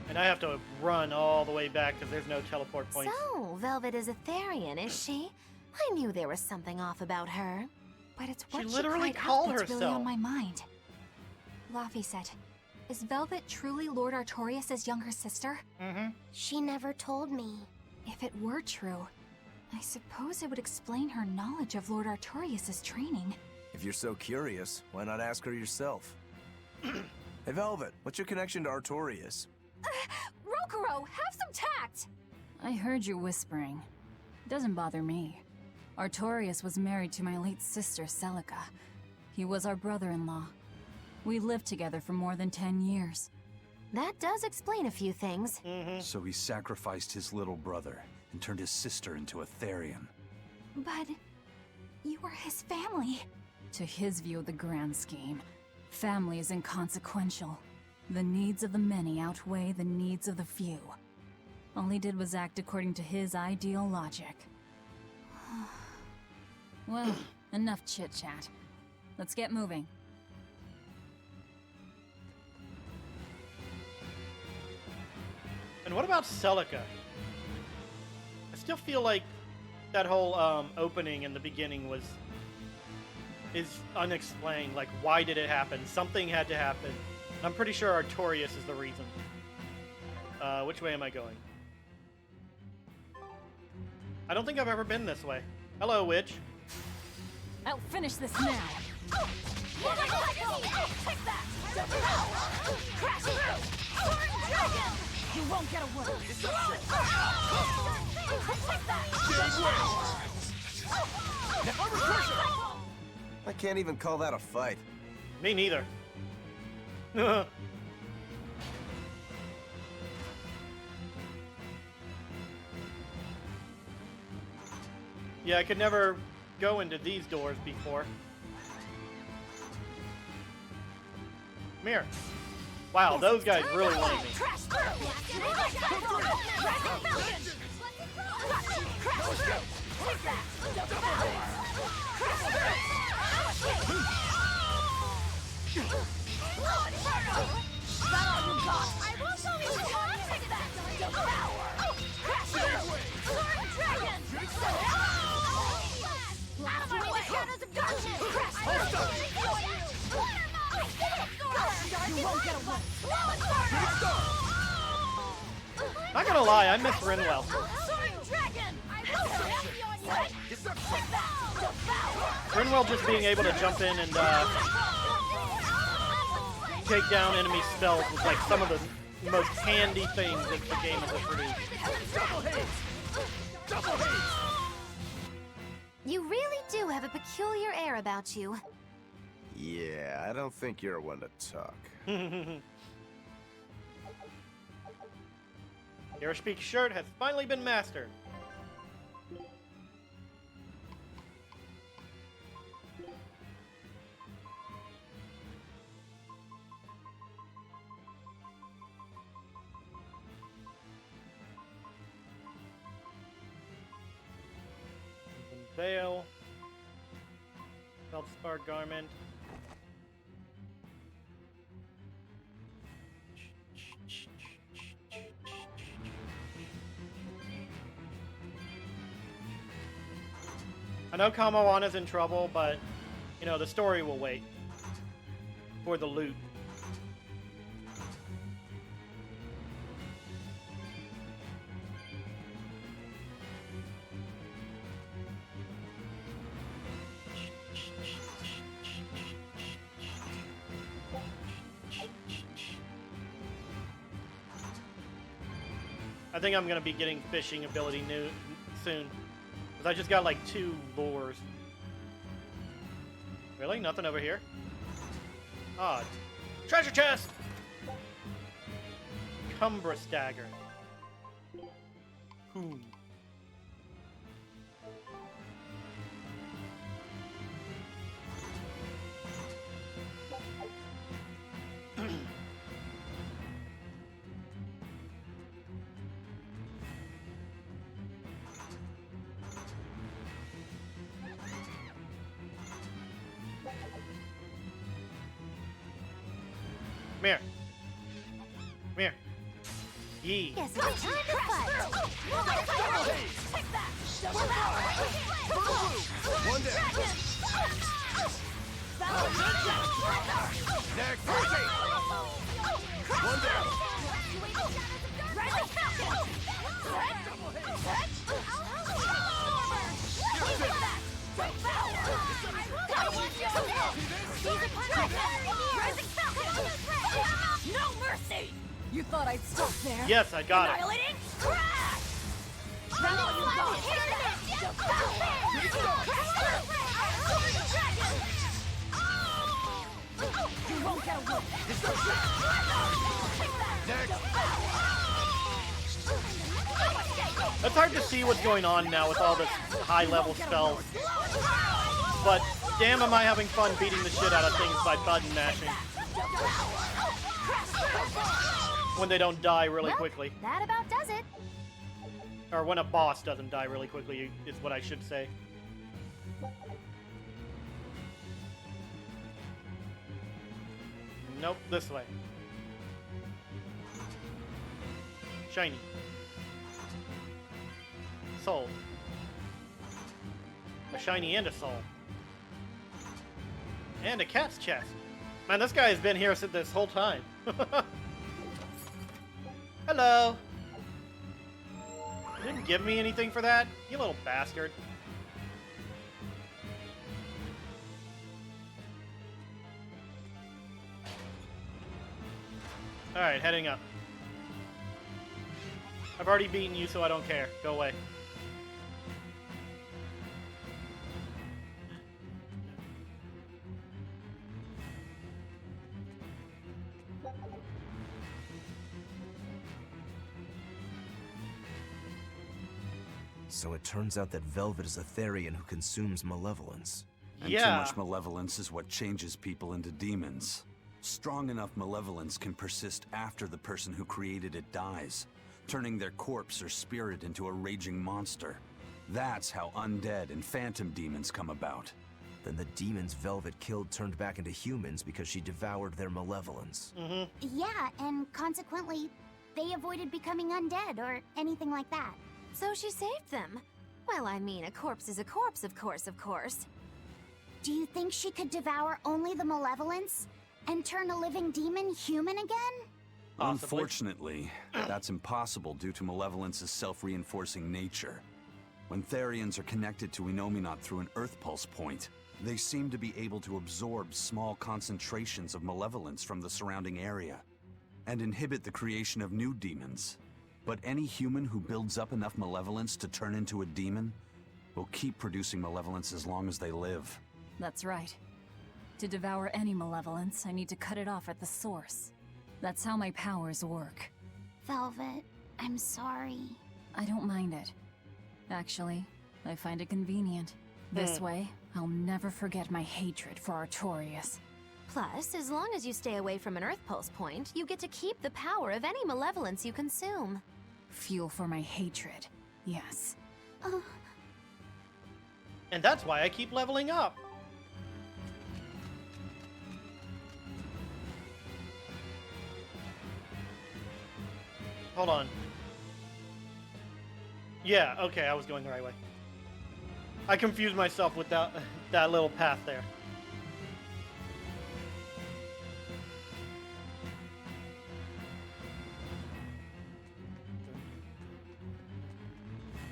And I have to run all the way back because there's no teleport points. So, Velvet is a Therian, is she? I knew there was something off about her. But it's what She she literally cried out called that's really herself. on my mind. Laphicet, is Velvet truly Lord Artorias' younger sister? Mm-hmm. She never told me. If it were true, I suppose it would explain her knowledge of Lord Artorias' training. If you're so curious, why not ask her yourself? Hey, Velvet, what's your connection to Artorias? Rokuro, have some tact! I heard you whispering. Doesn't bother me. Artorias was married to my late sister, Celica. He was our brother-in-law. We lived together for more than 10 years. That does explain a few things. So he sacrificed his little brother and turned his sister into a Therian. But you were his family. To his view of the grand scheme, family is inconsequential. The needs of the many outweigh the needs of the few. All he did was act according to his ideal logic. Well, enough chit-chat. Let's get moving. And what about Celica? I still feel like that whole opening in the beginning is unexplained. Like, why did it happen? Something had to happen. I'm pretty sure Artorias is the reason. Which way am I going? I don't think I've ever been this way. Hello, witch. I'll finish this now. You won't get a word. I can't even call that a fight. Me neither. Yeah, I could never go into these doors before. Come here. Wow, those guys really wanted me. Not gonna lie, I miss Rinwell. Rinwell just being able to jump in and take down enemy spells was like some of the most handy things that the game has produced. You really do have a peculiar air about you. Yeah, I don't think you're one to talk. Your speak shirt has finally been mastered. Veil. Feldspar garment. I know Kamawana's in trouble, but, you know, the story will wait for the loot. I think I'm going to be getting fishing ability soon. I just got like 2 lures. Really? Nothing over here? Odd. Treasure chest! Cumbrous dagger. Cool. Come here. Come here. Yee. Yes, it's time to fight. One down. Next, Percy! One down. No mercy! You thought I'd stop there? Yes, I got it. Annihilating crash! That's all you got! You won't get away! It's hard to see what's going on now with all this high-level spells. But damn, am I having fun beating the shit out of things by button mashing. When they don't die really quickly. That about does it. Or when a boss doesn't die really quickly, is what I should say. Nope, this way. Shiny. Soul. A shiny and a soul. And a cat's chest. Man, this guy has been here since this whole time. Hello. You didn't give me anything for that, you little bastard. Alright, heading up. I've already beaten you, so I don't care. Go away. So it turns out that Velvet is a Therian who consumes malevolence. And too much malevolence is what changes people into demons. Strong enough malevolence can persist after the person who created it dies, turning their corpse or spirit into a raging monster. That's how undead and phantom demons come about. Then the demons Velvet killed turned back into humans because she devoured their malevolence. Yeah, and consequently, they avoided becoming undead or anything like that. So she saved them. Well, I mean, a corpse is a corpse, of course, of course. Do you think she could devour only the malevolence and turn a living demon human again? Unfortunately, that's impossible due to malevolence's self-reinforcing nature. When Therians are connected to Enominat through an Earth Pulse point, they seem to be able to absorb small concentrations of malevolence from the surrounding area and inhibit the creation of new demons. But any human who builds up enough malevolence to turn into a demon will keep producing malevolence as long as they live. That's right. To devour any malevolence, I need to cut it off at the source. That's how my powers work. Velvet, I'm sorry. I don't mind it. Actually, I find it convenient. This way, I'll never forget my hatred for Artorias. Plus, as long as you stay away from an Earth Pulse point, you get to keep the power of any malevolence you consume. Fuel for my hatred, yes. And that's why I keep leveling up. Hold on. Yeah, okay, I was going the right way. I confused myself with that little path there.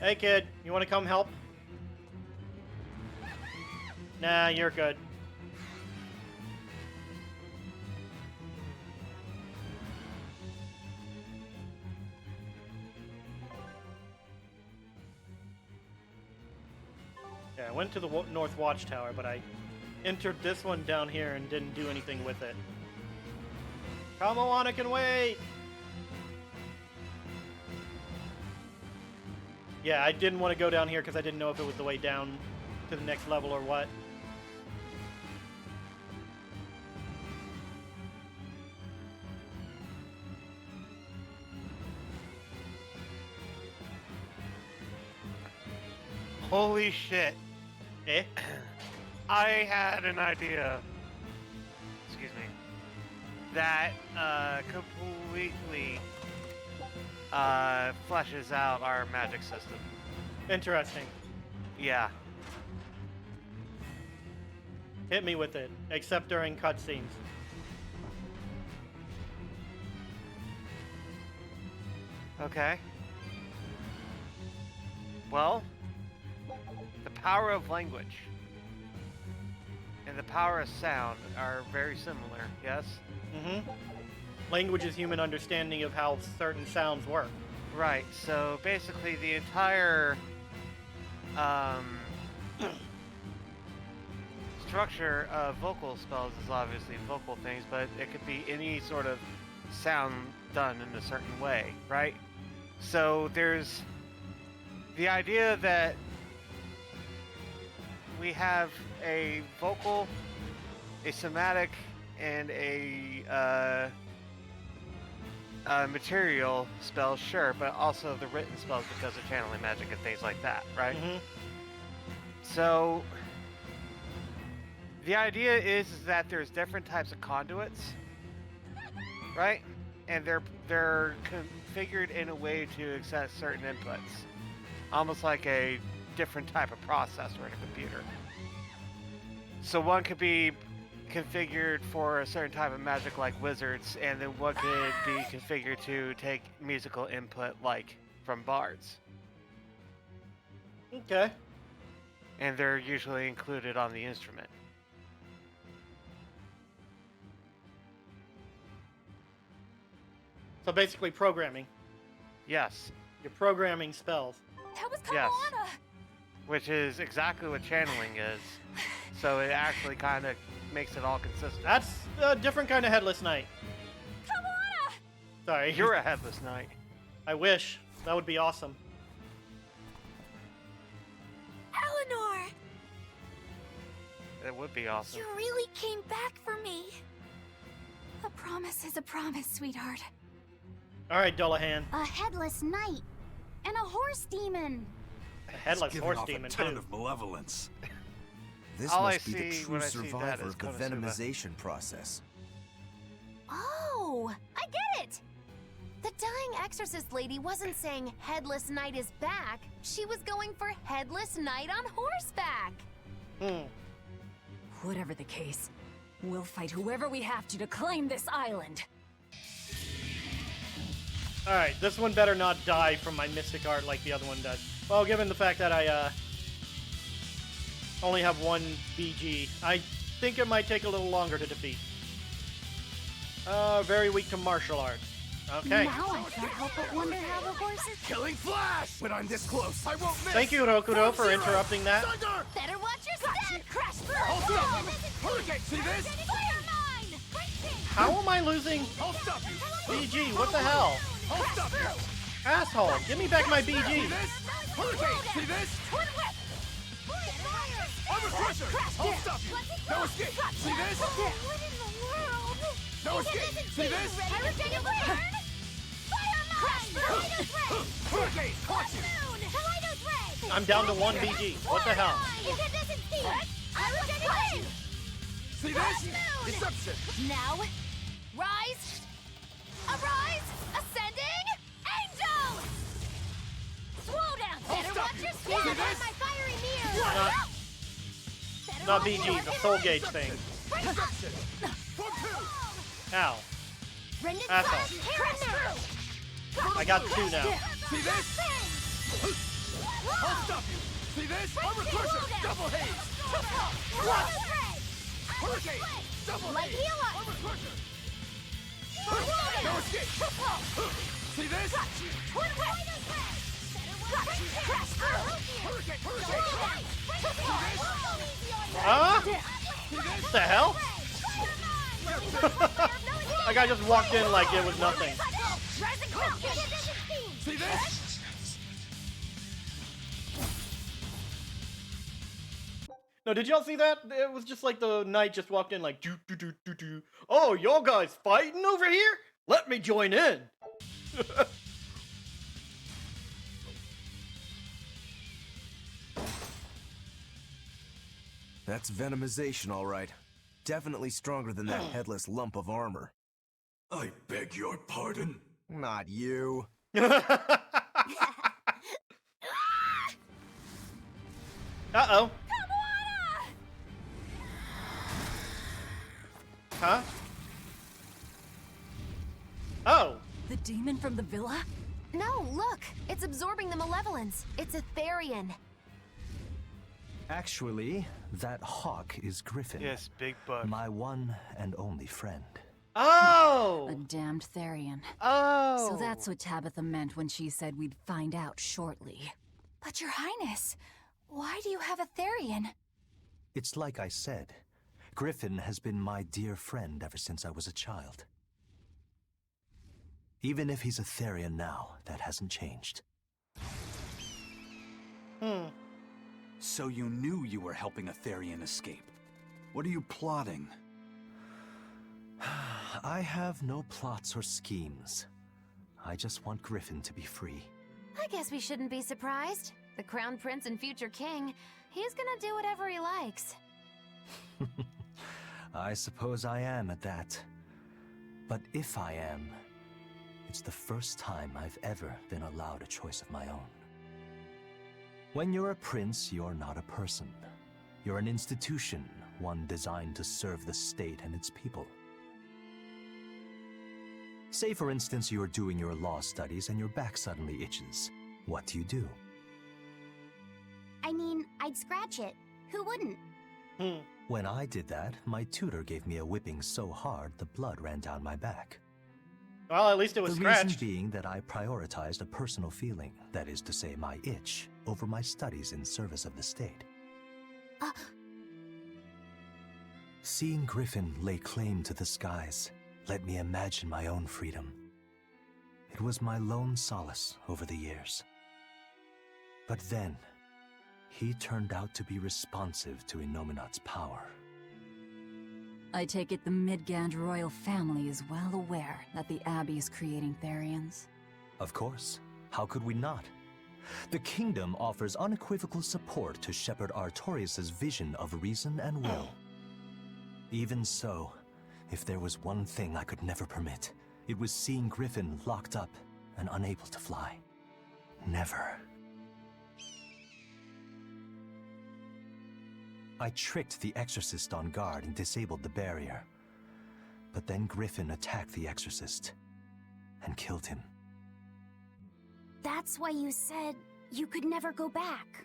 Hey kid, you want to come help? Nah, you're good. Yeah, I went to the North Watchtower, but I entered this one down here and didn't do anything with it. Come on, I can wait! Yeah, I didn't want to go down here because I didn't know if it was the way down to the next level or what. Holy shit. Eh? I had an idea. Excuse me. That completely fleshes out our magic system. Interesting. Yeah. Hit me with it, except during cutscenes. Okay. Well, the power of language and the power of sound are very similar, yes? Mm-hmm. Language is human understanding of how certain sounds work. Right, so basically the entire structure of vocal spells is obviously vocal things, but it could be any sort of sound done in a certain way, right? So there's the idea that we have a vocal, a somatic, and a material spell, sure, but also the written spells because of channeling magic and things like that, right? Mm-hmm. So the idea is that there's different types of conduits, right? And they're configured in a way to access certain inputs, almost like a different type of processor in a computer. So one could be configured for a certain type of magic like wizards, and then one could be configured to take musical input like from bards. Okay. And they're usually included on the instrument. So basically programming. Yes. You're programming spells. That was Yes. Kamala! Which is exactly what channeling is. So it actually kind of makes it all consistent. That's a different kind of Headless Knight. Kamala! Sorry. You're a Headless Knight. I wish. That would be awesome. Eleanor! It would be awesome. You really came back for me. A promise is a promise, sweetheart. All right, Dullahan. A headless knight and a horse demon. A headless It's horse giving demon off a ton too. of malevolence. This All must I be the see true when I see that survivor is of the Konosuba. venomization process. Oh, I get it! The dying exorcist lady wasn't saying Headless Knight is back. She was going for Headless Knight on horseback. Whatever the case, we'll fight whoever we have to claim this island. All right, this one better not die from my mystic art like the other one does. Well, given the fact that I only have one BG, I think it might take a little longer to defeat. Very weak to martial arts. Okay. Now I can't help but wonder how the horse is Killing Flash! When I'm this close, I won't miss! Thank you, Rokudo, for interrupting that. Thunder! Better watch your step! Crash through! Hold up! Hurricane, see this? Fire mine! How am I losing I'll stop you! BG? What the hell? I'll stop you! Asshole, give me back my See BG. this? Hurricane, see this? Twin whip! I'm a crusher! I'll stop you! No escape! See this? What in the world? No escape! See this? Hurricane burn! Fire mine! Hurricane, caught you! Kaleidos ray! I'm down to one BG. What the hell? Incandescent steam! Hurricane wind! See this? Deception! Now, rise! Arise! Ascending! Angels! Slow down! Better stop watch you. your See step! this? My fiery mirror! Not BG, the soul gauge thing. Deception! For two! Ow. Rendon Asshole. flash! Through! I got two now. See this? I'll stop you! See this? Armor crusher! Double haze! Hurricane! Double Light haze! heal us! Armor crusher! No escape! See this? Twin whip! Crash through! Hurricane! Hurricane! What the hell? Like I just walked in like it was nothing. See this? No, did y'all see that? It was just like the knight just walked in like doo doo doo doo doo. Oh, y'all guys fighting over here? Let me join in. That's venomization, all right. Definitely stronger than that headless lump of armor. I beg your pardon? Not you. Uh-oh. Huh? Oh! The demon from the villa? No, look! It's absorbing the malevolence. It's a Therian. Actually, that hawk is Griffin. Yes, big bug. My one and only friend. Oh! A damned Therian. Oh! So that's what Tabitha meant when she said we'd find out shortly. But Your Highness, why do you have a Therian? It's like I said. Griffin has been my dear friend ever since I was a child. Even if he's a Therian now, that hasn't changed. So you knew you were helping a Therian escape. What are you plotting? I have no plots or schemes. I just want Griffin to be free. I guess we shouldn't be surprised. The Crown Prince and future king, he's gonna do whatever he likes. I suppose I am at that. But if I am, it's the first time I've ever been allowed a choice of my own. When you're a prince, you're not a person. You're an institution, one designed to serve the state and its people. Say, for instance, you're doing your law studies and your back suddenly itches. What do? I mean, I'd scratch it. Who wouldn't? When I did that, my tutor gave me a whipping so hard the blood ran down my back. Well, at least it was scratched. The reason being that I prioritized a personal feeling, that is to say my itch, over my studies in service of the state. Seeing Griffin lay claim to the skies let me imagine my own freedom. It was my lone solace over the years. But then, he turned out to be responsive to Innominat's power. I take it the Midgand royal family is well aware that the Abbey is creating Therians. Of course. How could we not? The kingdom offers unequivocal support to Shepherd Artorius' vision of reason and will. Even so, if there was one thing I could never permit, it was seeing Griffin locked up and unable to fly. Never. I tricked the Exorcist on guard and disabled the barrier. But then Griffin attacked the Exorcist and killed him. That's why you said you could never go back.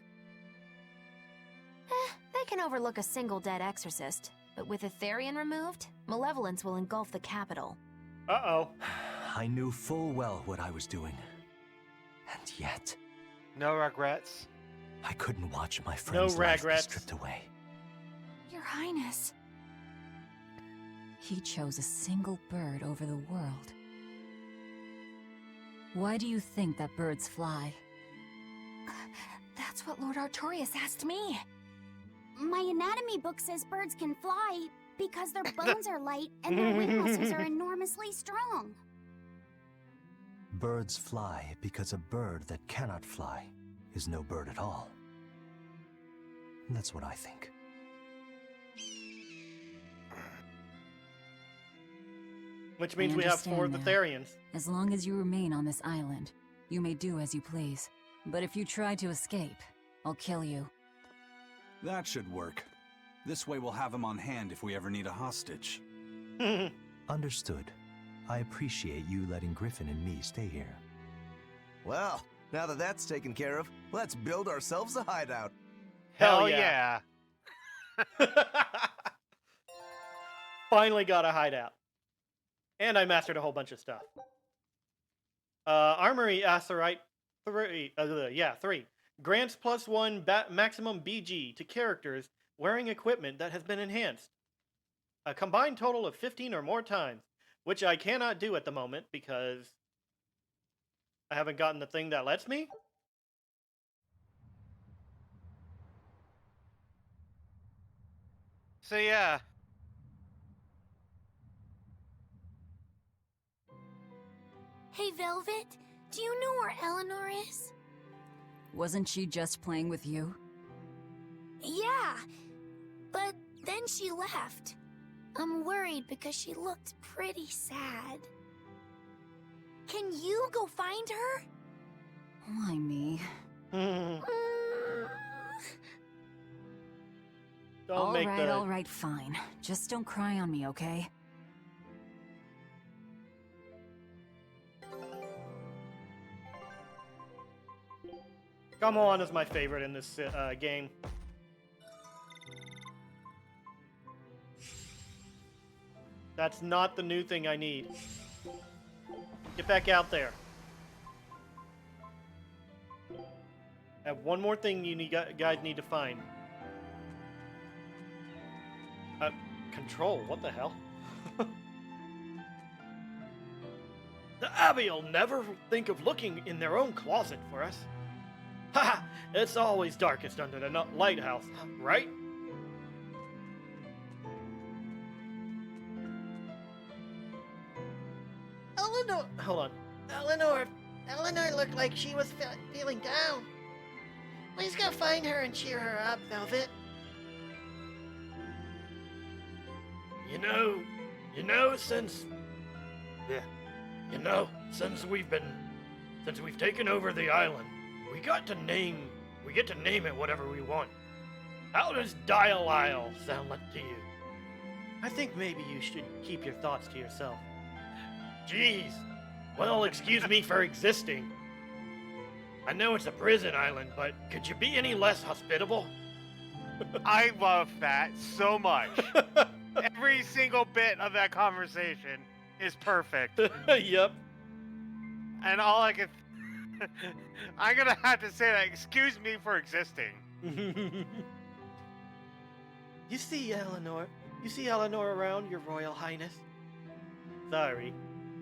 They can overlook a single dead exorcist, but with a Therian removed, malevolence will engulf the capital. Uh-oh. I knew full well what I was doing. And yet... No regrets? I couldn't watch my friend's life be stripped away. Your Highness. He chose a single bird over the world. Why do you think that birds fly? That's what Lord Artorius asked me. My anatomy book says birds can fly because their bones are light and their wing muscles are enormously strong. Birds fly because a bird that cannot fly is no bird at all. That's what I think. Which means we have 4 of the Therians. As long as you remain on this island, you may do as you please. But if you try to escape, I'll kill you. That should work. This way we'll have him on hand if we ever need a hostage. Understood. I appreciate you letting Griffin and me stay here. Well, now that that's taken care of, let's build ourselves a hideout. Hell yeah. Finally got a hideout. And I mastered a whole bunch of stuff. Armory Acerite 3. 3. Grants +1 maximum BG to characters wearing equipment that has been enhanced. A combined total of 15 or more times, which I cannot do at the moment because I haven't gotten the thing that lets me. So yeah. Hey, Velvet, do you know where Eleanor is? Wasn't she just playing with you? Yeah, but then she left. I'm worried because she looked pretty sad. Can you go find her? Why me? Don't make the... All right, fine. Just don't cry on me, okay? Gamelan is my favorite in this game. That's not the new thing I need. Get back out there. I have one more thing you guys need to find. Control, what the hell? The Abbey'll never think of looking in their own closet for us. Haha, it's always darkest under the lighthouse, right? Eleanor, hold on. Eleanor looked like she was feeling down. Please go find her and cheer her up, Velvet. Since we've taken over the island, we get to name it whatever we want. How does Dial Isle sound like to you? I think maybe you should keep your thoughts to yourself. Jeez. Well, excuse me for existing. I know it's a prison island, but could you be any less hospitable? I love that so much. Every single bit of that conversation is perfect. Yep. And all I can... I'm gonna have to say that, excuse me for existing. You see Eleanor around, Your Royal Highness? Sorry.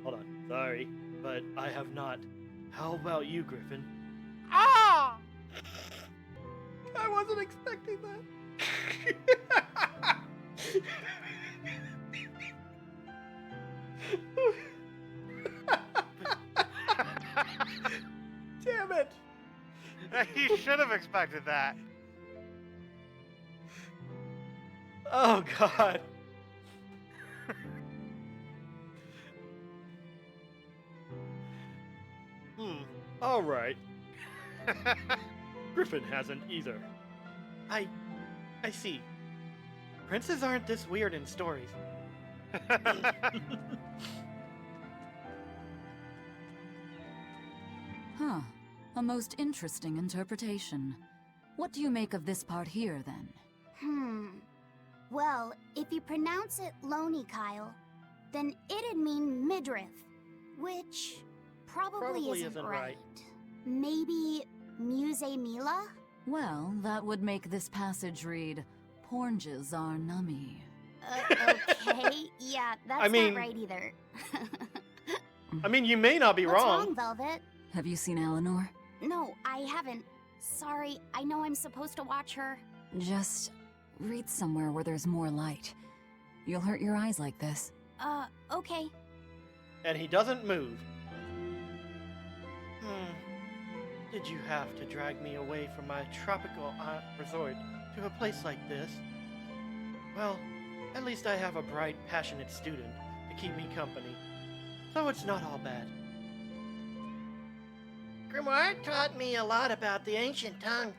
Hold on. Sorry, but I have not. How about you, Griffin? Ah! I wasn't expecting that. Damn it! You should have expected that. Oh, God. All right. Griffin hasn't either. I see. Princes aren't this weird in stories. Huh. A most interesting interpretation. What do you make of this part here, then? Well, if you pronounce it Loney Kyle, then it'd mean midriff, which probably isn't right. Maybe Muse Mila? Well, that would make this passage read, Pornges are nummy. Okay, yeah, that's not right either. I mean, you may not be What's wrong. wrong, Velvet? Have you seen Eleanor? No, I haven't. Sorry, I know I'm supposed to watch her. Just read somewhere where there's more light. You'll hurt your eyes like this. Okay. And he doesn't move. Did you have to drag me away from my tropical resort to a place like this? Well, at least I have a bright, passionate student to keep me company. So it's not all bad. Grimoire taught me a lot about the ancient tongue.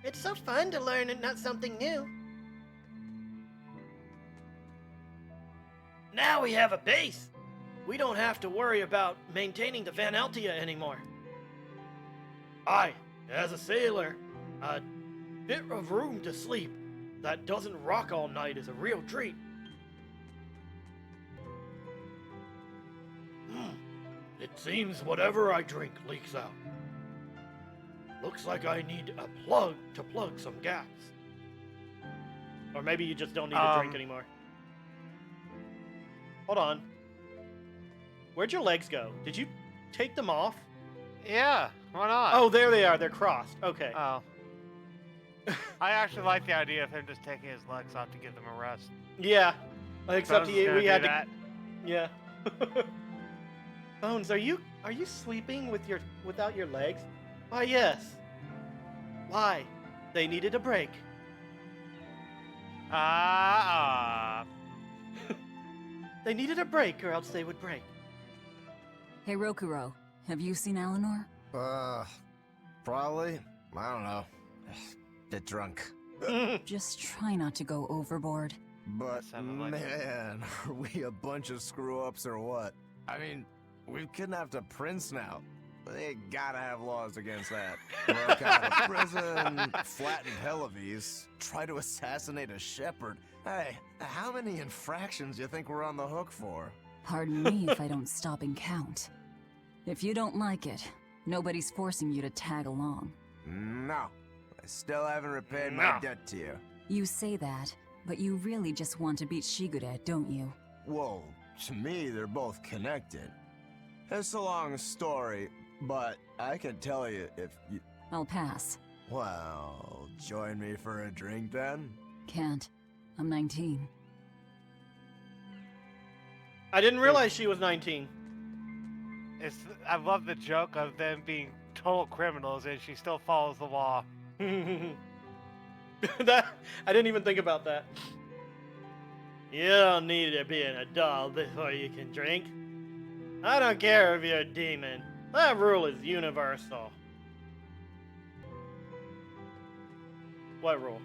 It's so fun to learn and not something new. Now we have a base. We don't have to worry about maintaining the Van Altia anymore. As a sailor, a bit of room to sleep that doesn't rock all night is a real treat. It seems whatever I drink leaks out. Looks like I need a plug to plug some gaps. Or maybe you just don't need to drink anymore. Hold on. Where'd your legs go? Did you take them off? Yeah, why not? Oh, there they are. They're crossed. Okay. Oh. I actually like the idea of him just taking his legs off to give them a rest. Yeah. Except we had that. to. Yeah. Bones, are you sleeping without your legs? Why, yes. Why? They needed a break. They needed a break, or else they would break. Hey, Rokuro, have you seen Eleanor? Probably. I don't know. Bit drunk. Just try not to go overboard. But, man, are we a bunch of screw-ups or what? I mean, we've kidnapped a prince now. They gotta have laws against that. Broke out of prison, flattened Helives, try to assassinate a shepherd. Hey, how many infractions do you think we're on the hook for? Pardon me if I don't stop and count. If you don't like it, nobody's forcing you to tag along. No. I still haven't repaid my debt to you. You say that, but you really just want to beat Shigure, don't you? Well, to me, they're both connected. It's a long story, but I can tell you if you... I'll pass. Well, join me for a drink then? Can't. I'm 19. I didn't realize she was 19. I love the joke of them being total criminals and she still follows the law. That I didn't even think about that. You don't need to be an adult before you can drink. I don't care if you're a demon. That rule is universal. What rule?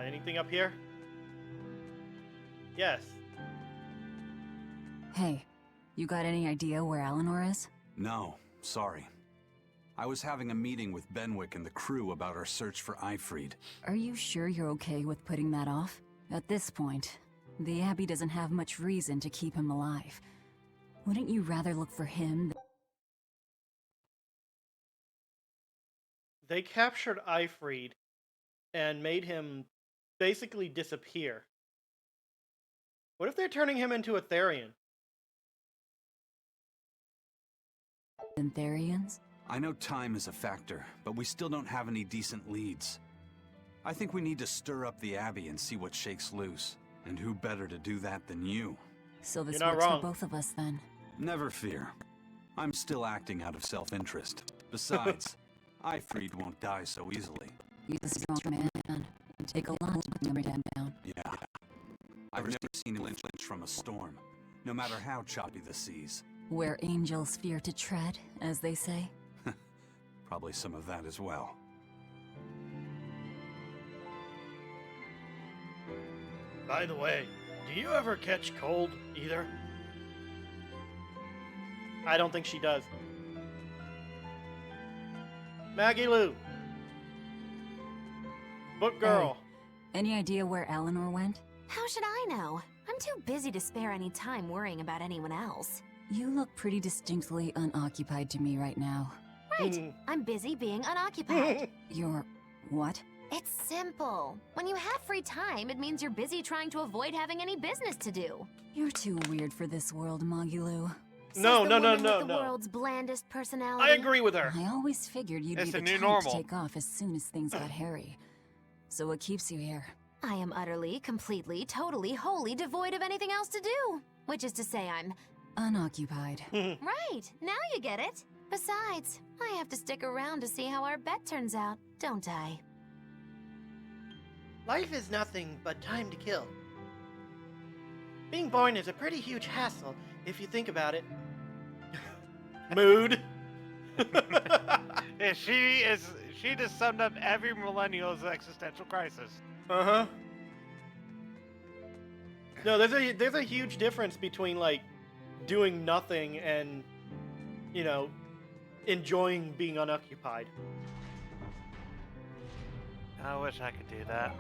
Anything up here? Yes. Hey, you got any idea where Eleanor is? No, sorry. I was having a meeting with Benwick and the crew about our search for Ifried. Are you sure you're okay with putting that off? At this point, the Abbey doesn't have much reason to keep him alive. Wouldn't you rather look for him? They captured Ifried and made him basically disappear. What if they're turning him into a Therian? Than Therians? I know time is a factor, but we still don't have any decent leads. I think we need to stir up the Abbey and see what shakes loose. And who better to do that than you? So this works for both of us then? Never fear. I'm still acting out of self-interest. Besides, Ifried won't die so easily. He's a strong man. Take a lot to bring him down. Yeah. I've never seen him flinch from a storm, no matter how choppy the seas. Where angels fear to tread, as they say. Probably some of that as well. By the way, do you ever catch cold either? I don't think she does. Maggie Lou. Book girl. Hey, any idea where Eleanor went? How should I know? I'm too busy to spare any time worrying about anyone else. You look pretty distinctly unoccupied to me right now. Right. I'm busy being unoccupied. You're... what? It's simple. When you have free time, it means you're busy trying to avoid having any business to do. You're too weird for this world, Magilu. No. The world's blandest personality. I agree with her. I always figured you'd be the type to take off as soon as things got hairy. So what keeps you here? I am utterly, completely, totally, wholly devoid of anything else to do. Which is to say I'm... unoccupied. Right, now you get it. Besides, I have to stick around to see how our bet turns out, don't I? Life is nothing but time to kill. Being born is a pretty huge hassle, if you think about it. Mood. Yeah, she just summed up every millennial's existential crisis. Uh-huh. No, there's a huge difference between, like, doing nothing and, you know, enjoying being unoccupied. I wish I could do that.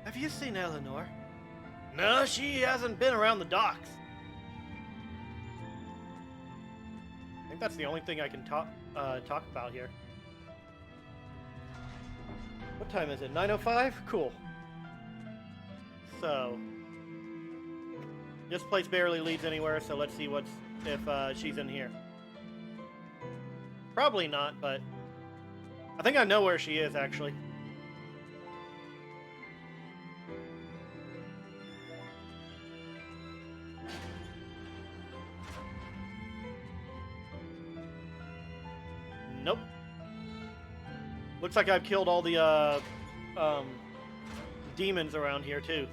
Have you seen Eleanor? No, she hasn't been around the docks. I think that's the only thing I can talk about here. What time is it? 9:05? Cool. So, this place barely leads anywhere, so let's see if she's in here. Probably not, but I think I know where she is, actually. Nope. Looks like I've killed all the demons around here too.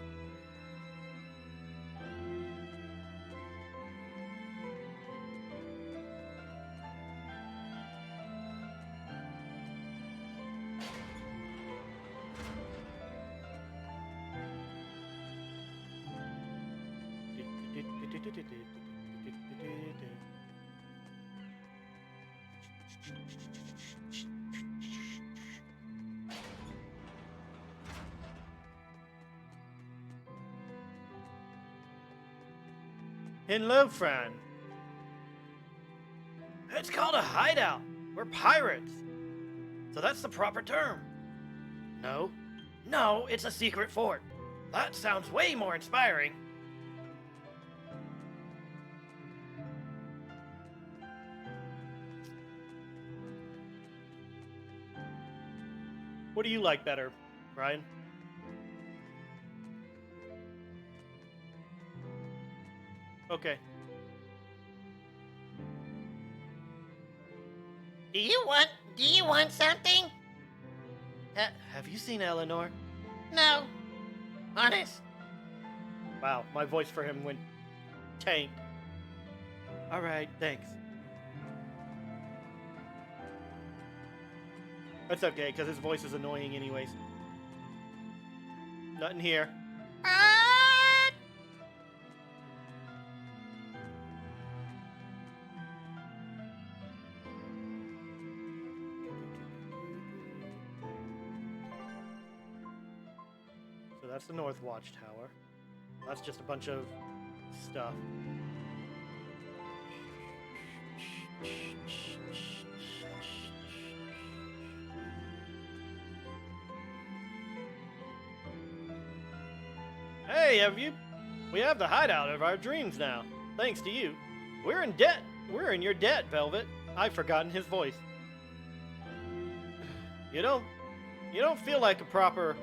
Hello, friend. It's called a hideout. We're pirates. So that's the proper term. No. No, it's a secret fort. That sounds way more inspiring. What do you like better, Brian? Okay. Do you want something? Have you seen Eleanor? No. Honest. Wow, my voice for him went tanked. Alright, thanks. That's okay, because his voice is annoying anyways. Nothing here. So that's the North Watchtower. That's just a bunch of stuff. Hey, we have the hideout of our dreams now. Thanks to you. We're in debt. We're in your debt, Velvet. I've forgotten his voice. You don't feel like a proper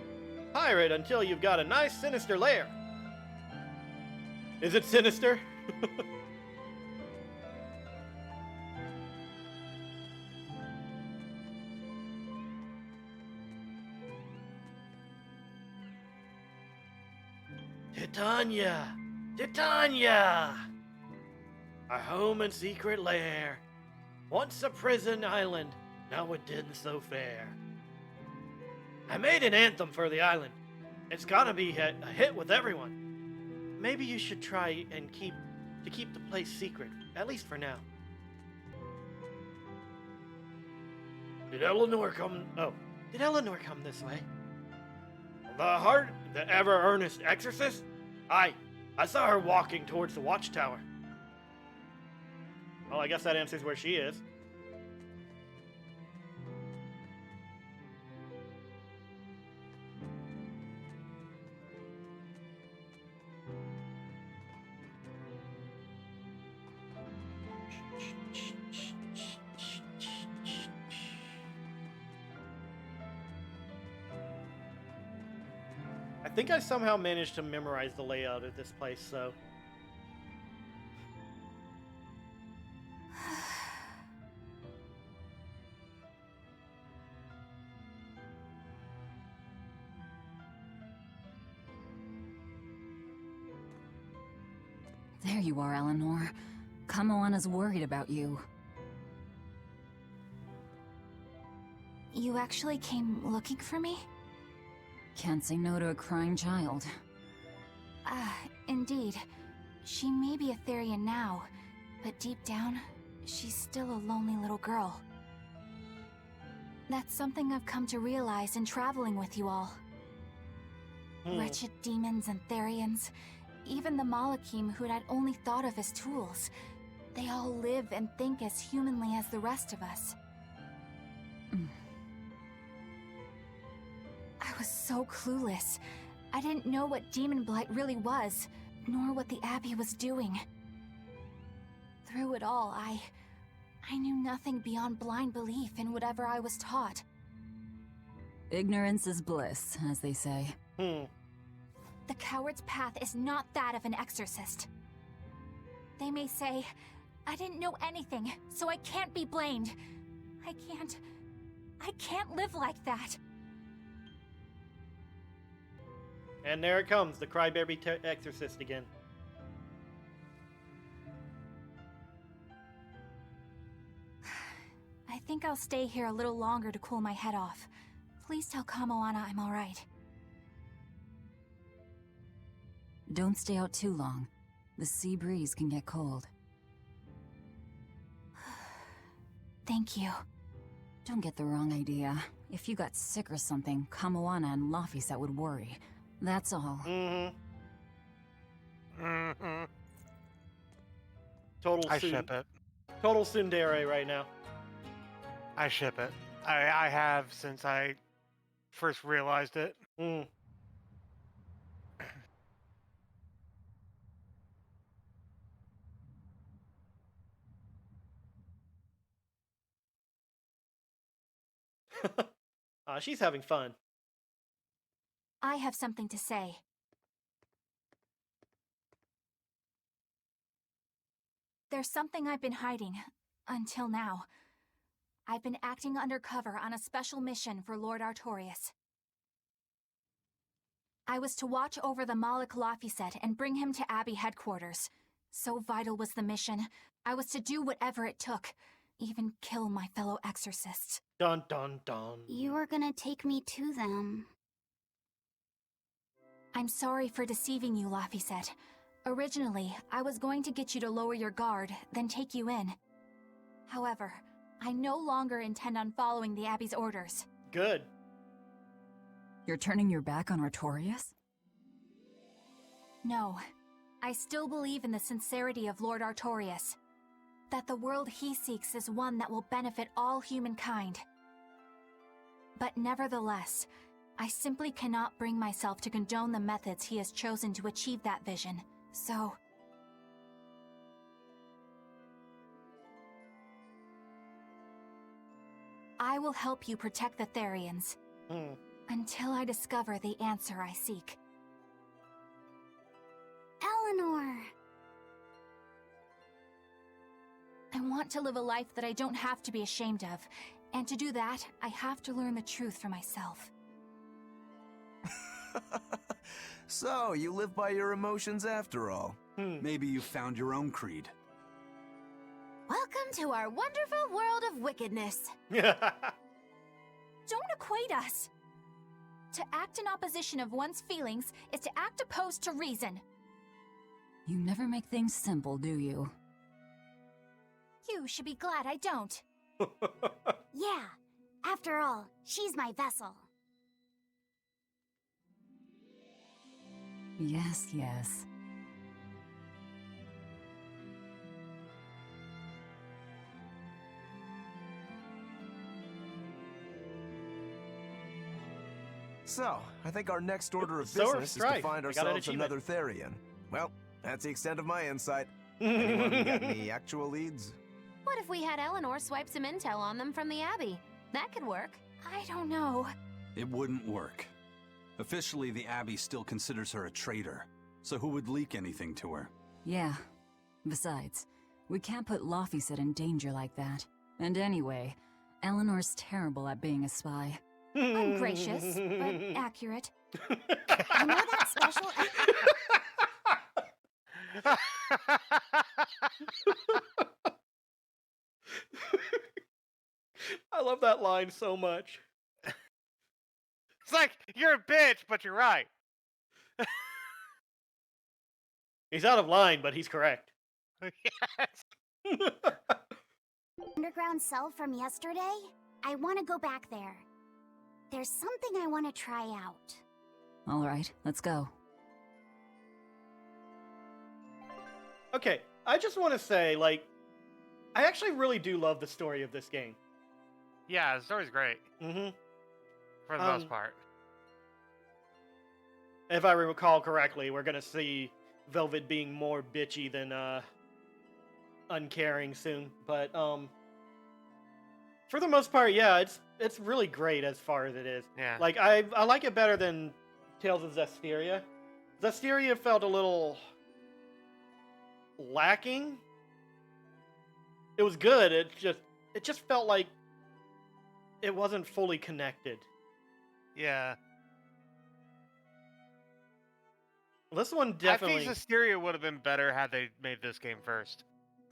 pirate until you've got a nice sinister lair. Is it sinister? Titania! Our home and secret lair. Once a prison island, now it didn't so fair. I made an anthem for the island. It's gotta be a hit with everyone. Maybe you should try and keep the place secret, at least for now. Did Eleanor come this way? The ever earnest exorcist? I saw her walking towards the watchtower. Well, I guess that answers where she is. I think I somehow managed to memorize the layout of this place, so... There you are, Eleanor. Kamoana's worried about you. You actually came looking for me? Can't say no to a crying child. Indeed. She may be a Therian now, but deep down, she's still a lonely little girl. That's something I've come to realize in traveling with you all. Wretched demons and Therians, even the Malakim who I'd only thought of as tools, they all live and think as humanly as the rest of us. I was so clueless. I didn't know what Demon Blight really was, nor what the Abbey was doing. Through it all, I knew nothing beyond blind belief in whatever I was taught. Ignorance is bliss, as they say. The coward's path is not that of an exorcist. They may say, I didn't know anything, so I can't be blamed. I can't live like that. And there it comes, the crybaby exorcist again. I think I'll stay here a little longer to cool my head off. Please tell Kamoana I'm alright. Don't stay out too long. The sea breeze can get cold. Thank you. Don't get the wrong idea. If you got sick or something, Kamoana and Laphicet would worry. That's all. Total I ship it. Total tsundere right now. I ship it. I have since I first realized it. She's having fun. I have something to say. There's something I've been hiding, until now. I've been acting undercover on a special mission for Lord Artorias. I was to watch over the Malik Laphicet and bring him to Abbey headquarters. So vital was the mission, I was to do whatever it took, even kill my fellow exorcists. Dun dun dun. You were gonna take me to them. I'm sorry for deceiving you, Laphicet. Originally, I was going to get you to lower your guard, then take you in. However, I no longer intend on following the Abbey's orders. Good. You're turning your back on Artorias? No. I still believe in the sincerity of Lord Artorias. That the world he seeks is one that will benefit all humankind. But nevertheless, I simply cannot bring myself to condone the methods he has chosen to achieve that vision. So... I will help you protect the Therians. Until I discover the answer I seek. Eleanor! I want to live a life that I don't have to be ashamed of. And to do that, I have to learn the truth for myself. So, you live by your emotions after all. Maybe you found your own creed. Welcome to our wonderful world of wickedness. Don't equate us. To act in opposition of one's feelings is to act opposed to reason. You never make things simple, do you? You should be glad I don't. Yeah, after all, she's my vessel. Yes, yes. So, I think our next order of Sower business is to Strife. find We got an ourselves achievement. another Therian. Well, that's the extent of my insight. Anyone got any actual leads? What if we had Eleanor swipe some intel on them from the Abbey? That could work. I don't know. It wouldn't work. Officially, the Abbey still considers her a traitor. So who would leak anything to her? Yeah. Besides, we can't put Laphicet in danger like that. And anyway, Eleanor's terrible at being a spy. Ungracious, but accurate. You know that special... I love that line so much. It's like, you're a bitch, but you're right. He's out of line, but he's correct. Yes. underground cell from yesterday? I want to go back there. There's something I want to try out. All right, let's go. Okay, I just want to say, like, I actually really do love the story of this game. Yeah, the story's great. For the most part. If I recall correctly, we're gonna see Velvet being more bitchy than uncaring soon. But for the most part, yeah, it's really great as far as it is. Yeah. Like I like it better than Tales of Zestiria. Zestiria felt a little lacking. It was good. It just felt like it wasn't fully connected. Yeah. This one definitely... I think Zestiria would have been better had they made this game first.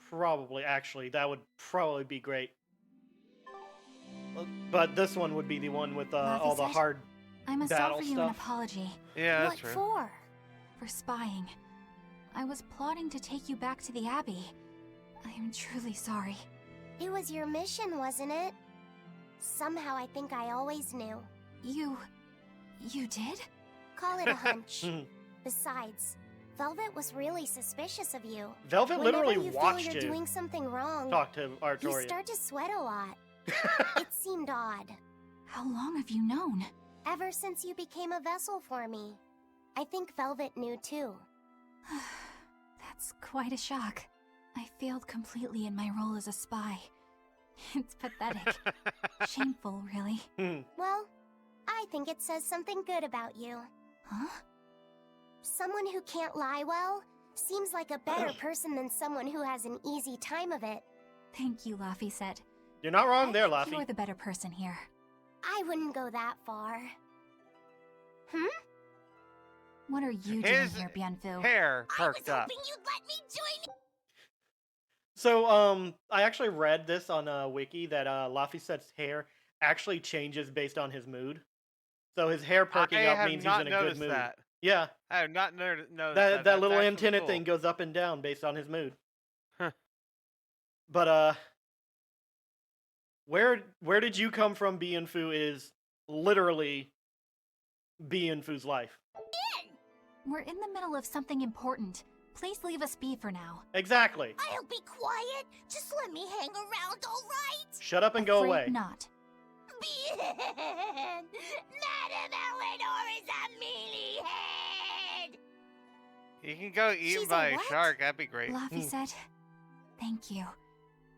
Probably, actually. That would probably be great. But this one would be the one with all the hard I must battle offer you stuff. an apology. Yeah, What that's true. for? For spying. I was plotting to take you back to the Abbey. I am truly sorry. It was your mission, wasn't it? Somehow I think I always knew. You did? Call it a hunch. Besides, Velvet was really suspicious of you. Velvet literally Whenever watched you feel you're doing something wrong, talk to you Artoria. start to sweat a lot. It seemed odd. How long have you known? Ever since you became a vessel for me. I think Velvet knew too. That's quite a shock. I failed completely in my role as a spy. It's pathetic. Shameful, really. Well, I think it says something good about you. Huh? Someone who can't lie well seems like a better person than someone who has an easy time of it. Thank you, Laphicet. You're not wrong there, Laffy. You're the better person here. I wouldn't go that far. What are you doing here, Bienfu? Hair perked up. you'd let me join. So, I actually read this on Wiki that Laphicet's hair actually changes based on his mood. So his hair perking up means he's in a good mood. That. Yeah. I have not noticed that. That That's little actually antenna cool. thing goes up and down based on his mood. Huh. But where did you come from? Bienfu is literally Bienfu's life. We're in the middle of something important. Please leave us be for now. Exactly. I'll be quiet. Just let me hang around, all right? Shut up and go Afraid away. Not. Madam Eleanor is a mealy head. You can go eaten She's by a a what? shark. That'd be great. Laphicet, thank you.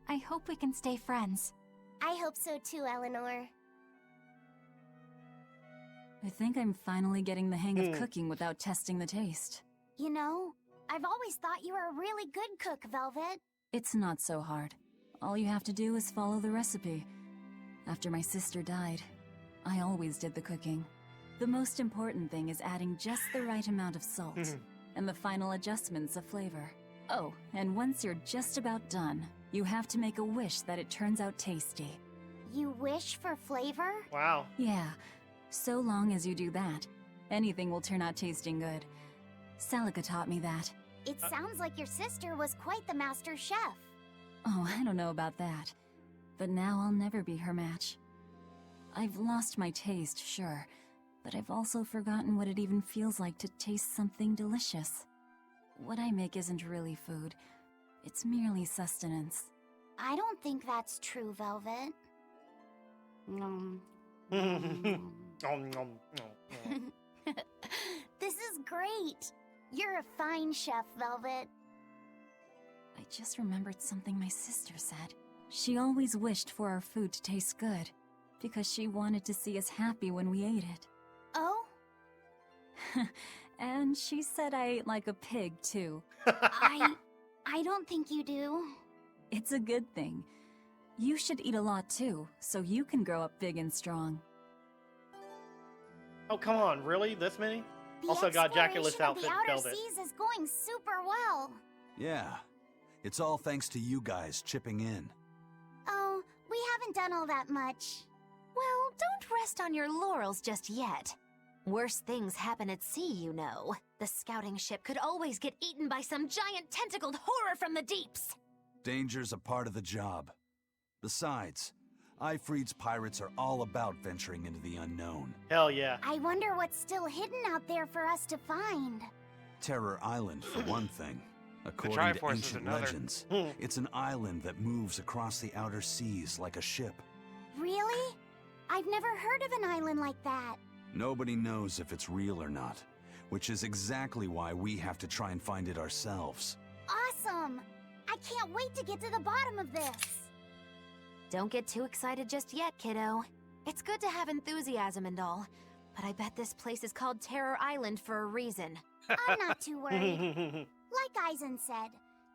I hope we can stay friends. I hope so too, Eleanor. I think I'm finally getting the hang of cooking without testing the taste. You know, I've always thought you were a really good cook, Velvet. It's not so hard. All you have to do is follow the recipe. After my sister died, I always did the cooking. The most important thing is adding just the right amount of salt, and the final adjustments of flavor. Oh, and once you're just about done, you have to make a wish that it turns out tasty. You wish for flavor? Wow. Yeah, so long as you do that, anything will turn out tasting good. Celica taught me that. It sounds like your sister was quite the master chef. Oh, I don't know about that. But now I'll never be her match. I've lost my taste, sure, but I've also forgotten what it even feels like to taste something delicious. What I make isn't really food. It's merely sustenance. I don't think that's true, Velvet. This is great. You're a fine chef, Velvet. I just remembered something my sister said. She always wished for our food to taste good, because she wanted to see us happy when we ate it. Oh? And she said I ate like a pig, too. I don't think you do. It's a good thing. You should eat a lot, too, so you can grow up big and strong. Oh, come on. Really? This many? The Also got Jaculus exploration of outfit the outer Velvet. seas is going super well. Yeah. It's all thanks to you guys chipping in. Oh, we haven't done all that much. Well, don't rest on your laurels just yet. Worse things happen at sea, you know. The scouting ship could always get eaten by some giant tentacled horror from the deeps. Danger's a part of the job. Besides, Ifreed's pirates are all about venturing into the unknown. Hell yeah. I wonder what's still hidden out there for us to find. Terror Island, for one thing. According to Triforce is ancient another. legends, it's an island that moves across the outer seas like a ship. Really? I've never heard of an island like that. Nobody knows if it's real or not, which is exactly why we have to try and find it ourselves. Awesome! I can't wait to get to the bottom of this. Don't get too excited just yet, kiddo. It's good to have enthusiasm and all, but I bet this place is called Terror Island for a reason. I'm not too worried. Like Eisen said,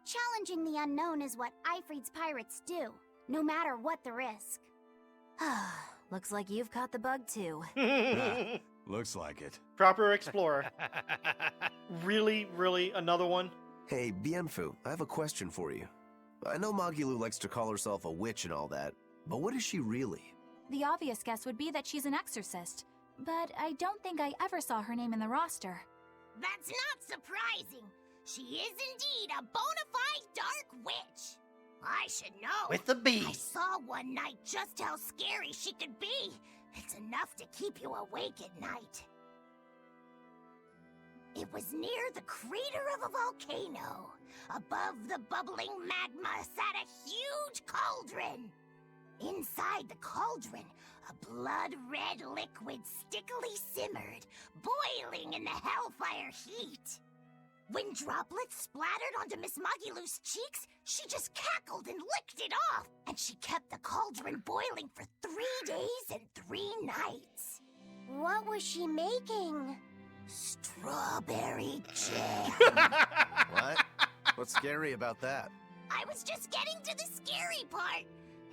challenging the unknown is what Ifreed's pirates do, no matter what the risk. Looks like you've caught the bug too. Looks like it. Proper explorer. Really, another one? Hey, Bienfu, I have a question for you. I know Magilu likes to call herself a witch and all that, but what is she really? The obvious guess would be that she's an exorcist, but I don't think I ever saw her name in the roster. That's not surprising. She is indeed a bona fide dark witch. I should know. With the B. I saw one night just how scary she could be. It's enough to keep you awake at night. It was near the crater of a volcano. Above the bubbling magma sat a huge cauldron. Inside the cauldron, a blood-red liquid stickily simmered, boiling in the hellfire heat. When droplets splattered onto Miss Magilou's cheeks, she just cackled and licked it off, and she kept the cauldron boiling for 3 days and 3 nights. What was she making? Strawberry jam. What? What's scary about that? I was just getting to the scary part.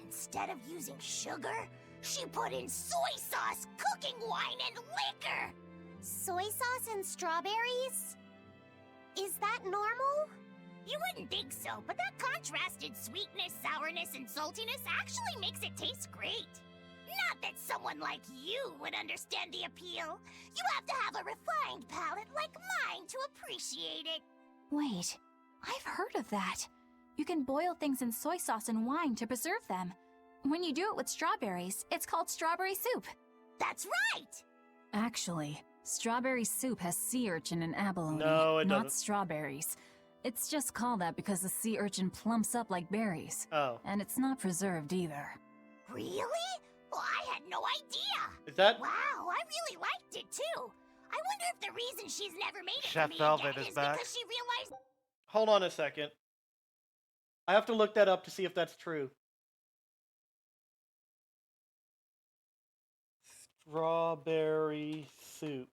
Instead of using sugar, she put in soy sauce, cooking wine, and liquor. Soy sauce and strawberries? Is that normal? You wouldn't think so, but that contrasted sweetness, sourness, and saltiness actually makes it taste great. Not that someone like you would understand the appeal. You have to have a refined palate like mine to appreciate it. Wait, I've heard of that. You can boil things in soy sauce and wine to preserve them. When you do it with strawberries, it's called strawberry soup. That's right! Actually, strawberry soup has sea urchin and abalone, No, it not doesn't. strawberries. It's just called that because the sea urchin plumps up like berries. Oh. And it's not preserved either. Really? Well, I had no idea. Is that... Wow, I really liked it too. I wonder if the reason she's never made it Chef for me Velvet again is is back. because she realized... Hold on a second. I have to look that up to see if that's true. Strawberry soup.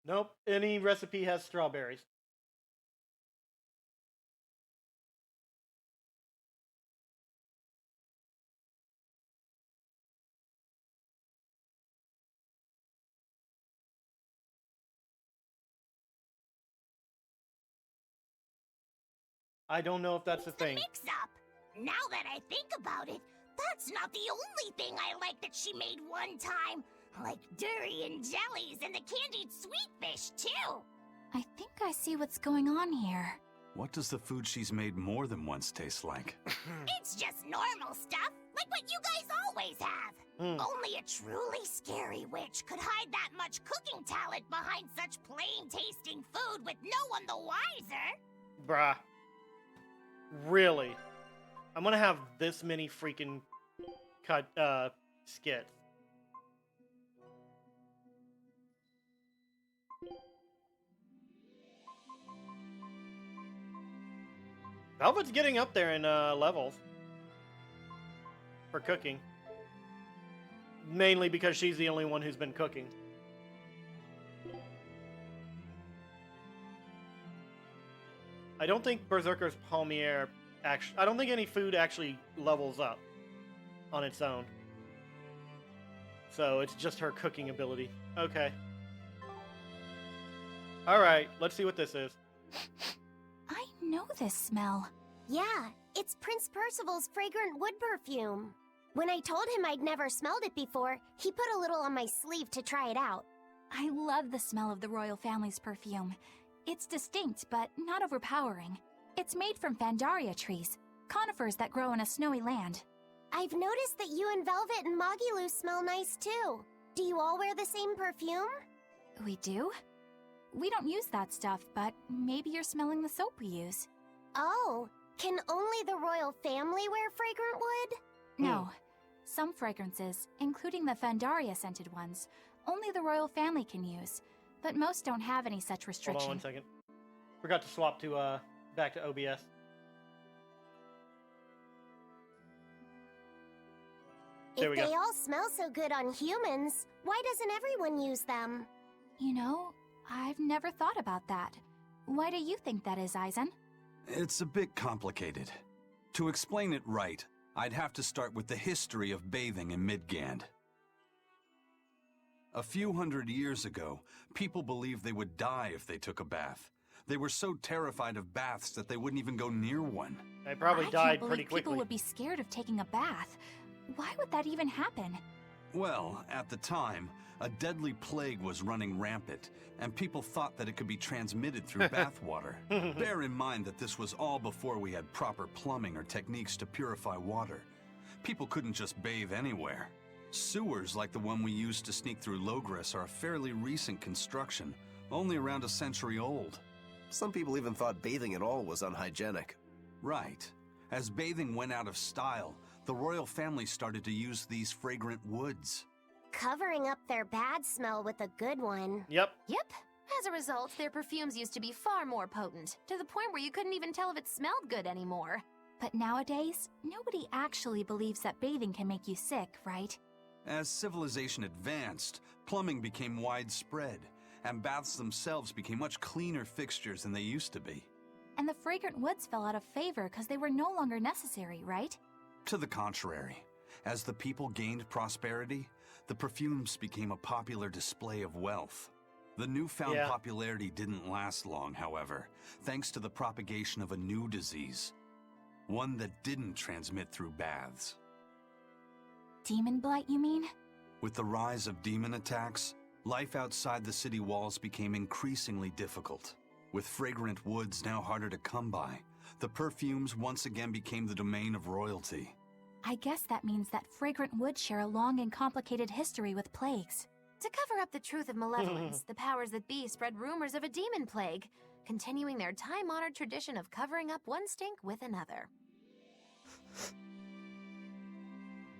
Nope. Any recipe has strawberries. I don't know if that's a thing. Mix up. Now that I think about it, that's not the only thing I like that she made one time. Like durian jellies and the candied sweet fish, too. I think I see what's going on here. What does the food she's made more than once taste like? It's just normal stuff, like what you guys always have. Only a truly scary witch could hide that much cooking talent behind such plain-tasting food with no one the wiser. Bruh. Really? I'm gonna have this many freaking skits. Velvet's getting up there in levels for cooking. Mainly because she's the only one who's been cooking. I don't think Berserker's Palmier actually... I don't think any food actually levels up on its own. So it's just her cooking ability. Okay. Alright, let's see what this is. I know this smell. Yeah, it's Prince Percival's fragrant wood perfume. When I told him I'd never smelled it before, he put a little on my sleeve to try it out. I love the smell of the royal family's perfume. It's distinct, but not overpowering. It's made from Fandaria trees, conifers that grow in a snowy land. I've noticed that you and Velvet and Magilou smell nice too. Do you all wear the same perfume? We do? We don't use that stuff, but maybe you're smelling the soap we use. Oh, can only the royal family wear fragrant wood? No. Some fragrances, including the Fandaria scented ones, only the royal family can use, but most don't have any such restriction. Hold on 1 second. Forgot to swap to back to OBS. There If we they go. all smell so good on humans, why doesn't everyone use them? You know, I've never thought about that. Why do you think that is, Aizen? It's a bit complicated. To explain it right, I'd have to start with the history of bathing in Midgand. A few hundred years ago, people believed they would die if they took a bath. They were so terrified of baths that they wouldn't even go near one. They probably died pretty People quickly. would be scared of taking a bath. Why would that even happen? Well, at the time, a deadly plague was running rampant, and people thought that it could be transmitted through bathwater. Bear in mind that this was all before we had proper plumbing or techniques to purify water. People couldn't just bathe anywhere. Sewers like the one we used to sneak through Logres are a fairly recent construction, only around a century old. Some people even thought bathing at all was unhygienic. Right. As bathing went out of style, the royal family started to use these fragrant woods. Covering up their bad smell with a good one. Yep. Yep. As a result, their perfumes used to be far more potent, to the point where you couldn't even tell if it smelled good anymore. But nowadays, nobody actually believes that bathing can make you sick, right? As civilization advanced, plumbing became widespread, and baths themselves became much cleaner fixtures than they used to be. And the fragrant woods fell out of favor because they were no longer necessary, right? To the contrary, as the people gained prosperity, the perfumes became a popular display of wealth. The newfound popularity didn't last long, however, thanks to the propagation of a new disease. One that didn't transmit through baths. Demon blight, you mean? With the rise of demon attacks, life outside the city walls became increasingly difficult. With fragrant woods now harder to come by, the perfumes once again became the domain of royalty. I guess that means that fragrant woods share a long and complicated history with plagues. To cover up the truth of malevolence, the powers that be spread rumors of a demon plague, continuing their time-honored tradition of covering up one stink with another.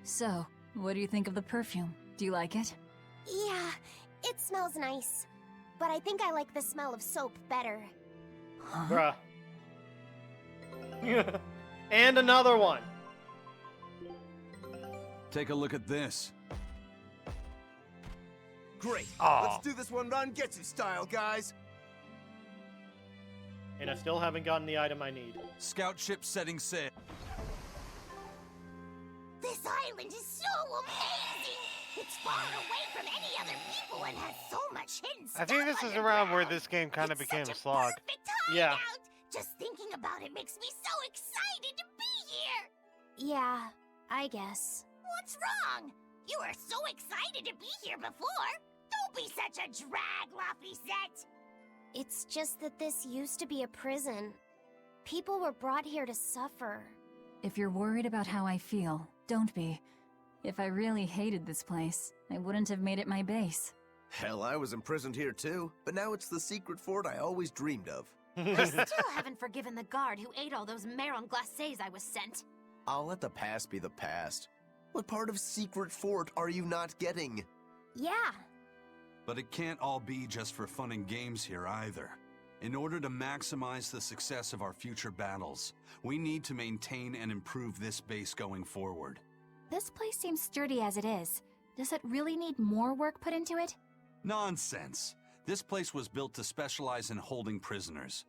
So, what do you think of the perfume? Do you like it? Yeah, it smells nice. But I think I like the smell of soap better. Bruh. And another one. Take a look at this. Great. Aw. Let's do this one Rangetsu style, guys. And I still haven't gotten the item I need. Scout ship setting sail. This island is so amazing! It's far away from any other people and has so much hidden I stuff think this is around where this game kind of became a slog. Yeah. Just thinking about it makes me so excited to be here! Yeah, I guess. What's wrong? You were so excited to be here before! Don't be such a drag, Laphicet! It's just that this used to be a prison. People were brought here to suffer. If you're worried about how I feel, don't be. If I really hated this place, I wouldn't have made it my base. Hell, I was imprisoned here too, but now it's the secret fort I always dreamed of. I still haven't forgiven the guard who ate all those marron glacés I was sent. I'll let the past be the past. What part of secret fort are you not getting? Yeah. But it can't all be just for fun and games here either. In order to maximize the success of our future battles, we need to maintain and improve this base going forward. This place seems sturdy as it is. Does it really need more work put into it? Nonsense. This place was built to specialize in holding prisoners.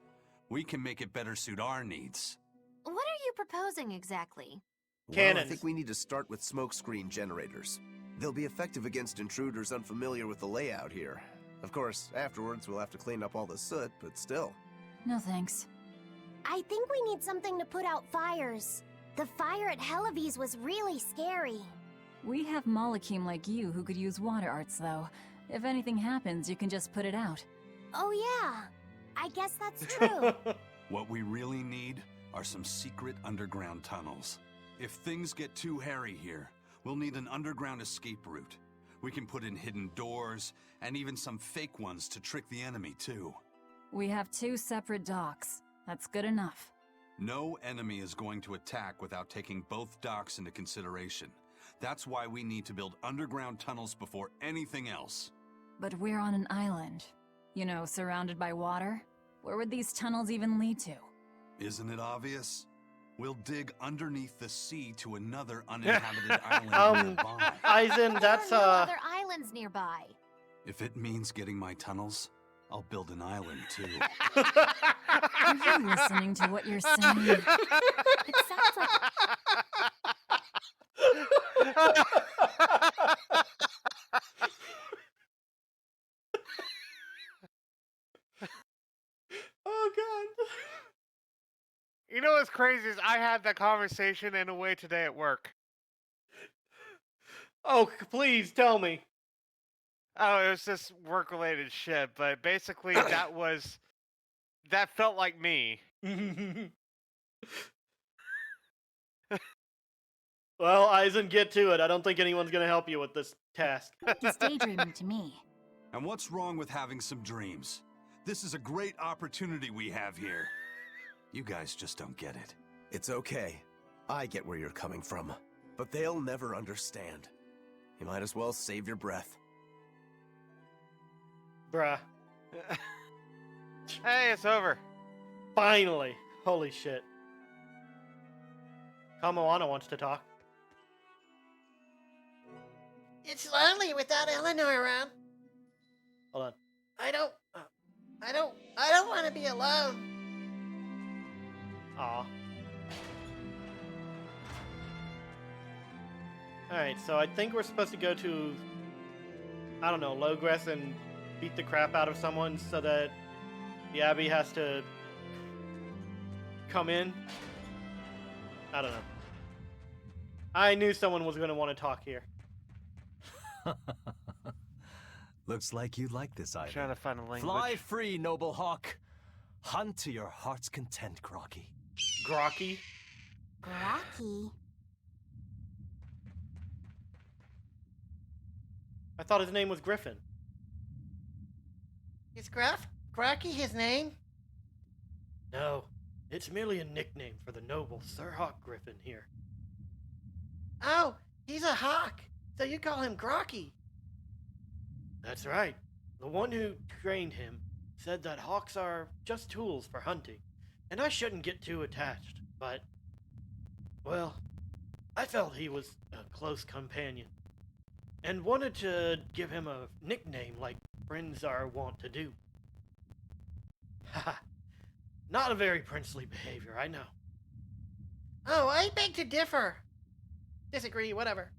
We can make it better suit our needs. What are you proposing exactly? Well, I think we need to start with smokescreen generators. They'll be effective against intruders unfamiliar with the layout here. Of course, afterwards we'll have to clean up all the soot, but still. No thanks. I think we need something to put out fires. The fire at Helavis was really scary. We have Malakim like you who could use water arts, though. If anything happens, you can just put it out. Oh yeah, I guess that's true. What we really need are some secret underground tunnels. If things get too hairy here, we'll need an underground escape route. We can put in hidden doors, and even some fake ones to trick the enemy, too. We have 2 separate docks. That's good enough. No enemy is going to attack without taking both docks into consideration. That's why we need to build underground tunnels before anything else. But we're on an island. You know, surrounded by water. Where would these tunnels even lead to? Isn't it obvious? We'll dig underneath the sea to another uninhabited island nearby. Aizen, that's There are no other islands nearby. If it means getting my tunnels, I'll build an island too. Are you listening to what you're saying? It sounds like... Oh god. You know what's crazy is I had that conversation in a way today at work. Oh, please tell me. Oh, it was just work-related shit, but basically that felt like me. Well, Eisen, get to it. I don't think anyone's gonna help you with this task. Just daydreaming to me. And what's wrong with having some dreams? This is a great opportunity we have here. You guys just don't get it. It's okay. I get where you're coming from. But they'll never understand. You might as well save your breath. Bruh. Hey, it's over. Finally. Holy shit. Kamoana wants to talk. It's lonely without Eleanor around. Hold on. I don't want to be alone. Aw. Alright, so I think we're supposed to go to, I don't know, Logress and beat the crap out of someone so that the Abbey has to come in. I don't know. I knew someone was going to want to talk here. Looks like you like this island. Trying to find a language. Fly free, noble hawk. Hunt to your heart's content, Grokky. Grokky? Grokky? I thought his name was Griffin. Is Grokky his name? No, it's merely a nickname for the noble Sir Hawk Griffin here. Oh, he's a hawk, so you call him Grokky. That's right. The one who trained him said that hawks are just tools for hunting, and I shouldn't get too attached, but, well, I felt he was a close companion, and wanted to give him a nickname like friends are wont to do. Haha. Not a very princely behavior, I know. Oh, I beg to differ. Disagree, whatever.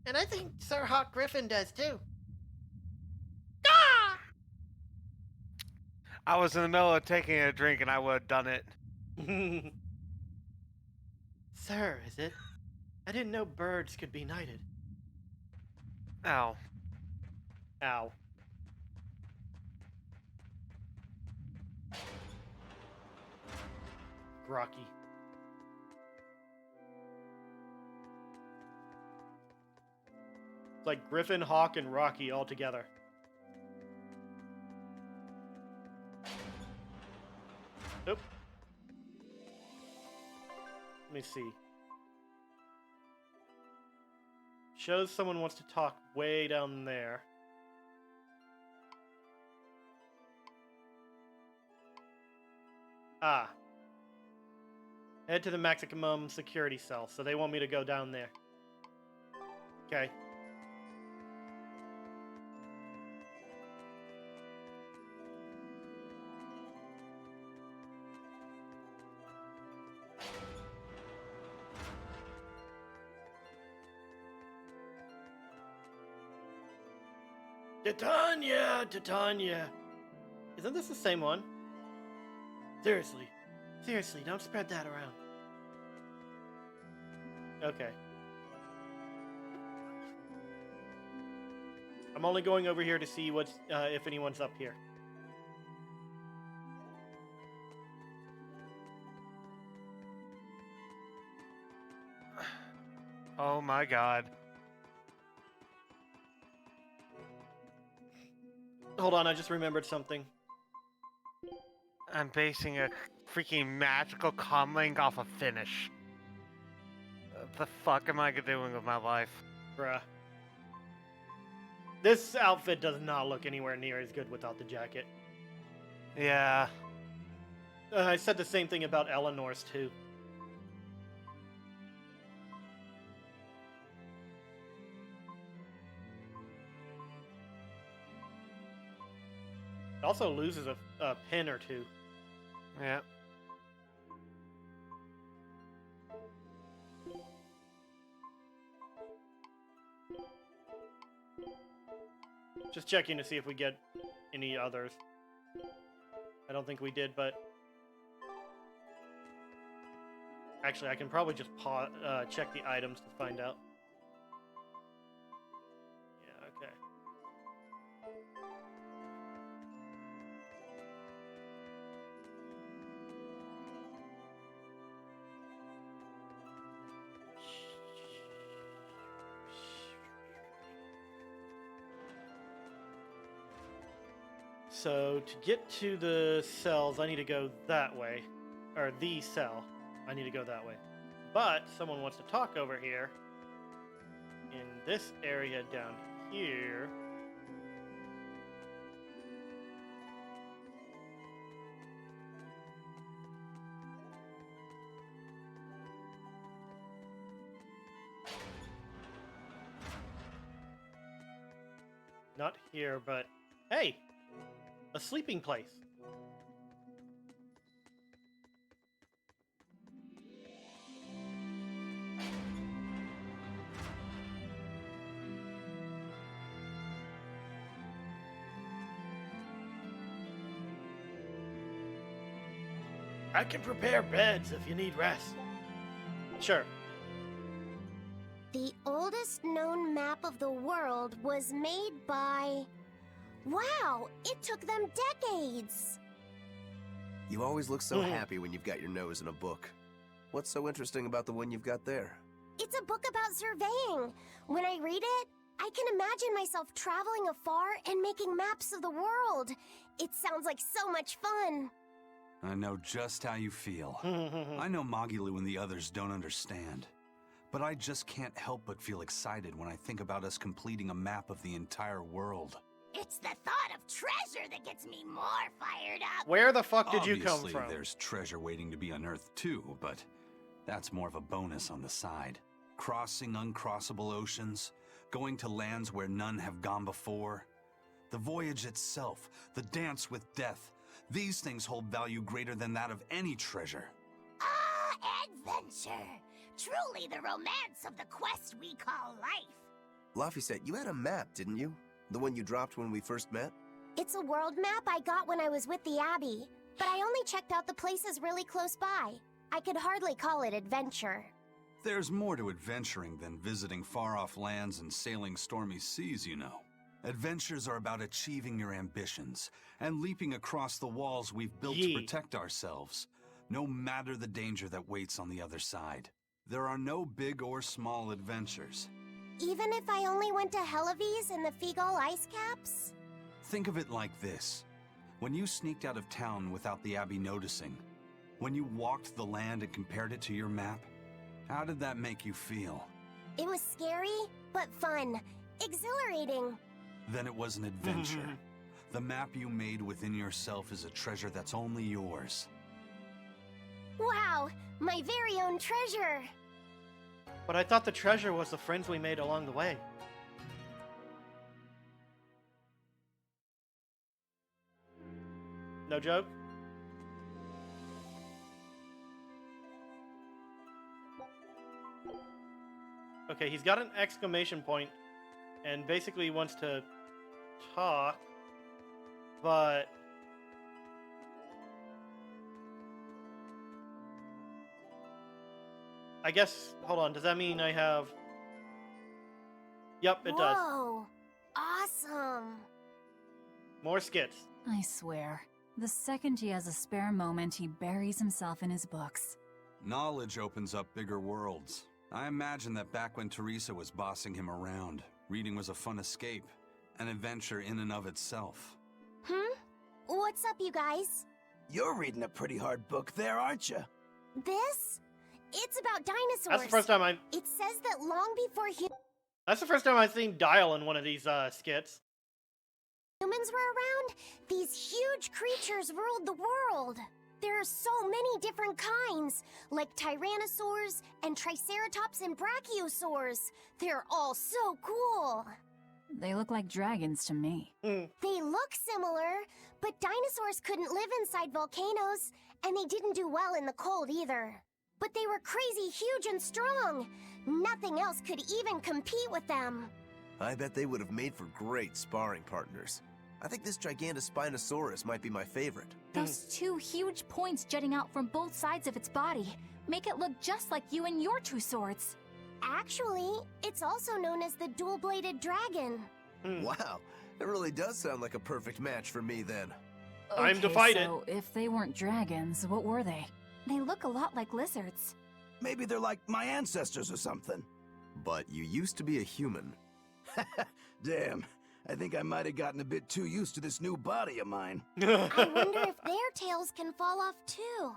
And I think Sir Hawk Griffin does too. I was in the middle of taking a drink and I would have done it. Sir, is it? I didn't know birds could be knighted. Ow. Ow. Grokky. It's like Griffin, Hawk, and Rocky all together. Nope. Let me see. Shows someone wants to talk way down there. Ah. Head to the maximum security cell, so they want me to go down there. Okay. Titania! Isn't this the same one? Seriously, don't spread that around. Okay. I'm only going over here to see what's, if anyone's up here. Oh my god. Hold on, I just remembered something. I'm basing a freaking magical comlink off a finish. What the fuck am I doing with my life? Bruh. This outfit does not look anywhere near as good without the jacket. Yeah. I said the same thing about Eleanor's too. It also loses a pin or two. Yeah. Just checking to see if we get any others. I don't think we did, but... Actually, I can probably just check the items to find out. So to get to the cells, I need to go that way. Or the cell. I need to go that way. But someone wants to talk over here. In this area down here. Not here, but hey, a sleeping place. I can prepare beds if you need rest. Sure. The oldest known map of the world was made by... Wow, it took them decades! You always look so happy when you've got your nose in a book. What's so interesting about the one you've got there? It's a book about surveying. When I read it, I can imagine myself traveling afar and making maps of the world. It sounds like so much fun. I know just how you feel. I know Magilu and the others don't understand. But I just can't help but feel excited when I think about us completing a map of the entire world. It's the thought of treasure that gets me more fired up. Where the fuck did you come Obviously, from? There's treasure waiting to be unearthed too, but that's more of a bonus on the side. Crossing uncrossable oceans, going to lands where none have gone before. The voyage itself, the dance with death, these things hold value greater than that of any treasure. Ah, adventure. Truly the romance of the quest we call life. Laphicet, you had a map, didn't you? The one you dropped when we first met? It's a world map I got when I was with the Abbey, but I only checked out the places really close by. I could hardly call it adventure. There's more to adventuring than visiting far-off lands and sailing stormy seas, you know. Adventures are about achieving your ambitions and leaping across the walls we've built to protect ourselves, no matter the danger that waits on the other side. There are no big or small adventures. Even if I only went to Helavies and the Figal ice caps? Think of it like this. When you sneaked out of town without the Abbey noticing, when you walked the land and compared it to your map, how did that make you feel? It was scary, but fun. Exhilarating. Then it was an adventure. The map you made within yourself is a treasure that's only yours. Wow, my very own treasure. But I thought the treasure was the friends we made along the way. No joke? Okay, he's got an exclamation point and basically wants to talk, but I guess, hold on, does that mean I have... Yep, it does. Whoa, awesome. More skits. I swear, the second he has a spare moment, he buries himself in his books. Knowledge opens up bigger worlds. I imagine that back when Teresa was bossing him around, reading was a fun escape, an adventure in and of itself. What's up, you guys? You're reading a pretty hard book there, aren't you? This? It's about dinosaurs. That's the first time I've... It says that long before That's the first time I've seen Dial in one of these skits. humans were around, these huge creatures ruled the world. There are so many different kinds, like tyrannosaurs and triceratops and brachiosaurs. They're all so cool. They look like dragons to me. They look similar, but dinosaurs couldn't live inside volcanoes, and they didn't do well in the cold either. But they were crazy huge and strong. Nothing else could even compete with them. I bet they would have made for great sparring partners. I think this Gigantospinosaurus might be my favorite. Those two huge points jutting out from both sides of its body make it look just like you and your two swords. Actually, it's also known as the dual-bladed dragon. Wow, that really does sound like a perfect match for me then. Time to fight it. So if they weren't dragons, what were they? They look a lot like lizards. Maybe they're like my ancestors or something. But you used to be a human. Damn, I think I might have gotten a bit too used to this new body of mine. I wonder if their tails can fall off too.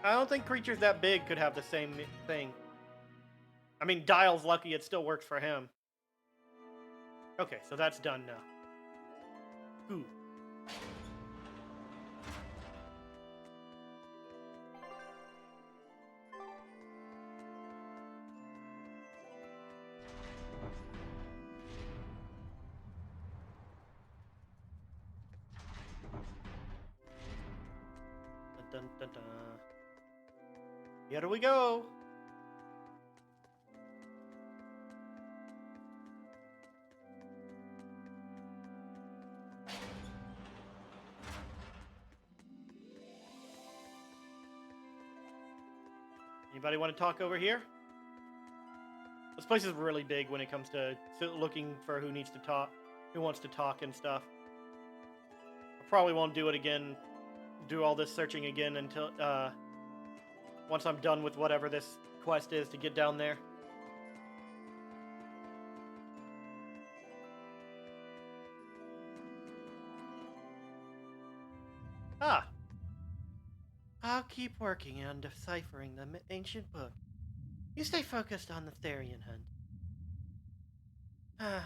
I don't think creatures that big could have the same thing. I mean, Dial's lucky it still works for him. Okay, so that's done now. Ooh. Dun, dun, dun. Here we go. Anybody want to talk over here? This place is really big when it comes to looking for who needs to talk, who wants to talk and stuff. I probably won't do it again, do all this searching again until, once I'm done with whatever this quest is to get down there. Ah. I'll keep working on deciphering the ancient book. You stay focused on the Therian hunt.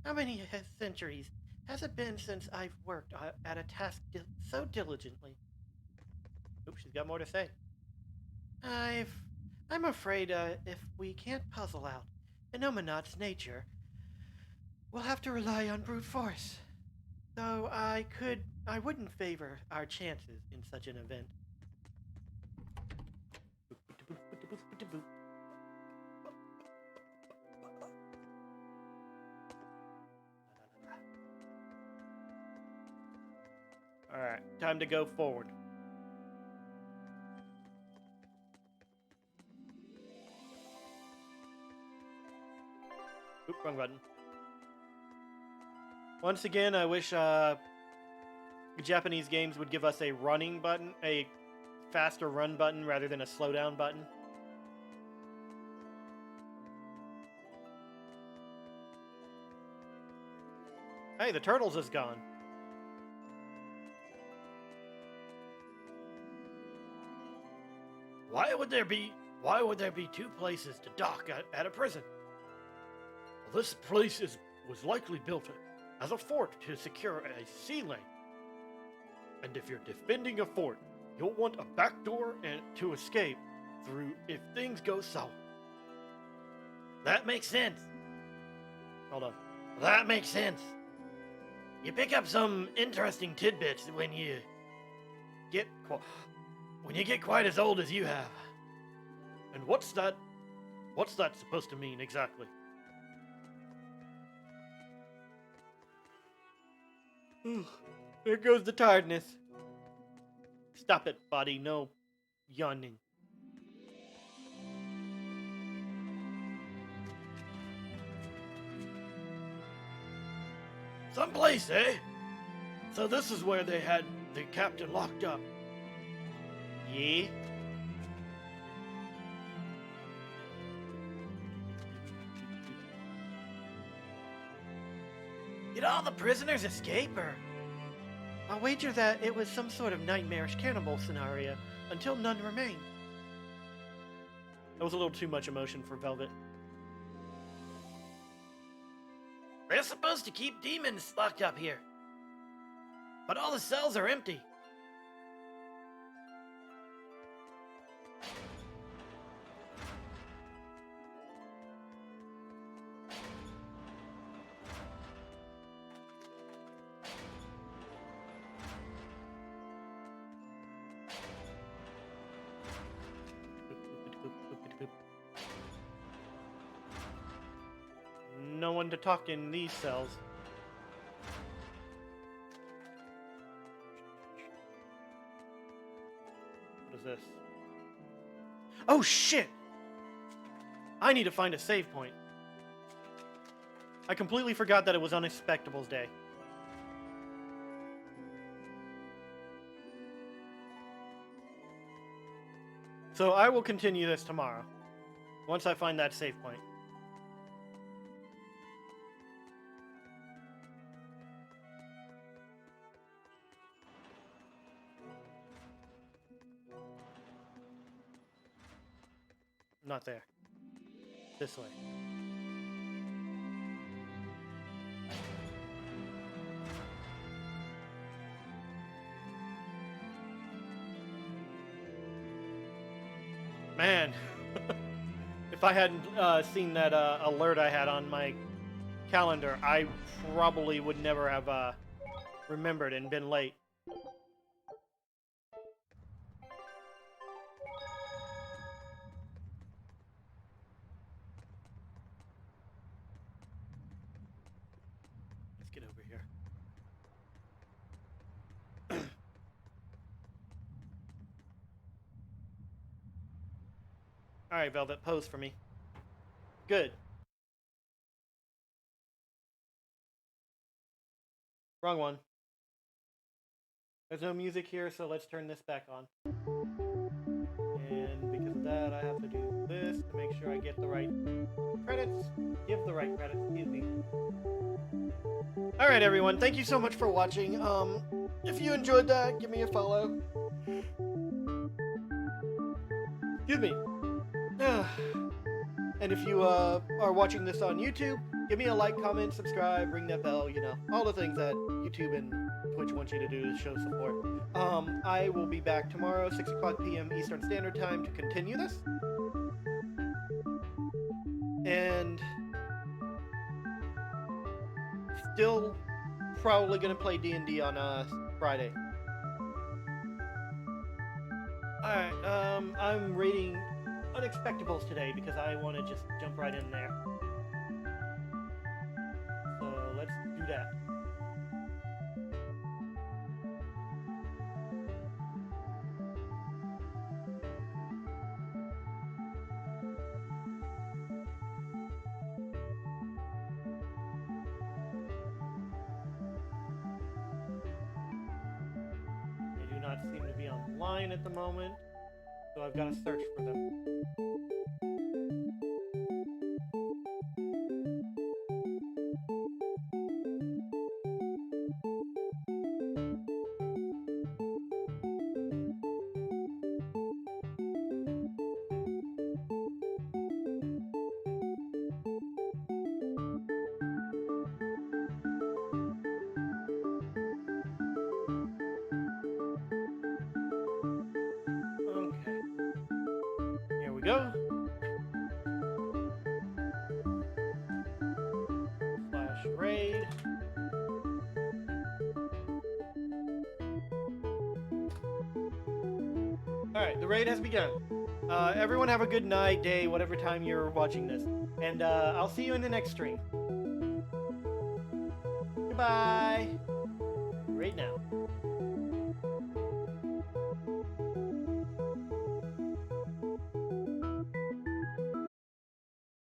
How many centuries has it been since I've worked at a task so diligently? Oops, she's got more to say. I'm afraid if we can't puzzle out Inominat's nature, we'll have to rely on brute force. Though I wouldn't favor our chances in such an event. Alright, time to go forward. Oop, wrong button. Once again, I wish Japanese games would give us a running button, a faster run button rather than a slowdown button. Hey, the turtles is gone. Why would there be two places to dock at a prison? Well, this place was likely built as a fort to secure a sea lane. And if you're defending a fort, you'll want a back door to escape through if things go sour. That makes sense. Hold on. That makes sense. You pick up some interesting tidbits when you get quite as old as you have. And what's that supposed to mean exactly? There goes the tiredness. Stop it, body. No yawning. Someplace, eh? So this is where they had the captain locked up. Yeah. Did all the prisoners escape, or? I'll wager that it was some sort of nightmarish cannibal scenario until none remained. That was a little too much emotion for Velvet. They're supposed to keep demons locked up here. But all the cells are empty. No one to talk in these cells. What is this? Oh shit! I need to find a save point. I completely forgot that it was Unexpectables Day. So I will continue this tomorrow, once I find that save point. Not there. This way. Man, if I hadn't seen that alert I had on my calendar, I probably would never have remembered and been late. Let's get over here. All right, Velvet, pose for me. Good. Wrong one. There's no music here, so let's turn this back on. And because of that, I have to do this to make sure I get the right credits. Give the right credits, excuse me. Alright, everyone, thank you so much for watching. If you enjoyed that, give me a follow. Excuse me. And if you are watching this on YouTube, give me a like, comment, subscribe, ring that bell, you know, all the things that YouTube and Twitch want you to do to show support. I will be back tomorrow, 6 o'clock p.m. Eastern Standard Time to continue this. And still probably going to play D&D on Friday. Alright, I'm rating Unexpectables today because I want to just jump right in there. So let's do that. They do not seem to be online at the moment, so I've got to search for them. Go. Flash raid. Alright, the raid has begun. Everyone have a good night, day, whatever time you're watching this. And I'll see you in the next stream. Goodbye. Raid now.